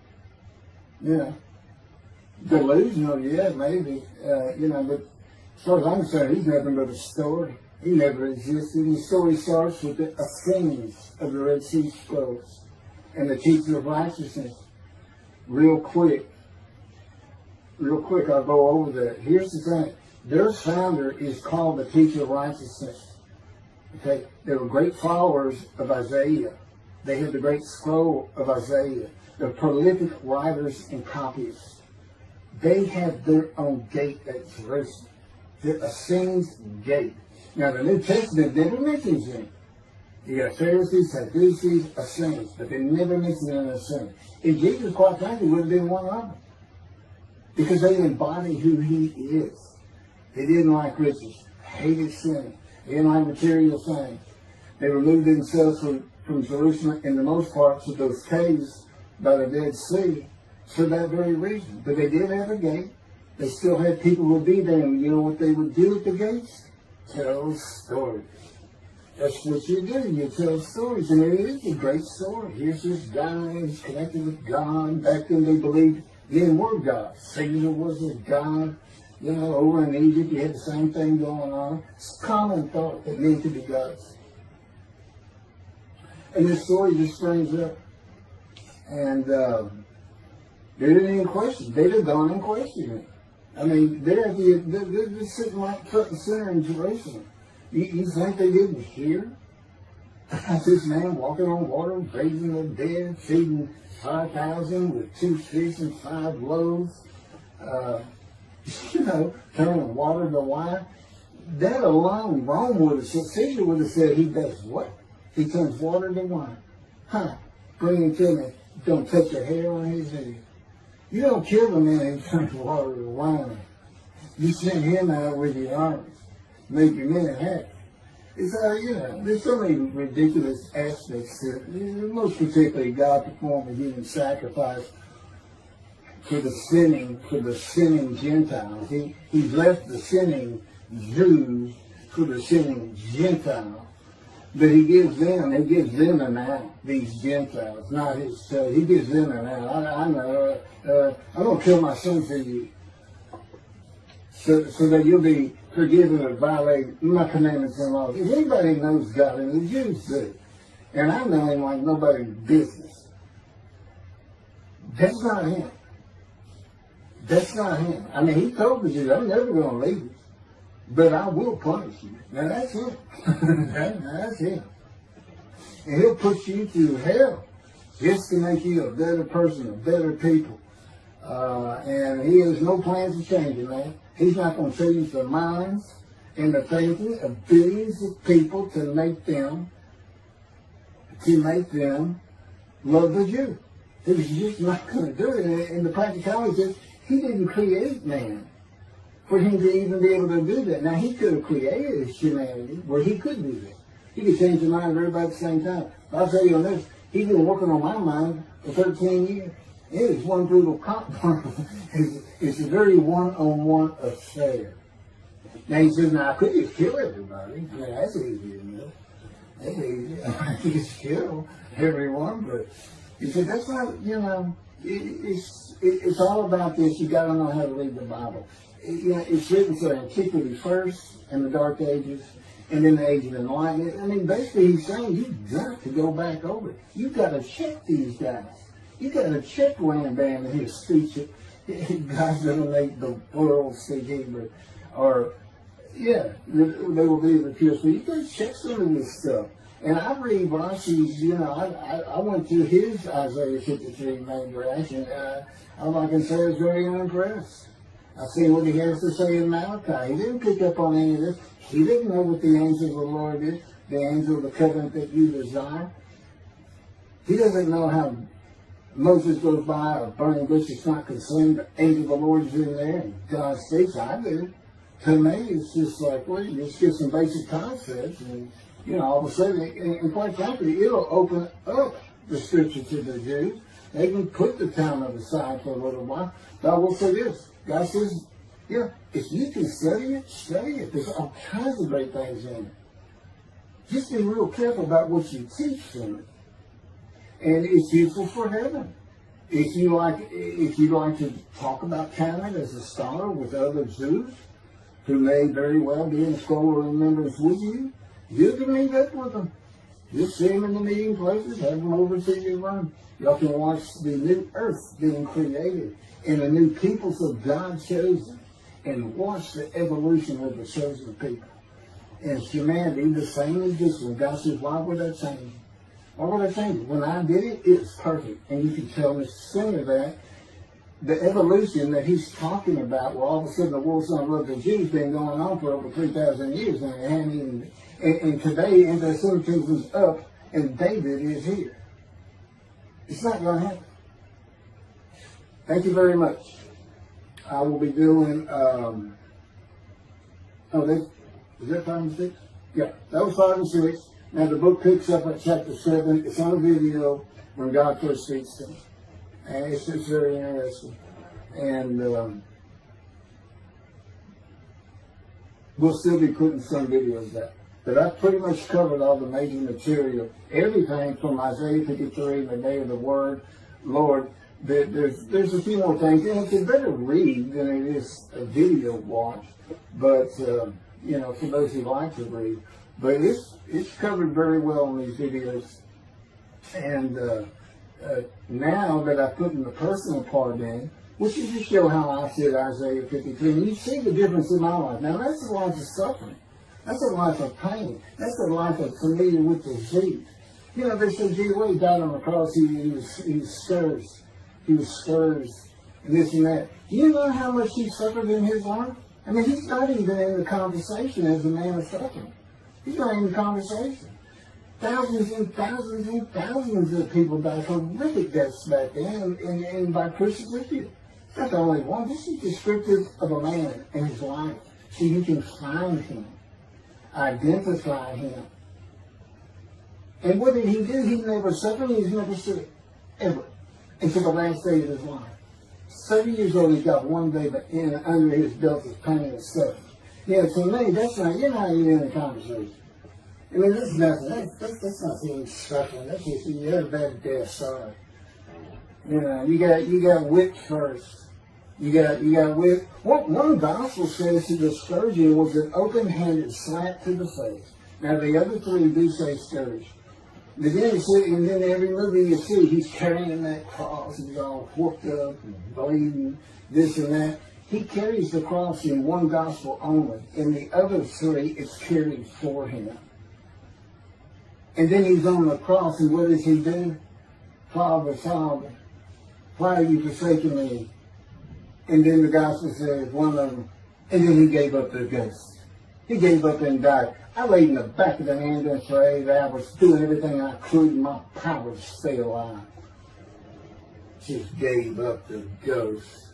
Delusional, yeah, maybe, but as far as I'm concerned, he's nothing but a story. He never existed. The story starts with the scenes of the Red Sea Scrolls and the teacher of righteousness. Real quick, I'll go over that. Here's the thing. Their founder is called the teacher of righteousness. Okay? They were great followers of Isaiah. They had the great scroll of Isaiah. They're prolific writers and copyists. They have their own gate at Jerusalem. The Essenes Gate. Now, the New Testament never mentions them. You got Pharisees, Sadducees, Essenes, but they never mention an Essene. And Jesus, quite frankly, would have been one of them. Because they embody who he is. They didn't like riches, hated sin. They didn't like material things. They removed themselves from Jerusalem, in the most part, to those caves by the Dead Sea for that very reason. But they did have a gate. They still had people who would be there. And you know what they would do at the gates? Tell stories. That's what you do. You tell stories. And it is a great story. Here's this guy who's connected with God. Back then they believed men were gods. Caesar was a god. Over in Egypt you had the same thing going on. It's a common thought that men could be gods. And this story just springs up. And they didn't even question. They'd have gone and questioned it. I mean, they're sitting right front and center in Jerusalem. You think they didn't hear? This man walking on water, raising the dead, feeding 5,000 with 2 fish and 5 loaves, turning water to wine. That alone, Rome would have said, Caesar would have said, he does what? He turns water to wine. Bring him to me. Don't touch a hair on his head. You don't kill the man who turns water to wine. You send him out with your armies. Make your men happy. It's there's so many ridiculous aspects to it. Most particularly, God performed a human sacrifice for the sinning Gentiles. He left the sinning Jews for the sinning Gentiles. But he gives them an out, these Gentiles, not his son. He gives them an out. I know, I'm going to kill my son for you. So that you'll be forgiven of violating my commandments and laws. If anybody knows God, and the Jews do, and I know him like nobody's business, that's not him. That's not him. I mean, he told the Jews, I'm never going to leave you, but I will punish you. Now that's him. That's him. And he'll put you through hell just to make you a better person, a better people. And he has no plans to change it, man. He's not going to change the minds and the thinking of billions of people to make them love the Jew. He's just not going to do it. And the practicality is he didn't create man for him to even be able to do that. Now, he could have created humanity where he could do that. He could change the mind of everybody at the same time. I'll tell you on this, he's been working on my mind for 13 years. It is one brutal compromise. It's a very one-on-one affair. Now he says, now I could just kill everybody. I mean, that's easy enough. That's easy. I could just kill everyone, but He said, that's not, it's all about this. You got to know how to read the Bible. It's written for antiquity first, and the Dark Ages, and then the Age of Enlightenment. I mean, basically he's saying you've got to go back over it. You've got to check these guys. You've got to check Rambam and his speech. God's going to make the world speak Hebrew. Or, they will be the pure. So you got to check some of this stuff. And I read Rashi's, I went through his Isaiah 53 main draft, and all I can say is very unimpressed. I've seen what he has to say in Malachi. He didn't pick up on any of this. He didn't know what the angel of the Lord is, the angel of the covenant that you desire. He doesn't know how Moses goes by a burning bush that's not consumed. The angel of the Lord is in there, and God speaks. I do. To me, it's just like, well, you just get some basic concepts, and all of a sudden, and quite frankly, it'll open up the scripture to the Jews. They can put the Talmud aside for a little while. But I will say this. God says, if you can study it, study it. There's all kinds of great things in it. Just be real careful about what you teach from it. And it's useful for heaven. If you like to talk about Talmud as a scholar with other Jews, who may very well be in scholar remembrance with you, you can meet up with them. Just see them in the meeting places, have them over to your room. Y'all can watch the new earth being created and the new peoples of God chosen, and watch the evolution of the chosen people. And humanity, the same as this one. God says, why would I change? Why would I change it? When I did it, it's perfect. And you can tell me sooner that the evolution that he's talking about, where all of a sudden the world's going to love the Jews, been going on for over 3,000 years, and it hadn't even, and today anti-Semitism is up, and David is here. It's not going to happen. Thank you very much. I will be doing, is that 5 and 6? Yeah, that was 5 and 6. Now the book picks up at chapter 7. It's on a video when God first speaks to me. And it's just very interesting. And we'll still be putting some videos out. But I've pretty much covered all the major material. Everything from Isaiah 53, the day of the word, Lord. There's a few more things. And it's a better read than it is a video watch. But, for those who like to read. But it's covered very well in these videos. And now that I put in the personal part in, which is to show how I see Isaiah 53, and you see the difference in my life. Now that's a life of suffering. That's a life of pain. That's a life of familiar with disease. They said, gee, when he died on the cross, he was scourged. He was scourged, and this and that. Do you know how much he suffered in his life? I mean, he's not even in the conversation as a man of suffering. He's not in the conversation. Thousands and thousands and thousands of people died horrific deaths back then, and by crucifixion. It's not the only one. This is descriptive of a man and his life, so you can find him, identify him. And what did he do? He never suffered. He's never sick, ever, until the last day of his life. 30 years old, he's got one day, but under his belt is pain and suffering. To me, that's not, you're not even in the conversation. I mean, that's nothing. That's not being suffering. That's just, you had a bad death, sorry. You got whipped first. You got whipped. One gospel says that the scourging was an open-handed slap to the face. Now, the other three do say scourge. But then every movie you see, he's carrying that cross. He's all whooped up and bleeding, this and that. He carries the cross in one gospel only. In the other three, it's carried for him. And then he's on the cross, and what does he do? Father, Father, why are you forsaking me? And then the gospel says, one of them, and then he gave up the ghost. He gave up and died. I laid in the back of the ambulance for 8 hours, doing everything I could in my power to stay alive. Just gave up the ghost.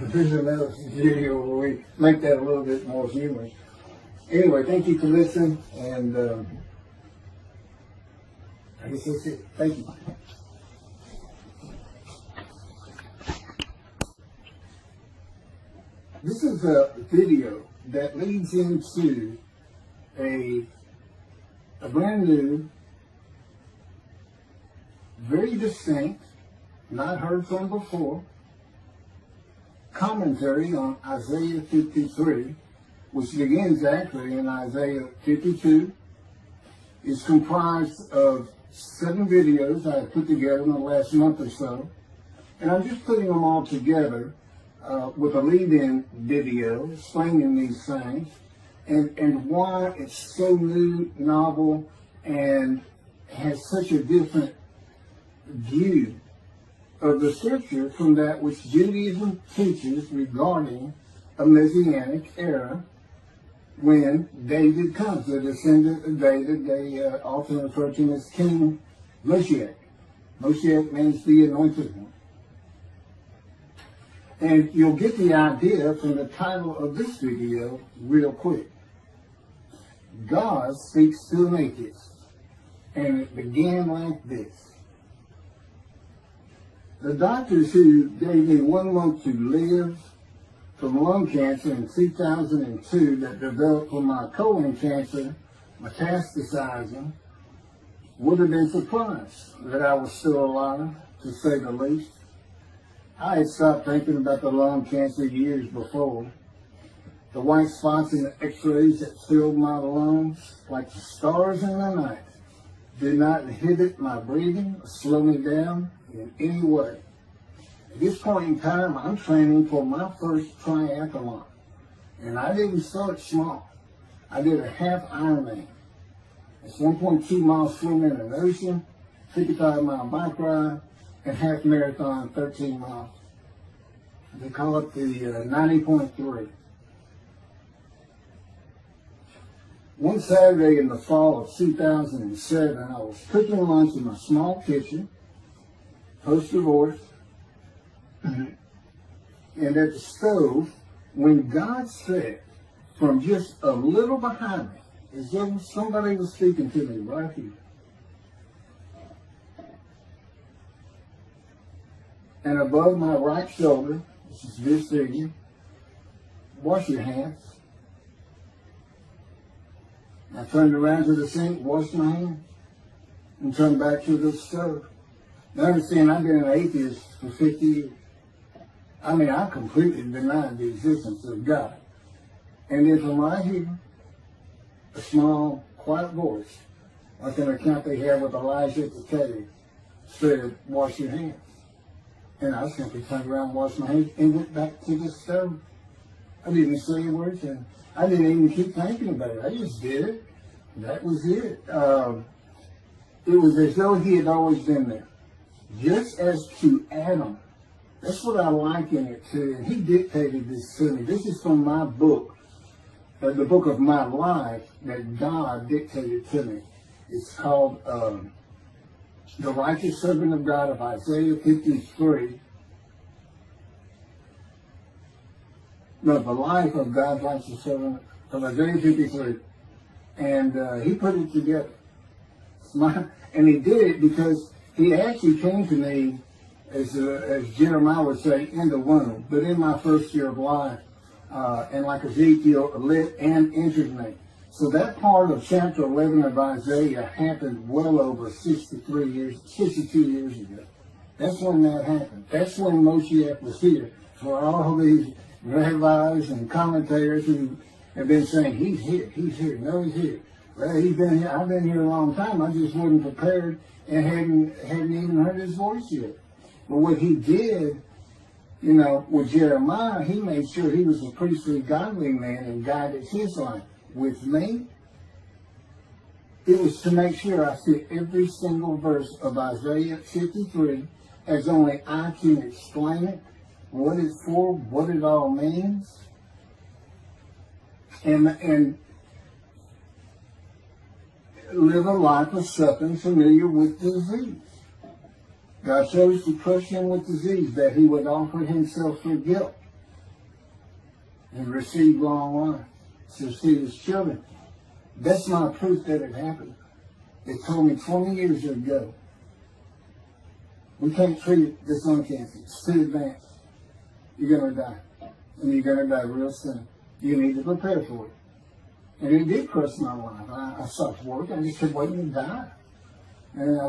There's another video where we make that a little bit more humorous. Anyway, thank you for listening, and I guess that's it. Thank you. This is a video that leads into a brand new very distinct, not heard from before, commentary on Isaiah 53, which begins actually in Isaiah 52. It's comprised of 7 videos I put together in the last month or so. And I'm just putting them all together with a lead-in video explaining these things and why it's so new, novel, and has such a different view of the scripture from that which Judaism teaches regarding a Messianic era when David comes. The descendant of David, they often refer to him as King Moshiach. Moshiach means the anointed one. And you'll get the idea from the title of this video real quick. God speaks to an atheist. And it began like this. The doctors who gave me 1 month to live from lung cancer in 2002 that developed from my colon cancer metastasizing would have been surprised that I was still alive, to say the least. I had stopped thinking about the lung cancer years before. The white spots in the x-rays that filled my lungs like the stars in the night did not inhibit my breathing or slow me down in any way. At this point in time, I'm training for my first triathlon. And I didn't start small. I did a half Ironman. It's 1.2 miles swimming in an ocean, 55-mile bike ride, and half marathon, 13 miles. They call it the 90.3. One Saturday in the fall of 2007, I was cooking lunch in my small kitchen, post-divorce, and at the stove, when God said, from just a little behind me, as though somebody was speaking to me right here, and above my right shoulder, which is this figure, wash your hands. I turned around to the sink, washed my hands, and turned back to the stove. Now understand, I've been an atheist for 50 years. I mean, I completely denied the existence of God. And then from right here, a small, quiet voice, like an account they have with Elijah at the cave, said, wash your hands. And I simply turned around, washed my hands, and went back to the stove. I didn't say a word to him. I didn't even keep thinking about it. I just did it. That was it. It was as though he had always been there. Just as to Adam. That's what I liken it to. And he dictated this to me. This is from my book, the book of my life that God dictated to me. It's called The Righteous Servant of God of Isaiah 53. No, the life of God's righteous servant of Isaiah 53. And he put it together. And he did it because he actually came to me, as Jeremiah would say, in the womb, but in my first year of life. And like Ezekiel, lit and entered me. So that part of chapter 11 of Isaiah happened well over 62 years ago. That's when that happened. That's when Moshiach was here. For all these rabbis and commentators who have been saying, he's here, no, he's here. Well, he's been here, I've been here a long time, I just wasn't prepared and hadn't even heard his voice yet. But what he did, with Jeremiah, he made sure he was a priestly, godly man and guided his life. With me, it was to make sure I fit every single verse of Isaiah 53 as only I can explain it, what it's for, what it all means, and live a life of suffering familiar with disease. God chose to crush him with disease that he would offer himself for guilt and receive long life to see his children. That's not proof that it happened. It told me 20 years ago, we can't treat this lung cancer. It's too advanced. You're going to die. And you're going to die real soon. You need to prepare for it. And it did crush my life. I stopped work. I just kept waiting to die. And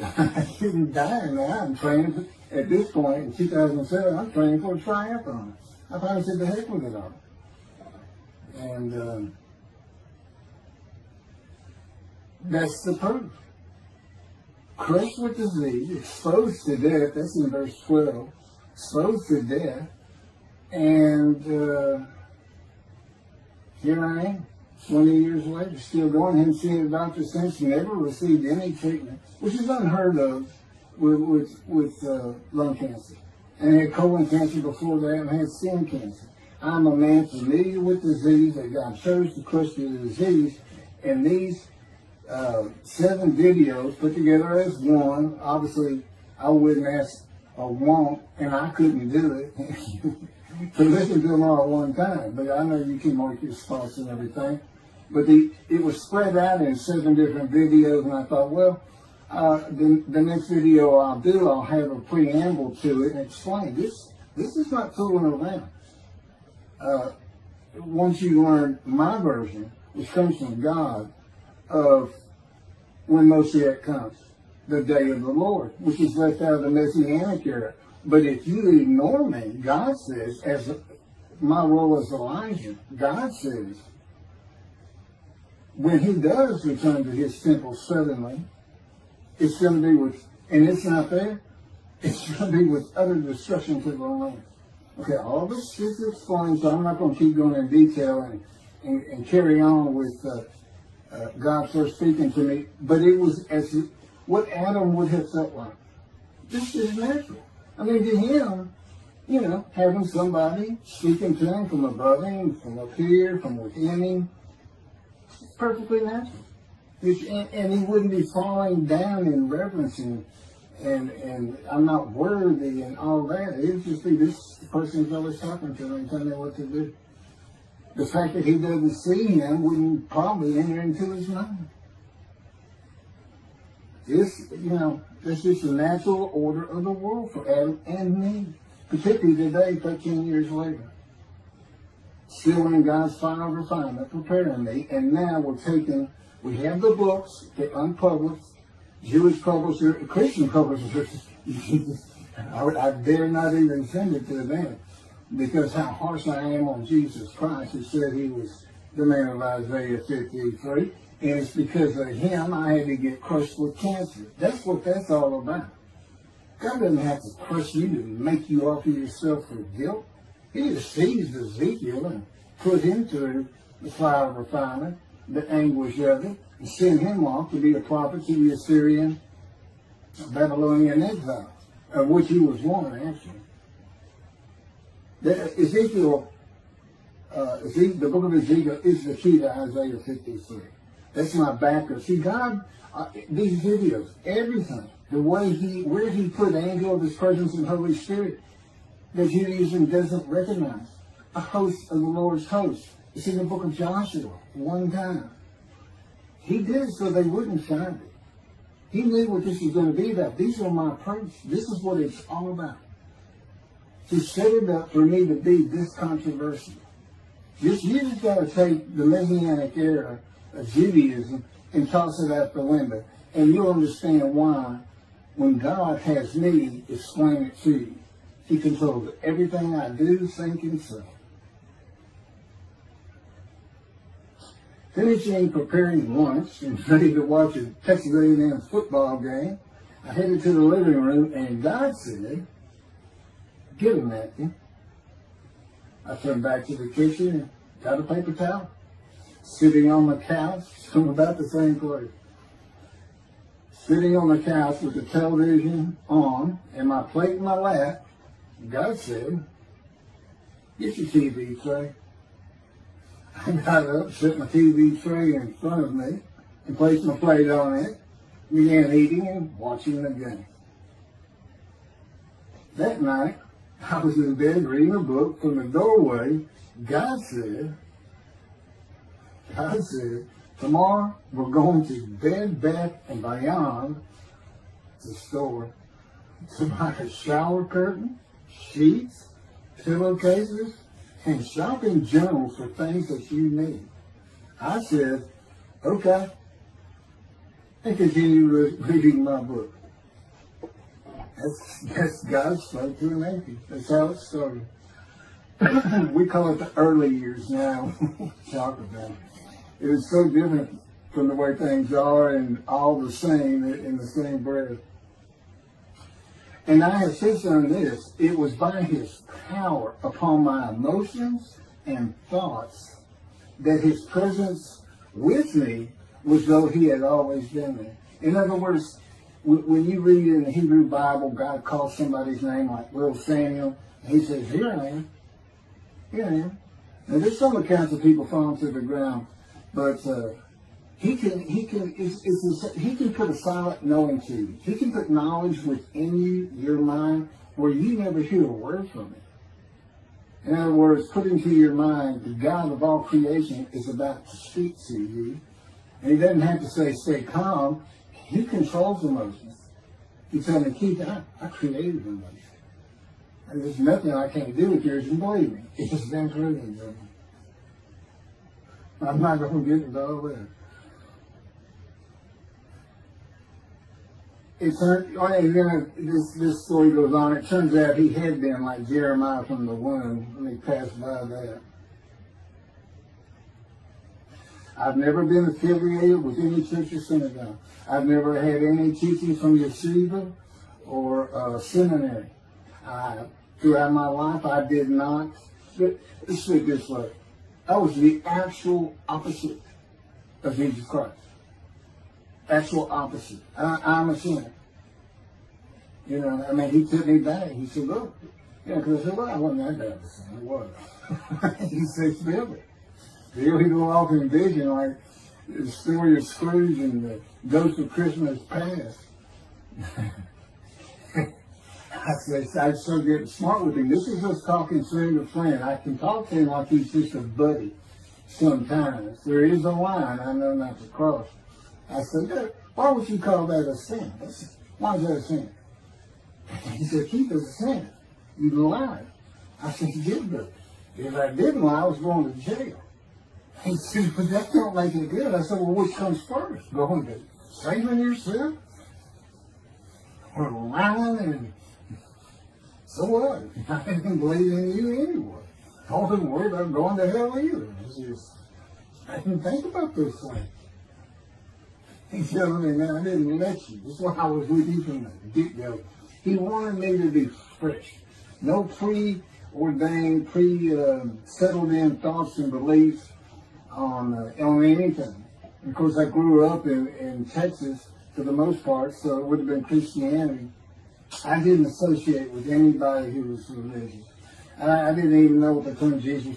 I shouldn't die now. I'm training at this point in 2007. I'm training for a triathlon. I finally said the heck with it all. And that's the proof. Crushed with disease, exposed to death. That's in verse 12. Exposed to death. And here I am, 20 years later, still going. Haven't seen a doctor since. Never received any treatment, which is unheard of with lung cancer. And I had colon cancer before that, and I had skin cancer. I'm a man familiar with disease, that God chose to crush the disease. And these 7 videos put together as one, obviously I wouldn't ask or want, and I couldn't do it, to listen to them all at one time. But I know you can mark your spots and everything. But it was spread out in 7 different videos, and I thought, well, the next video I'll do, I'll have a preamble to it and explain. This is not fooling around. Once you learn my version, which comes from God, of when Moshiach comes, the day of the Lord, which is left out of the Messianic era. But if you ignore me, God says, as my role as Elijah, God says, when he does return to his temple suddenly, it's going to be with, and it's not there, it's going to be with utter destruction to the land. Okay, all this is explained, so I'm not going to keep going in detail and carry on with God first speaking to me, but it was as what Adam would have felt like. This is natural. I mean, to him, you know, having somebody speaking to him from above him, from up here, from within him, it's perfectly natural. And he wouldn't be falling down in reverence and I'm not worthy and all that. It would just be this person's always talking to him and telling him what to do. The fact that he doesn't see him wouldn't probably enter into his mind. This, you know, this is the natural order of the world for Adam and me, particularly today, 13 years later. Still in God's final refinement, preparing me, and now we have the books, the unpublished, Jewish publisher, Christian publishers. I dare not even send it to them, because how harsh I am on Jesus Christ, who said he was the man of Isaiah 53. And it's because of him I had to get crushed with cancer. That's what that's all about. God doesn't have to crush you to make you offer yourself for guilt. He just seized Ezekiel and put him through the fire of refinement, the anguish of it, and sent him off to be a prophet to the Assyrian, Babylonian exile, of which he was one, actually. Ezekiel, the book of Ezekiel is the key to Isaiah 53. That's my backup. See, God, these videos, everything, the way where he put angel of his presence and Holy Spirit, that Judaism doesn't recognize. A host of the Lord's host. It's in the book of Joshua, one time. He did it so they wouldn't find it. He knew what this was going to be about. These are my proofs. This is what it's all about. To set it up for me to be this controversial. You just got to take the Messianic era of Judaism and toss it out the window. And you'll understand why, when God has me explain it to you, he controls everything I do, think, and say. Finishing preparing lunch and ready to watch a Texas A&M football game, I headed to the living room, and God said, "Get a napkin." I turned back to the kitchen and got a paper towel. Sitting on the couch, from about the same place. Sitting on the couch with the television on and my plate in my lap, God said, "Get your TV tray." I got up, set my TV tray in front of me, and placed my plate on it, began eating and watching the game. That night, I was in bed reading a book. From the doorway, God said, "Tomorrow we're going to Bed Bath & Beyond, the store, to buy a shower curtain, sheets, pillowcases, and shopping journals for things that you need." I said, "Okay." and continue reading my book. That's God's spoke to an atheist. That's how it started. We call it the early years now. Talk about it. It is so different from the way things are and all the same in the same breath. And I have since done this. It was by his power upon my emotions and thoughts that his presence with me was though he had always been there. In other words, when you read in the Hebrew Bible, God calls somebody's name like little Samuel, and he says, here I am. Here I am. Now there's some accounts of people falling to the ground, but he can put a silent knowing to you. He can put knowledge within you, your mind, where you never hear a word from it. In other words, put into your mind the God of all creation is about to speak to you. And he doesn't have to say, stay calm. He controls emotions. He's telling me, Keith, I created emotions. And there's nothing I can't do with yours, and believe me, it's been proven. I'm not going to get into all that. This story goes on. It turns out he had been like Jeremiah from the womb when he passed by that. I've never been affiliated with any church or synagogue. I've never had any teaching from yeshiva or seminary. Throughout my life, I did not. Let's say it this way. I was the actual opposite of Jesus Christ. Actual opposite. I'm a sinner. You know, I mean, he took me back. He said, look. Yeah, because I said, well, I wasn't that bad of a sinner. I was. He said, still it. Still, he go off in vision like the story of Scrooge and the Ghost of Christmas Past. I so get smart with him. This is just talking friend to friend. I can talk to him like he's just a buddy sometimes. There is a line I know not to cross. I said, why would you call that a sin? Why is that a sin? He said, Keith, it's a sin. You lied. I said, you did do it. If I didn't lie, I was going to jail. He said, but that don't make it good. I said, well, which comes first? Going to saving yourself? Or lying and... So what? I didn't believe in you anyway. I wasn't worried about going to hell either. I didn't think about those things. He's telling me, man, I didn't let you. That's why I was with you from the get-go. He wanted me to be fresh. No preordained, settled in thoughts and beliefs on anything. Of course, I grew up in Texas for the most part, so it would have been Christianity. I didn't associate with anybody who was religious. I didn't even know what the term Jesus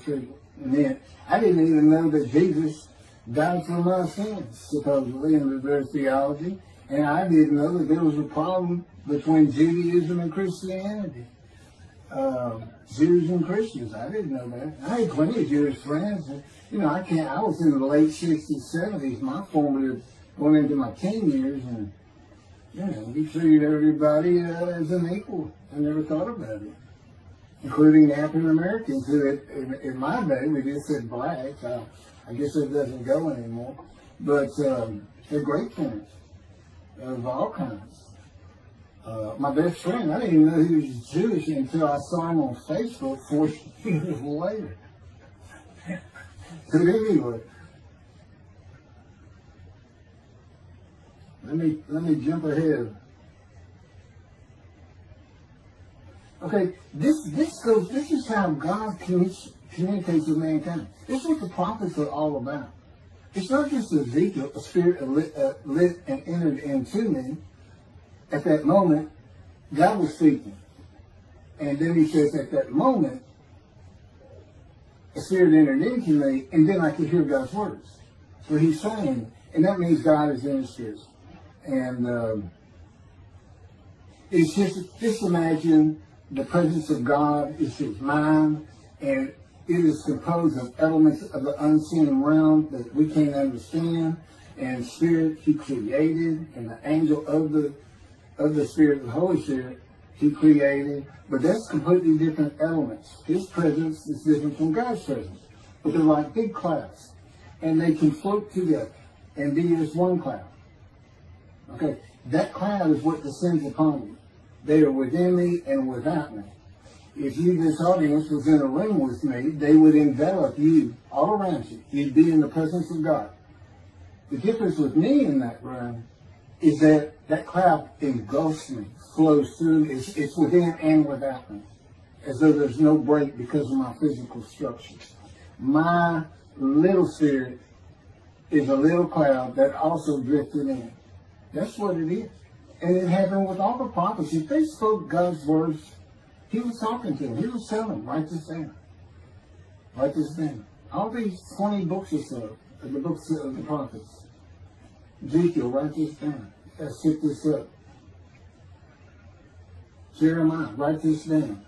meant. I didn't even know that Jesus died for my sins, supposedly, in their theology. And I didn't know that there was a problem between Judaism and Christianity. Jews and Christians, I didn't know that. I had plenty of Jewish friends. You know, I was in the late 60s, 70s, my formative, going into my teen years, and you know, we treated everybody as an equal. I never thought about it, including African Americans, who in my day we just said blacks. I guess it doesn't go anymore, but they're great friends of all kinds. My best friend, I didn't even know he was Jewish until I saw him on Facebook 4 years later. But anyway, let me jump ahead. Okay, this is how God communicates with mankind. This is what the prophets are all about. It's not just Ezekiel, a spirit lit and entered into me. At that moment, God was speaking. And then he says, at that moment, a spirit entered into me, and then I could hear God's words. So he's saying, and that means God is in his spirit. And it's just imagine the presence of God is his mind, and it is composed of elements of the unseen realm that we can't understand, and spirit he created, and the angel of the Spirit, the Holy Spirit, he created. But that's completely different elements. His presence is different from God's presence. But they're like big clouds. And they can float together and be as one cloud. Okay, that cloud is what descends upon you. They are within me and without me. If you, this audience, was in a room with me, they would envelop you all around you. You'd be in the presence of God. The difference with me in that room is that that cloud engulfs me, flows through, it's within and without me, as though there's no break because of my physical structure. My little spirit is a little cloud that also drifted in. That's what it is. And it happened with all the prophets. If they spoke God's words, he was talking to them. He was telling them, write this down. Write this down. All these 20 books or so, the books of the prophets. Ezekiel, write this down. Let's set this up. Jeremiah, write this down.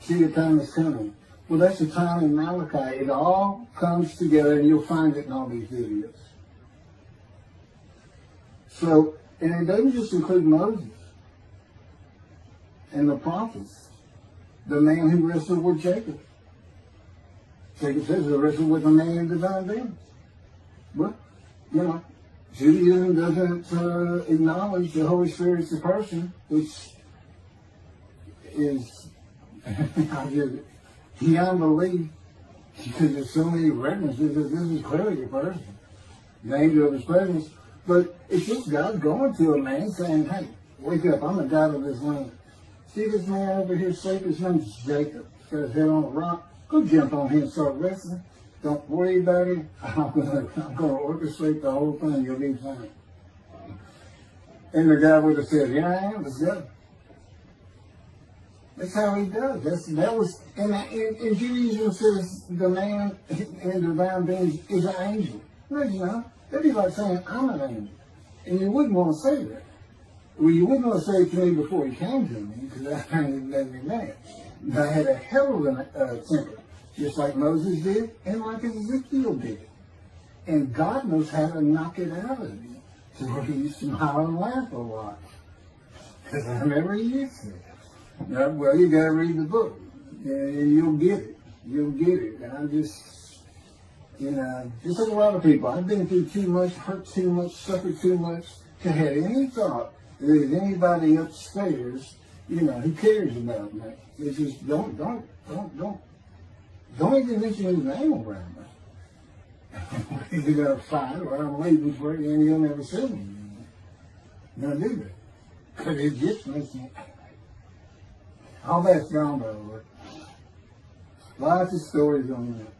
See, the time is coming. Well, that's the time in Malachi. It all comes together, and you'll find it in all these videos. So, and it doesn't just include Moses and the prophets. The man who wrestled with Jacob. Jacob says he wrestled with a man in divine beings. Well, you know, Judaism doesn't acknowledge the Holy Spirit's a person, which is beyond belief, because there's so many references that this is clearly a person, the angel of his presence. But it's just God going to a man saying, hey, wake up, I'm the God of this land. See this man over here asleep? His name's Jacob. Got his head on a rock. Go jump on him and start wrestling. Don't worry about it. I'm going to orchestrate the whole thing. You'll be fine. And the guy would have said, yeah, I am. Let's go. That's how he does. That was, and Judaism says the man in divine beings is an angel. No, you know. That'd be like saying, I'm an angel. And you wouldn't want to say that. Well, you wouldn't want to say it to me before he came to me, because that made me mad. But I had a hell of a temper, just like Moses did, and like Ezekiel did. And God knows how to knock it out of you, to where you smile and laugh a lot. Because I never used to. Now, well, you got to read the book, and you'll get it. You'll get it. And I'm just, you know, just like a lot of people, I've been through too much, hurt too much, suffered too much, to have any thought that there's anybody upstairs, you know, who cares about me. It's just, don't even mention his name around me. You're going to fight, or I'm leaving for you, and you'll never see me. Don't do that. Because it just makes me angry. All that's gone, by the way. Lots of stories on that.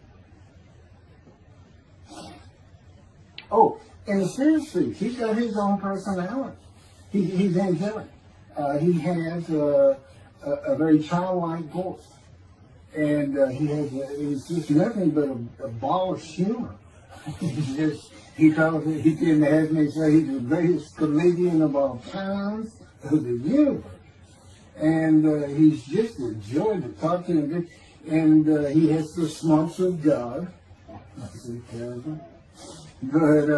Oh, and the Spirit speaks. He's got his own personality. He's angelic. He has a very childlike voice. And he's just nothing but a ball of humor. He can have me say he's the greatest comedian of all times of the universe. And he's just a joy to talk to him. And he has the smarts of God. But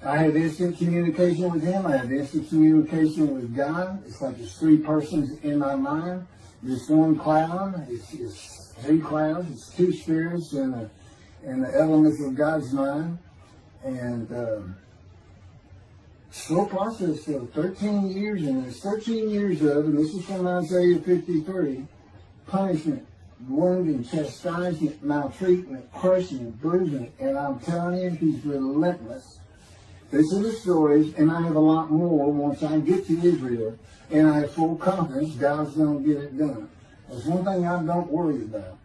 I have instant communication with him. I have instant communication with God. It's like there's three persons in my mind. This one cloud, it's three clouds, it's two spirits and the elements of God's mind. And slow process of 13 years, and there's 13 years of, and this is from Isaiah 53, punishment, wounding, chastisement, maltreatment, crushing, bruising, and I'm telling you, he's relentless. These are the stories, and I have a lot more once I get to Israel, and I have full confidence God's going to get it done. There's one thing I don't worry about.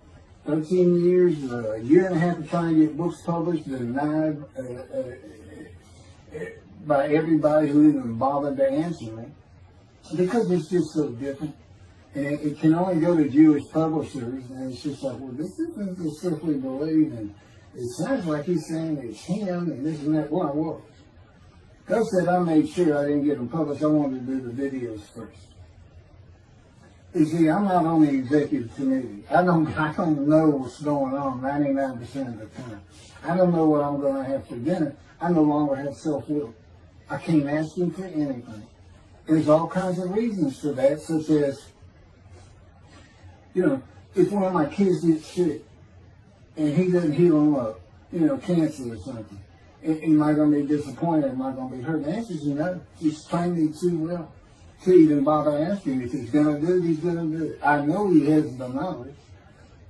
13 years, a year and a half of trying to get books published, denied by everybody who even bothered to answer me, because it's just so different. And it can only go to Jewish publishers, and it's just like, well, this isn't the stuff we believe, and it sounds like he's saying it's him, and this and that. Well, I was. God said I made sure I didn't get them published. I wanted to do the videos first. You see, I'm not on the executive committee. I don't know what's going on 99% of the time. I don't know what I'm going to have for dinner. I no longer have self-will. I can't ask him for anything. There's all kinds of reasons for that, such as, you know, if one of my kids gets sick and he doesn't heal them up, you know, cancer or something, Am I going to be disappointed? Am I going to be hurt? The answer is no. He's trained me too well to even bother asking. If he's going to do it, he's going to do it. I know he has the knowledge,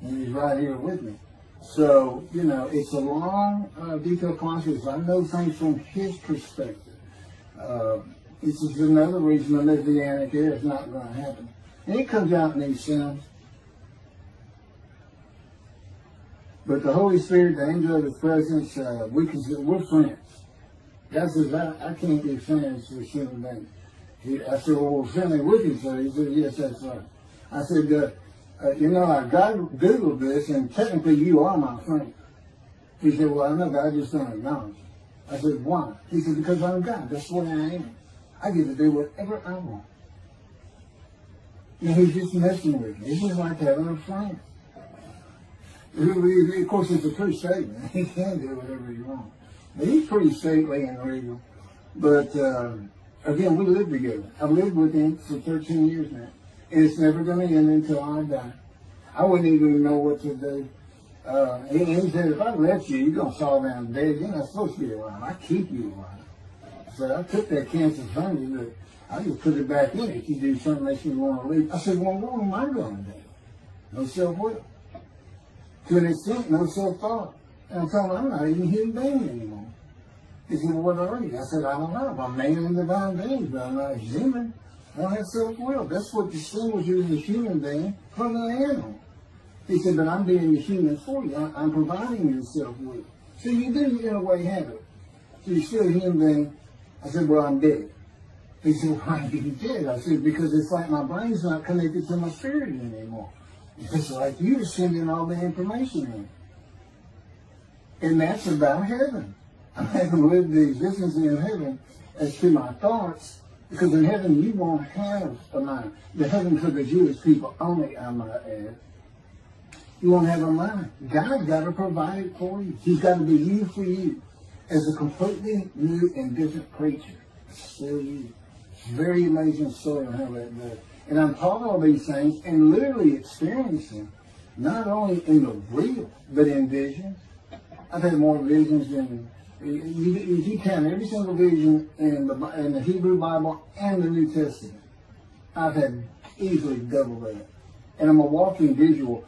and he's right here with me. So, it's a long, detailed process. I know things from his perspective. This is another reason the Messianic era is not going to happen. And it comes out in these sounds. But the Holy Spirit, the angel of his presence, we're friends. God says, I can't be friends with human beings. I said, well, we're friendly with each other. He said, yes, that's right. I said, I Googled this, and technically you are my friend. He said, well, I know, but I just don't acknowledge it. I said, why? He said, because I'm God. That's the way I am. I get to do whatever I want. He's just messing with me. It's just like having a friend. Of course, it's a true statement. He can do whatever he wants. But he's pretty stately and regal. But, again, we live together. I've lived with him for 13 years now. And it's never going to end until I die. I wouldn't even know what to do. He said, if I let you, you're going to fall down dead. You're not supposed to be alive. I keep you alive. So I took that cancer from you, but I just put it back in if you do something that you want to leave. I said, well, what am I going to do? No self-will. To an extent, no self-thought. And I told him, I'm not even a human being anymore. He said, well, what are you? I said, I don't know. I'm man and divine being, but I'm not human. I don't have self-will. That's what distinguishes you as a human being from an animal. He said, but I'm being a human for you. I'm providing you self-will. So you do, in a way, have it. So you're still a human being. I said, well, I'm dead. He said, why are you dead? I said, because it's like my brain's not connected to my spirit anymore. It's like you're sending all the information in. And that's about heaven. I haven't lived the existence in heaven as to my thoughts, because in heaven you won't have a mind. The heaven for the Jewish people only, I might add. You won't have a mind. God's got to provide it for you. He's got to be you for you as a completely new and different creature. Still you. It's a very amazing story on how that goes. And I'm taught all these things and literally experiencing, not only in the real, but in visions. I've had more visions than, if you count every single vision in the Hebrew Bible and the New Testament, I've had easily double that. And I'm a walking visual.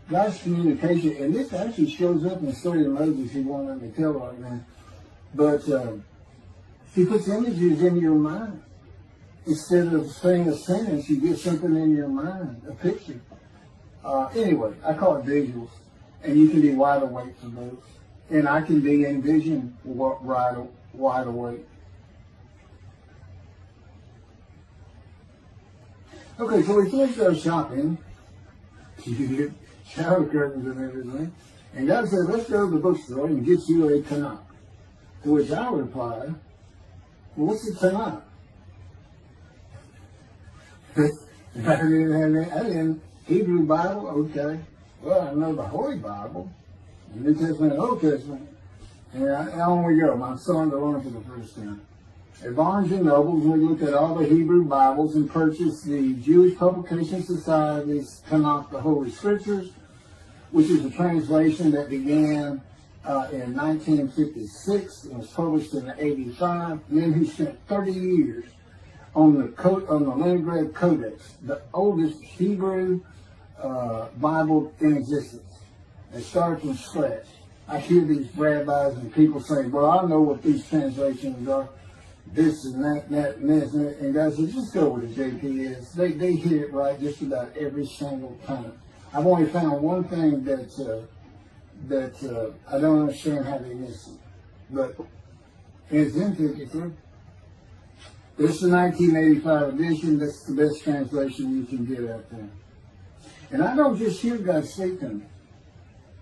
God's communication, and this actually shows up in the story of Moses, he won't let me tell right now. But he puts images in your mind. Instead of saying a sentence, you get something in your mind, a picture. Anyway, I call it visuals. And you can be wide awake for those. And I can be in vision wide awake. Okay, so we finished our shopping. You get shower curtains and everything. And God said, let's go to the bookstore and get you a Tanakh. To which I replied, well, what's a Tanakh? I didn't Hebrew Bible, okay. Well, I know the Holy Bible, the New Testament and Old Testament. And on we go. My son to learn for the first time. At Barnes & Noble's, we looked at all the Hebrew Bibles and purchased the Jewish Publication Society's Tanakh, the Holy Scriptures, which is a translation that began in 1956 and was published in 85. Men who spent 30 years on the Leningrad Codex, the oldest Hebrew Bible in existence. They started from scratch. I hear these rabbis and people saying, well, I know what these translations are, this and that, and this, and God says, just go with the JP is. They hit it right just about every single time. I've only found one thing that I don't understand how they miss it. But it's in 53. This is the 1985 edition. That's the best translation you can get out there. And I don't just hear God speak to me.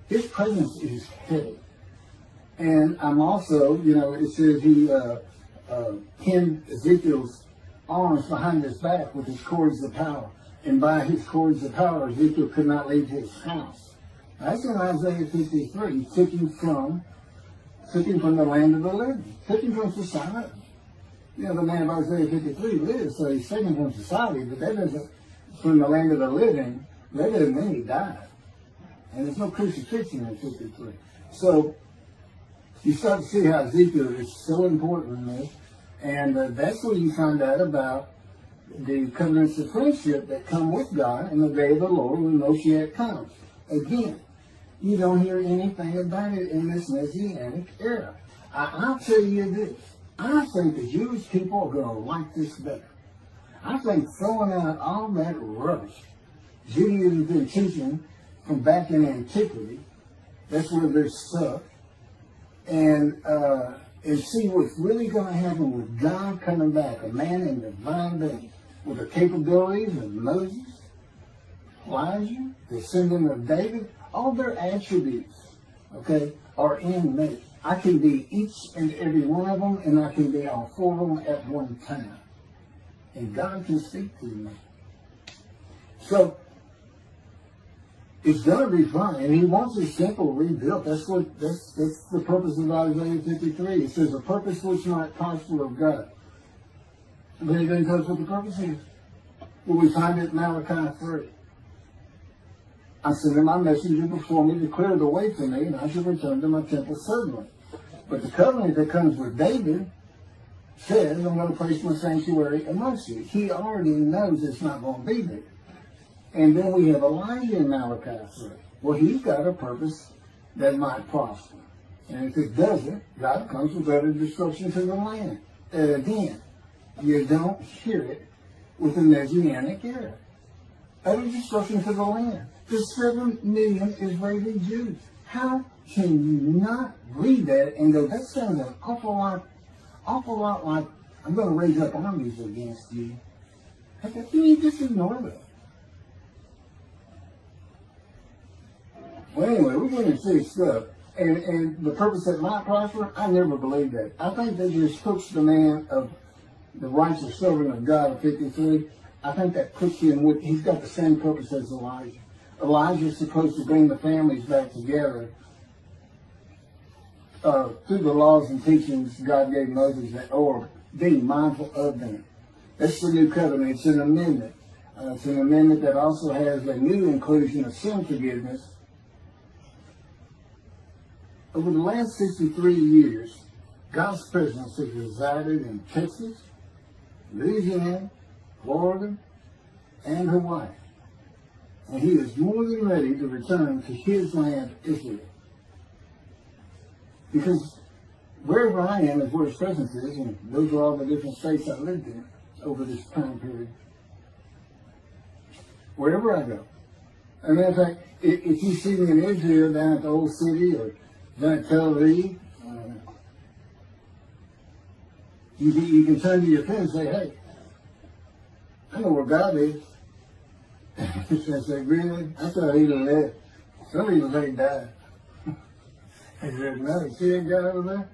His presence is heavy. And I'm also, it says he pinned Ezekiel's arms behind his back with his cords of power. And by his cords of power, Ezekiel could not leave his house. That's in Isaiah 53. He took him from the land of the living. Took him from society. The man of Isaiah 53 lives, so he's taken from society, but that doesn't, from the land of the living, that doesn't mean he died. And there's no crucifixion in 53. So, you start to see how Ezekiel is so important in this. And that's where you find out about the covenants of friendship that come with God in the day of the Lord when Moshiach comes. Again, you don't hear anything about it in this Messianic era. I'll tell you this. I think the Jewish people are going to like this better. I think throwing out all that rubbish Judaism's been teaching from back in antiquity, that's where they're stuck, and see what's really going to happen with God coming back, a man in divine being, with the capabilities of Moses, Elijah, the descendant of David, all their attributes, okay, are in me. I can be each and every one of them, and I can be all four of them at one time. And God can speak to me. So, it's going to be fine, and he wants a simple rebuilt. That's the purpose of Isaiah 53. It says, a purpose which might prosper of God. But he doesn't tell us what the purpose is. Well, we find it in Malachi 3. I sent my messenger before me to clear the way for me, and I shall return to my temple suddenly. But the covenant that comes with David says, I'm going to place my sanctuary amongst you. He already knows it's not going to be there. And then we have Elijah in Malachi 3. Well, he's got a purpose that might prosper. And if it doesn't, God comes with utter destruction to the land. And again, you don't hear it with the Messianic era. Utter destruction to the land. There's 7 million Israeli Jews. How can you not read that and go, that sounds an awful lot like, I'm going to raise up armies against you. How can you just ignore that? Well, anyway, we're going to see stuff. And the purpose that might prosper, I never believed that. I think that just puts the man of the righteous servant of God of 53, I think that puts him with, he's got the same purpose as Elijah. Elijah is supposed to bring the families back together through the laws and teachings God gave Moses, or being mindful of them. That's the new covenant. It's an amendment. It's an amendment that also has a new inclusion of sin forgiveness. Over the last 63 years, God's presence has resided in Texas, Louisiana, Florida, and Hawaii. And he is more than ready to return to his land, Israel. Because wherever I am is where his presence is, and those are all the different states I lived in over this time period. Wherever I go. And in fact, if you see me in Israel down at the old city or down at Tel Aviv, you can turn to your friend and say, hey, I know where God is. I said, really? I thought he'd have left. Some people say he died. I said, no, you see that guy over there?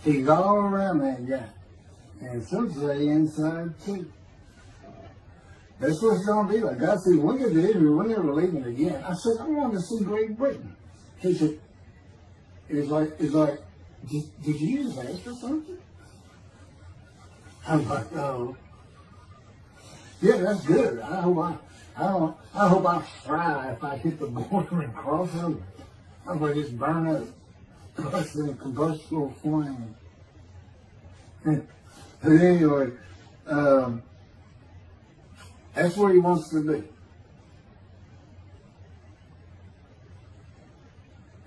He's all around that guy. And some say inside too. That's what it's going to be like. God said, when did Israel, we're never leaving again. I said, I want to see Great Britain. He said, it's like, did you just ask for something? I'm like, oh. Yeah, that's good. I hope I fry if I hit the border and cross over. I hope I just burn up. Plus the combustible flame. But anyway, that's where he wants to be.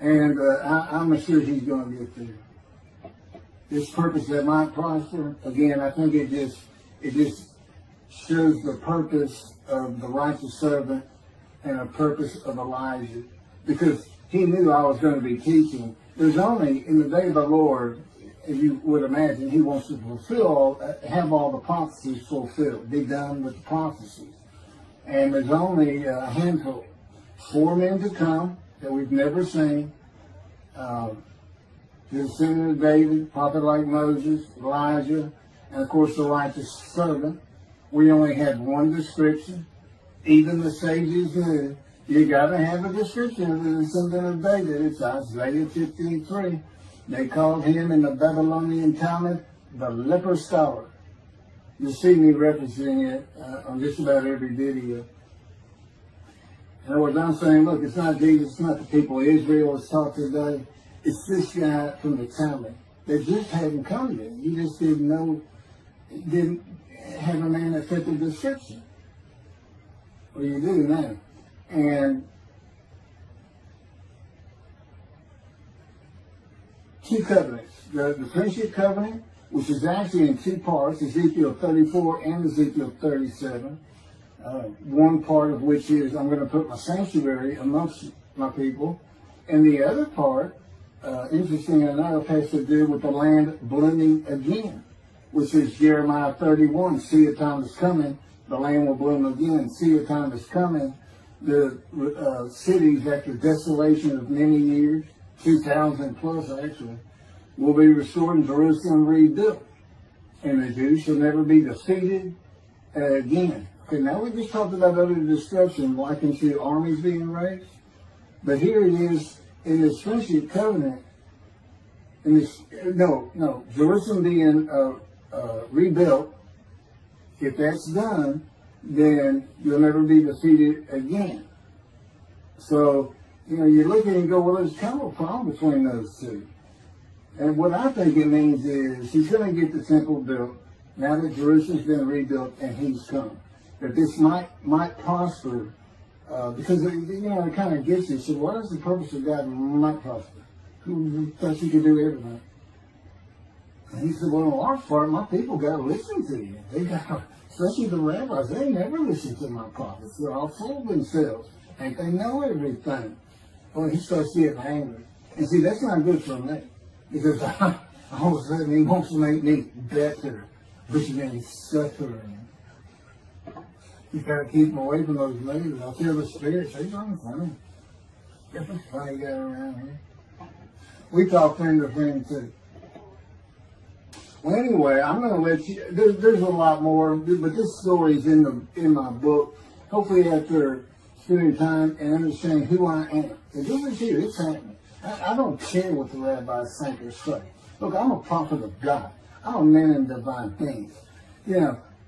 And I'm sure he's going to get there. This purpose that might prosper, again, I think it just shows the purpose of the righteous servant and a purpose of Elijah. Because he knew I was going to be teaching. There's only, in the day of the Lord, as you would imagine, he wants to have all the prophecies fulfilled, be done with the prophecies. And there's only a handful, 4 men to come that we've never seen. The descendant of David, prophet like Moses, Elijah, and of course the righteous servant. We only had one description. Even the sages knew you got to have a description of the descendant of David. It's Isaiah 53. They called him in the Babylonian Talmud the leper scholar. You see me referencing it on just about every video. In other words, I'm saying, look, it's not Jesus, it's not the people of Israel as taught today. It's this guy from the Talmud that just hadn't come yet. You just didn't know, didn't have a man that fit the description. Well, you do now. And two covenants. The friendship covenant, which is actually in two parts, Ezekiel 34 and Ezekiel 37. One part of which is, I'm going to put my sanctuary amongst my people. And the other part, interesting enough, has to do with the land blooming again, which is Jeremiah 31. See, a time is coming, the land will bloom again. See, a time is coming, the cities after desolation of many years, 2,000 plus actually, will be restored and Jerusalem rebuilt. And the Jews shall never be defeated again. Okay, now we just talked about other destruction, likened to armies being raised. But here it is in this friendship covenant, in this, Jerusalem being rebuilt. If that's done, then you'll never be defeated again. So, you look at it and go, well, there's kind of a problem between those two. And what I think it means is he's going to get the temple built now that Jerusalem's been rebuilt and he's come. That this might prosper because it kind of gets you. So what is the purpose of God might prosper? Who thought he could do everything? And he said, well, in large part, my people got to listen to you. They got, especially the rabbis, they never listen to my prophets. They're all full of themselves. And they know everything. Well, he starts getting angry. And see, that's not good for me. Because all of a sudden he wants to make me better, which means suffering. You gotta keep them away from those ladies. I feel the spirits. They're going funny. Get the funny guy around here. We talk friend to friend too. Well, anyway, I'm going to let you. There's a lot more, but this story is in my book. Hopefully, after spending time and understanding who I am, and this is here. It's happening. I don't care what the rabbis think or say. Look, I'm a prophet of God. I'm a man in divine things.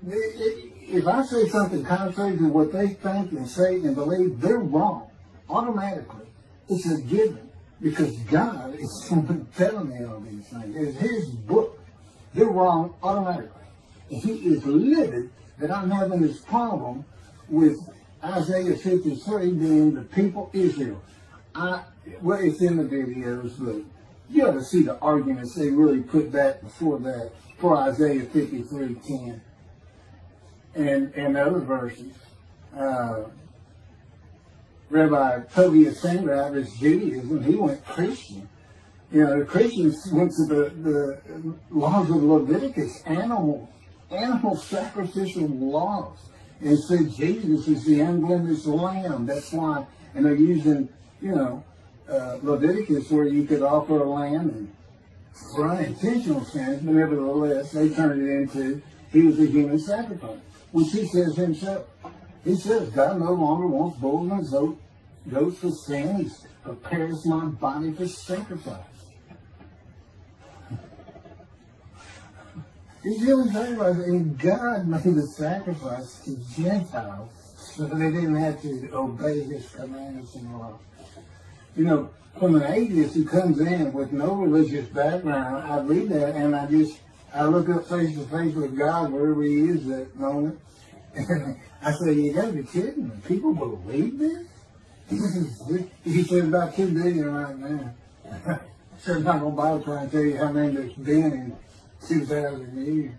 If I say something contrary to what they think and say and believe, they're wrong. Automatically. It's a given. Because God is telling me all these things. It's his book. They're wrong automatically. And he is livid that I'm having this problem with Isaiah 53 being the people Israel. Well, it's in the videos, but you ought to see the arguments they really put back before that, for Isaiah 53:10 and other verses. Rabbi Tobias Singer out of his Judaism, he went Christian. The Christians went to the laws of Leviticus, animal sacrificial laws, and said Jesus is the unblemished lamb. That's why, and they're using, Leviticus where you could offer a lamb and for unintentional sins, but nevertheless, they turned it into, he was a human sacrifice, which he says himself. He says, God no longer wants bulls and goats for sin. He prepares my body for sacrifice. He's really talking about it, and God made the sacrifice to Gentiles so they didn't have to obey his commandments and laws. From an atheist who comes in with no religious background, I read that and I look up face to face with God wherever he is that moment. And I say, you gotta be kidding me. People believe this? He said about 2 billion right now. So I'm not going to bother trying to tell you how many there's been in 2,000 years.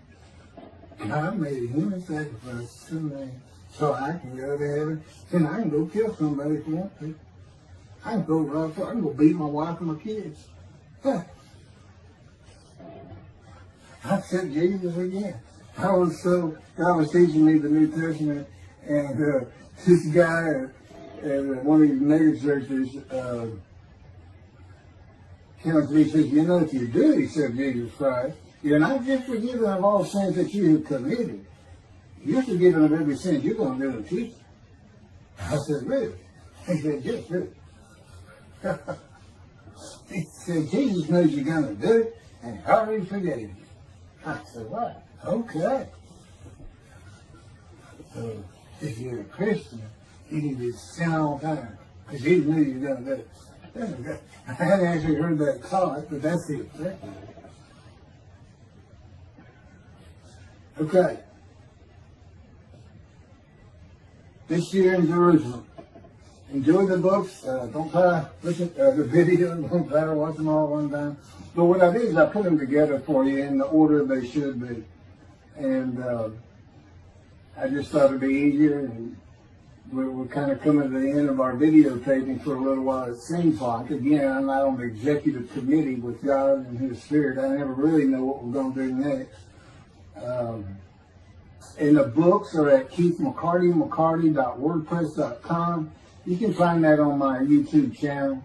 God made a human sacrifice to me so I can go to heaven. And I can go kill somebody if I want to. I can go beat my wife and my kids. I said Jesus again. God was teaching me the New Testament, and this guy at one of these mega churches came up to me and said, if you do accept Jesus Christ, you're not just forgiven of all sins that you have committed. You're forgiven of every sin you're going to do in the future. I said, really? He said, yes, really. He said, Jesus knows you're going to do it, and he already forgave you. I said, what? Okay. So, if you're a Christian, you need to sin all the time, because Jesus knew you were going to do it. I hadn't actually heard that taught, but that's the effect. Okay. This year in Jerusalem. Enjoy the books. Don't try to listen to the video. Don't try to watch them all at one time. But what I did is I put them together for you in the order they should be. And I just thought it'd be easier. And we're kind of coming to the end of our videotaping for a little while, it seems like. Again, I'm not on the executive committee with God and His Spirit. I never really know what we're going to do next. And the books are at keithmccarty.wordpress.com. You can find that on my YouTube channel.